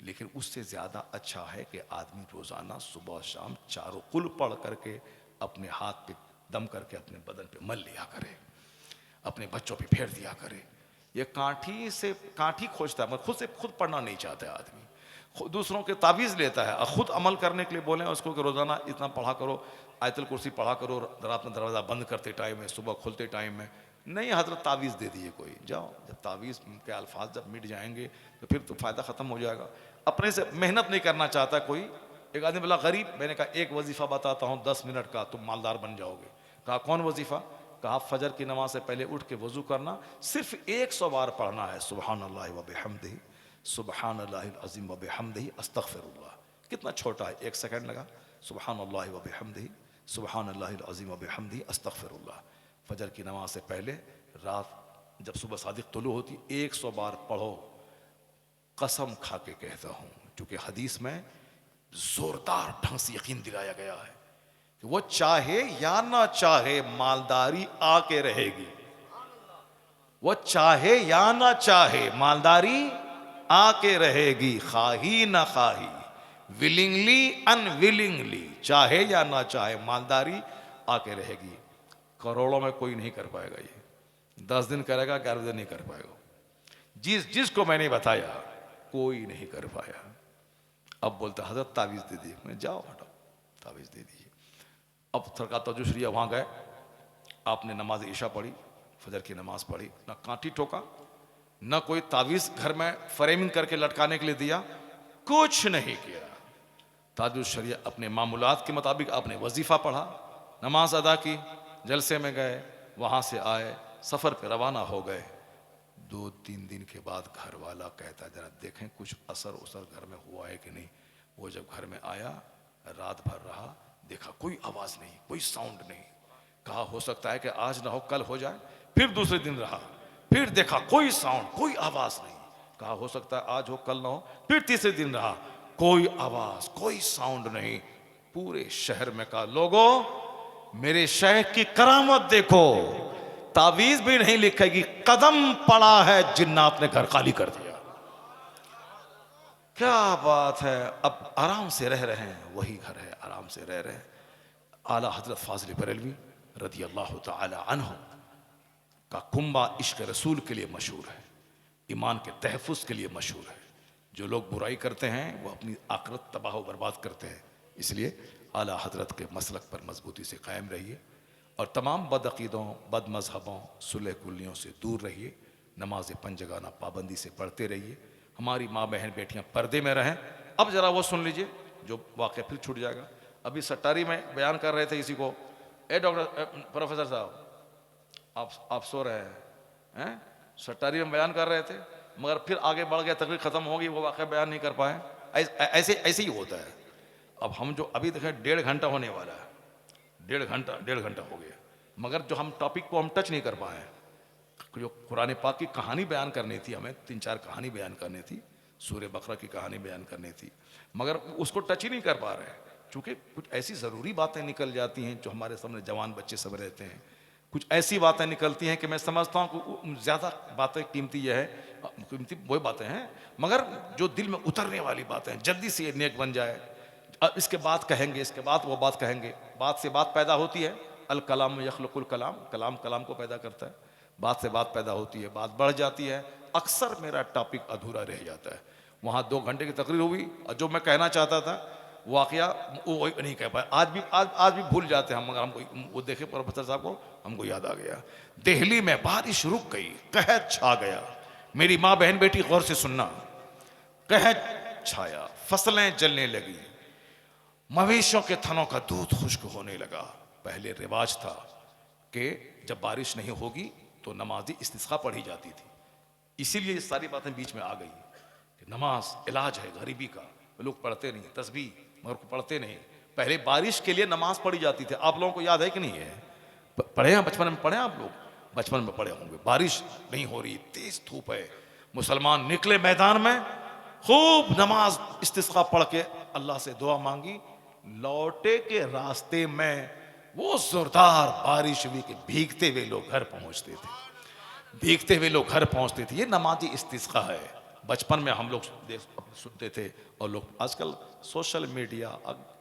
लेकिन उससे ज़्यादा अच्छा है कि आदमी रोज़ाना सुबह शाम चारों कुल पढ़ करके अपने हाथ पे दम करके अपने बदन पे मल लिया करे, अपने बच्चों पे फेर दिया करे। ये काठी खोजता है, मगर खुद पढ़ना नहीं चाहता है आदमी, दूसरों के तावीज़ लेता है, और ख़ुद अमल करने के लिए बोलें उसको कि रोज़ाना इतना पढ़ा करो, आयतुल कुर्सी पढ़ा करो, रात में दरवाज़ा बंद करते टाइम में, सुबह खुलते टाइम में। नहीं हजरत तावीज़ दे दिए कोई, जाओ, जब तावीज़ के अल्फाज जब मिट जाएंगे तो फिर तो फ़ायदा ख़त्म हो जाएगा। अपने से मेहनत नहीं करना चाहता कोई। एक आदमी बोला गरीब, मैंने कहा एक वजीफ़ा बताता हूँ 10 मिनट का, तुम मालदार बन जाओगे। कहा कौन वजीफ़ा? कहा फजर की नमाज से पहले उठ के वज़ू करना, सिर्फ 100 बार पढ़ना है, सुबहानल्लाह व बिहम्दिही, सुबहानल्लाहिल अज़ीम व बिहम्दिही, अस्तग़फिरुल्लाह। कितना छोटा है, 1 सेकंड लगा, सुबहानल्लाह व बिहम्दिही, सुबहानल्लाहिल अज़ीम व बिहम्दिही, अस्तग़फिरुल्लाह। फजर की नमाज से पहले रात जब सुबह सादिक तुलू होती 100 बार पढ़ो। कसम खा के कहता हूँ, क्योंकि हदीस में जोरदार ढंग से यकीन दिलाया गया है कि वो चाहे या ना चाहे मालदारी आके रहेगी, वो चाहे या ना चाहे मालदारी आके रहेगी, खाही ना खाही, विलिंगली अनविलिंगली, चाहे या ना चाहे मालदारी आके रहेगी। करोड़ों में कोई नहीं कर पाएगा, ये 10 दिन करेगा, 11 दिन नहीं कर पाएगा। जिसको मैंने बताया कोई नहीं कर पाया। अब बोलता हजरत तावीज़ दे दिए, मैं जाओ हटाओ तावीज़ दे दीजिए। अब सरकार तजुशरिया वहाँ गए, आपने नमाज ईशा पढ़ी, फजर की नमाज पढ़ी, ना कांटी ठोका, ना कोई तावीज़ घर में फ्रेमिंग करके लटकाने के लिए दिया, कुछ नहीं किया। ताजुशरिया अपने मामूलात के मुताबिक आपने वजीफ़ा पढ़ा, नमाज अदा की, जलसे में गए, वहाँ से आए, सफ़र पे रवाना हो गए। 2-3 दिन के बाद घर वाला कहता जरा देखें कुछ असर घर में हुआ है कि नहीं। वो जब घर में आया, रात भर रहा, देखा कोई आवाज़ नहीं, कोई साउंड नहीं। कहा हो सकता है कि आज ना हो कल हो जाए। फिर दूसरे दिन रहा, फिर देखा कोई साउंड, कोई आवाज़ नहीं। कहा हो सकता है आज हो कल ना हो। फिर तीसरे दिन रहा, कोई आवाज़, कोई साउंड नहीं। पूरे शहर में कहा लोगों मेरे शहर की करामत देखो, तावीज़ भी नहीं लिखेगी, कदम पड़ा है, जिन्नात ने घर खाली कर दिया। क्या बात है, अब आराम से रह रहे हैं, वही घर है, आराम से रह रहे हैं। आला हजरत फाजिल बरेलवी रदी अल्लाह ताला अन्हु का कुंबा इश्क रसूल के लिए मशहूर है, ईमान के तहफ़्फ़ुज़ के लिए मशहूर है। जो लोग बुराई करते हैं वो अपनी आखिरत तबाह व बर्बाद करते हैं। इसलिए आला हजरत के मसलक पर मजबूती से कायम रहिए और तमाम बदअक़ीदों, बद मज़हबों, सुलह कुल्लियों से दूर रहिए। नमाज पंजगाना पाबंदी से पढ़ते रहिए। हमारी माँ बहन बेटियाँ पर्दे में रहें। अब ज़रा वो सुन लीजिए जो वाक़या फिर छूट जाएगा। अभी सट्टारी में बयान कर रहे थे इसी को, ए डॉक्टर प्रोफेसर साहब आप सो रहे हैं? सट्टारी में बयान कर रहे थे, मगर फिर आगे बढ़ गया, तकरीर ख़त्म होगी, वो वाक़या बयान नहीं कर पाए। ऐसे ही होता है। अब हम जो अभी देखें 1.5 घंटा होने वाला है, 1.5 घंटा हो गया, मगर जो हम टॉपिक को हम टच नहीं कर पाए। जो कुरान पाक की कहानी बयान करनी थी, हमें 3-4 कहानी बयान करनी थी, सूरह बकरा की कहानी बयान करनी थी, मगर उसको टच ही नहीं कर पा रहे, क्योंकि कुछ ऐसी ज़रूरी बातें निकल जाती हैं जो हमारे सामने जवान बच्चे सब रहते हैं। कुछ ऐसी बातें निकलती हैं कि मैं समझता हूँ कि ज़्यादा बातें कीमती ये है, कीमती वही बातें हैं, मगर जो दिल में उतरने वाली बातें हैं, जल्दी से ये नेक बन जाए। अब इसके बाद कहेंगे, इसके बाद वो बात कहेंगे। बात से बात पैदा होती है, अल कलाम यखलुकुल कलाम, कलाम कलाम को पैदा करता है। बात से बात पैदा होती है, बात बढ़ जाती है। अक्सर मेरा टॉपिक अधूरा रह जाता है। वहाँ 2 घंटे की तकरीर हुई और जो मैं कहना चाहता था वाक़या वो नहीं कह पाया। आज भी भूल जाते हैं हम, मगर हमको वो देखे प्रोफेसर साहब को, हमको याद आ गया। दिल्ली में बारिश रुक गई, कहत छा गया। मेरी माँ बहन बेटी गौर से सुनना, कहत छाया, फसलें जलने लगी, मवेशियों के थनों का दूध खुश्क होने लगा, पहले रिवाज था कि जब बारिश नहीं होगी तो नमाजी इस्तिस्का पढ़ी जाती थी। इसीलिए ये सारी बातें बीच में आ गई कि नमाज इलाज है गरीबी का। लोग पढ़ते नहीं तस्बीह मगर पढ़ते नहीं। पहले बारिश के लिए नमाज पढ़ी जाती थी। आप लोगों को याद है कि नहीं है? पढ़े हैं बचपन में? पढ़े हैं आप लोग? बचपन में पढ़े होंगे। बारिश नहीं हो रही, तेज धूप है, मुसलमान निकले मैदान में, खूब नमाज इस्तिस्का पढ़ के अल्लाह से दुआ मांगी। लौटे के रास्ते में वो जोरदार बारिश हुई कि भीगते हुए लोग घर पहुंचते थे। भीगते हुए लोग घर पहुंचते थे। ये नमाजी इस्तिस्का है। बचपन में हम लोग सुनते थे। और लोग आजकल सोशल मीडिया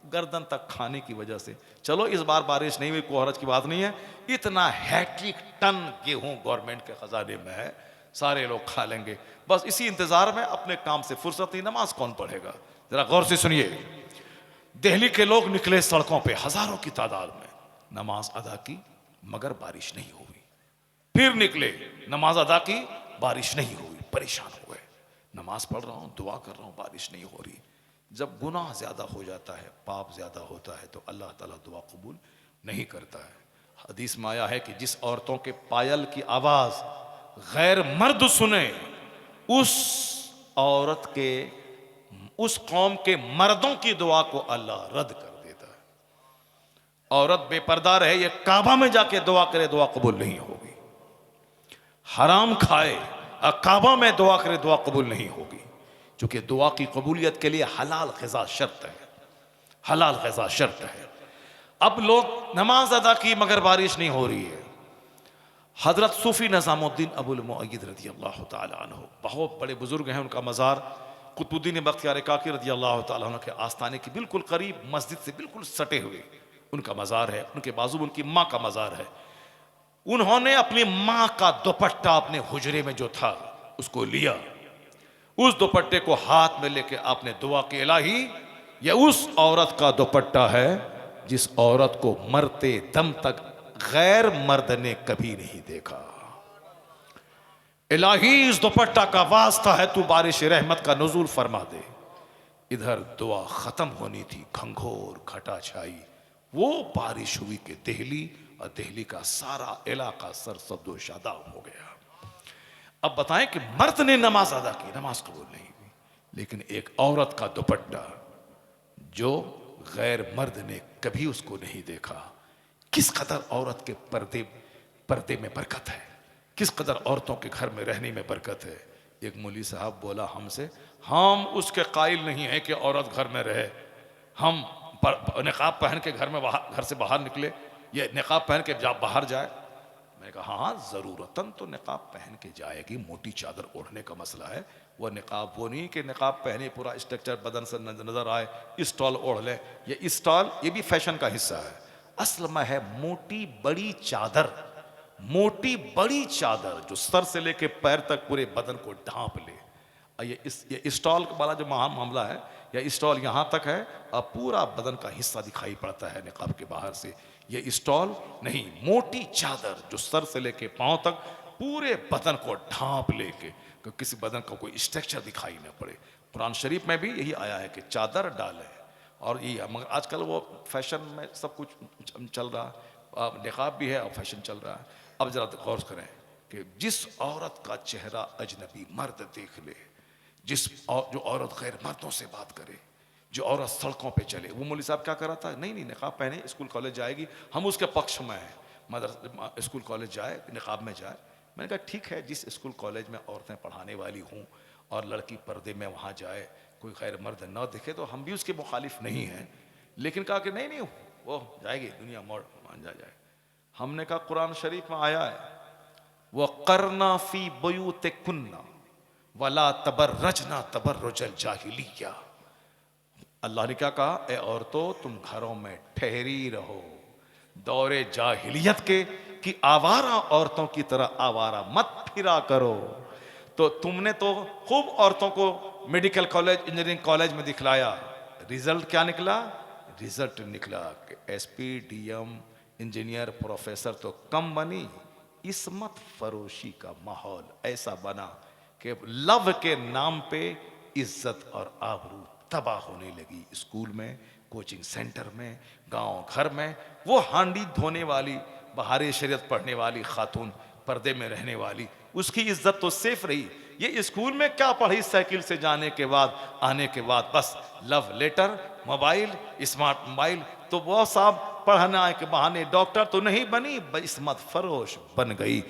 गर्दन तक खाने की वजह से, चलो इस बार बारिश नहीं हुई, कोई हरज की बात नहीं है, इतना हैट्रिक टन गेहूं गवर्नमेंट के खजाने में है, सारे लोग खा लेंगे। बस इसी इंतजार में अपने काम से फुर्सत नहीं। नमाज कौन पढ़ेगा? जरा गौर से सुनिए। दिल्ली के लोग निकले सड़कों पे हजारों की तादाद में, नमाज अदा की मगर बारिश नहीं हुई। फिर निकले, नमाज अदा की, बारिश नहीं हुई, परेशान हो गए। नमाज पढ़ रहा हूं, दुआ कर रहा हूं, बारिश नहीं हो रही। जब गुनाह ज्यादा हो जाता है, पाप ज्यादा होता है, तो अल्लाह ताला दुआ कबूल नहीं करता है। हदीस में आया है कि जिस औरतों के पायल की आवाज गैर मर्द सुने, उस औरत के, उस कौम के मर्दों की दुआ को अल्लाह रद्द कर देता है। औरत बेपर्दा रहे, ये काबा में जाके दुआ करे, दुआ कबूल नहीं होगी। हराम खाए, काबा में दुआ करे, दुआ कबूल नहीं होगी। क्योंकि दुआ की कबूलियत के लिए हलाल ग़िज़ा शर्त है, हलाल ग़िज़ा शर्त है। अब लोग नमाज अदा की मगर बारिश नहीं हो रही है। हजरत सूफी निज़ामुद्दीन अबुल मुअय्यिद रज़ी अल्लाह ताला अन्हु, बहुत बड़े बुजुर्ग हैं। उनका मज़ार कुतुबुद्दीन बख्तियार काकी रज़ी अल्लाह ताला अन्हु के आस्थाने के बिल्कुल करीब, मस्जिद से बिल्कुल सटे हुए उनका मज़ार है। उनके बाजू में उनकी माँ का मज़ार है। उन्होंने अपनी माँ का दुपट्टा अपने हुजरे में जो था उसको लिया, उस दुपट्टे को हाथ में लेके आपने दुआ की, इलाही यह उस औरत का दुपट्टा है जिस औरत को मरते दम तक गैर मर्द ने कभी नहीं देखा। इलाही इस दुपट्टा का वास्ता है, तू बारिश रहमत का नुज़ूल फरमा दे। इधर दुआ खत्म होनी थी, घंघोर घटा छाई, वो बारिश हुई कि दिल्ली और दिल्ली का सारा इलाका सरसब्दो शादाब हो गया। अब बताएं कि मर्द ने नमाज अदा की, नमाज कबूल नहीं हुई, लेकिन एक औरत का दुपट्टा जो गैर मर्द ने कभी उसको नहीं देखा। किस कदर औरत के पर्दे में बरकत है, किस कदर औरतों के घर में रहने में बरकत है। एक मौलवी साहब बोला हमसे, हम उसके कायल नहीं है कि औरत घर में रहे, हम निकाब पहन के घर से बाहर निकले, ये निकाब पहन के बाहर जाए। मैंने कहा हाँ ज़रूरतन तो निकाब पहन के जाएगी, मोटी चादर ओढ़ने का मसला है। वह निकाब वो नहीं कि निकाब पहने पूरा स्ट्रक्चर बदन से नजर आए, स्टॉल ओढ़ ले। ये स्टॉल ये भी फैशन का हिस्सा है। असल में है मोटी बड़ी चादर, मोटी बड़ी चादर जो सर से लेके पैर तक पूरे बदन को ढांप ले। ये स्टॉल वाला जो मामला है, या स्टॉल यहाँ तक है और पूरा बदन का हिस्सा दिखाई पड़ता है निकाब के बाहर से। ये स्टॉल नहीं, मोटी चादर जो सर से लेके पांव तक पूरे बदन को ढांप लेके, किसी बदन का कोई स्ट्रक्चर दिखाई न पड़े। कुरान शरीफ में भी यही आया है कि चादर डालें। और ये मगर आजकल वो फैशन में सब कुछ चल रहा, निकाब भी है और फैशन चल रहा है। अब जरा गौर करें कि जिस औरत का चेहरा अजनबी मर्द देख ले, जो औरत गैर मर्दों से बात करे, जो औरत सड़कों पे चले, वो मौलवी साहब क्या कर रहा था, नहीं निकाब पहने स्कूल कॉलेज जाएगी, हम उसके पक्ष में हैं, मदर स्कूल कॉलेज जाए निकाब में जाए। मैंने कहा ठीक है, जिस स्कूल कॉलेज में औरतें पढ़ाने वाली हों और लड़की पर्दे में वहाँ जाए, कोई गैर मर्द न दिखे तो हम भी उसके मुखालिफ नहीं हैं। लेकिन कहा कि नहीं वो जाएगी, दुनिया मोड़ मान जाए। हमने कहा कुरान शरीफ में आया है, वह करना फी बुयूतिकुन्ना वला तबर्रजना तबर्रुजल जाहिलिया। अल्लाह ने क्या कहा, ए औरतों तुम घरों में ठहरी रहो, दौरे जाहिलियत के कि आवारा औरतों की तरह आवारा मत फिरा करो। तो तुमने तो खूब औरतों को मेडिकल कॉलेज इंजीनियरिंग कॉलेज में दिखलाया, रिजल्ट क्या निकला? रिजल्ट निकला कि एसपी डीएम इंजीनियर प्रोफेसर तो कम बनी, इस्मत फरोशी का माहौल ऐसा बना कि लव के नाम पे इज्जत और आबरू तबाह होने लगी। स्कूल में कोचिंग सेंटर में, गांव घर में, वो हांडी धोने वाली, बहारे शरीयत पढ़ने वाली खातून, पर्दे में रहने वाली, उसकी इज्जत तो सेफ रही। ये स्कूल में क्या पढ़ी, साइकिल से जाने के बाद, आने के बाद बस love letter, mobile, smart mobile. तो वो साहब पढ़ना के बहाने डॉक्टर तो नहीं बनी, इस्मत फरोश बन गई।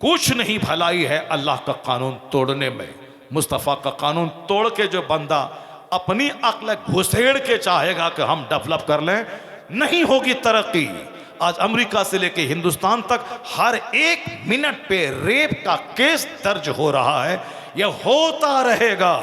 कुछ नहीं भलाई है अल्लाह का कानून तोड़ने में। मुस्तफ़ा का कानून तोड़ के जो बंदा अपनी अक्ल घुसेड़ के चाहेगा कि हम डेवलप कर लें, नहीं होगी तरक्की। आज अमेरिका से लेके हिंदुस्तान तक हर एक मिनट पे रेप का केस दर्ज हो रहा है। यह होता रहेगा।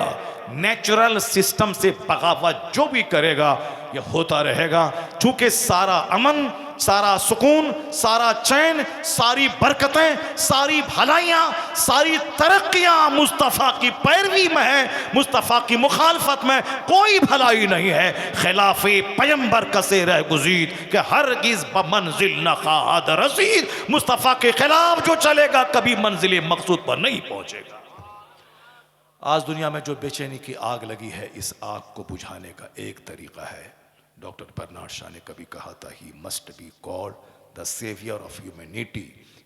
नेचुरल सिस्टम से बगावत जो भी करेगा यह होता रहेगा। चूंकि सारा अमन, सारा सुकून, सारा चैन, सारी बरकतें, सारी भलाइयां, सारी तरक्कियां मुस्तफ़ा की पैरवी में है। मुस्तफ़ा की मुखालफत में कोई भलाई नहीं है। खिलाफे पैगंबर कसे रह गुज़ीद कि हरगिज़ बमंजिल न खाद रसीद। मुस्तफ़ा के खिलाफ जो चलेगा कभी मंजिल मकसूद पर नहीं पहुंचेगा। आज दुनिया में जो बेचैनी की आग लगी है, इस आग को बुझाने का एक तरीका है। डॉक्टर बर्नार्ड शॉ ने कभी कहा था, he must be called the saviour of humanity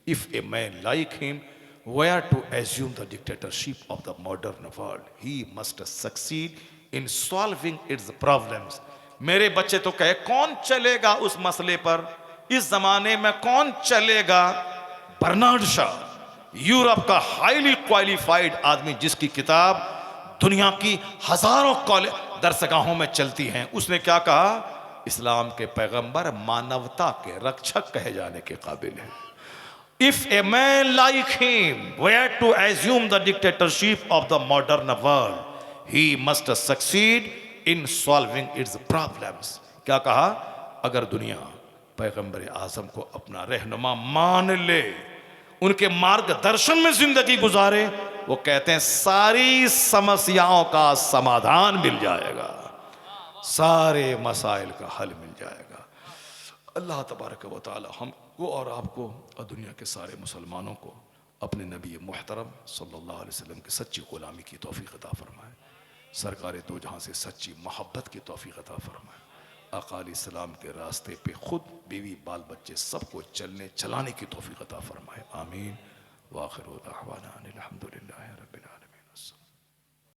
if a man like him were to assume the dictatorship of the modern world, he must succeed in solving its problems. मेरे बच्चे तो कहे कौन चलेगा उस मसले पर, इस जमाने में कौन चलेगा। बर्नार्ड शॉ, यूरोप का हाईली क्वालिफाइड आदमी, जिसकी किताब दुनिया की हजारों कॉलेज दरसगाहों में चलती हैं, उसने क्या कहा, इस्लाम के पैगंबर मानवता के रक्षक कहे जाने के काबिल है। If a man like him were to assume the dictatorship of the modern world, he must succeed in solving its problems. क्या कहा, अगर दुनिया पैगंबर आजम को अपना रहनुमा मान ले, उनके मार्गदर्शन में जिंदगी गुजारे, वो कहते हैं सारी समस्याओं का समाधान मिल जाएगा, सारे मसाइल का हल मिल जाएगा। अल्लाह तबारक व तआला हमको और आपको और दुनिया के सारे मुसलमानों को अपने नबी मुहतरम सल्लल्लाहु अलैहि वसल्लम की सच्ची गुलामी की तौफीक अता फरमाए। सरकार दो जहां से सच्ची मोहब्बत की तौफीक अता फरमाए। आका अलैहिस्सलाम के रास्ते पे खुद, बीवी, बाल बच्चे सबको चलने चलाने की तौफीक अता फरमाए। आमीन। वाखिर दाअवाना अनिल हम्दुलिल्लाह।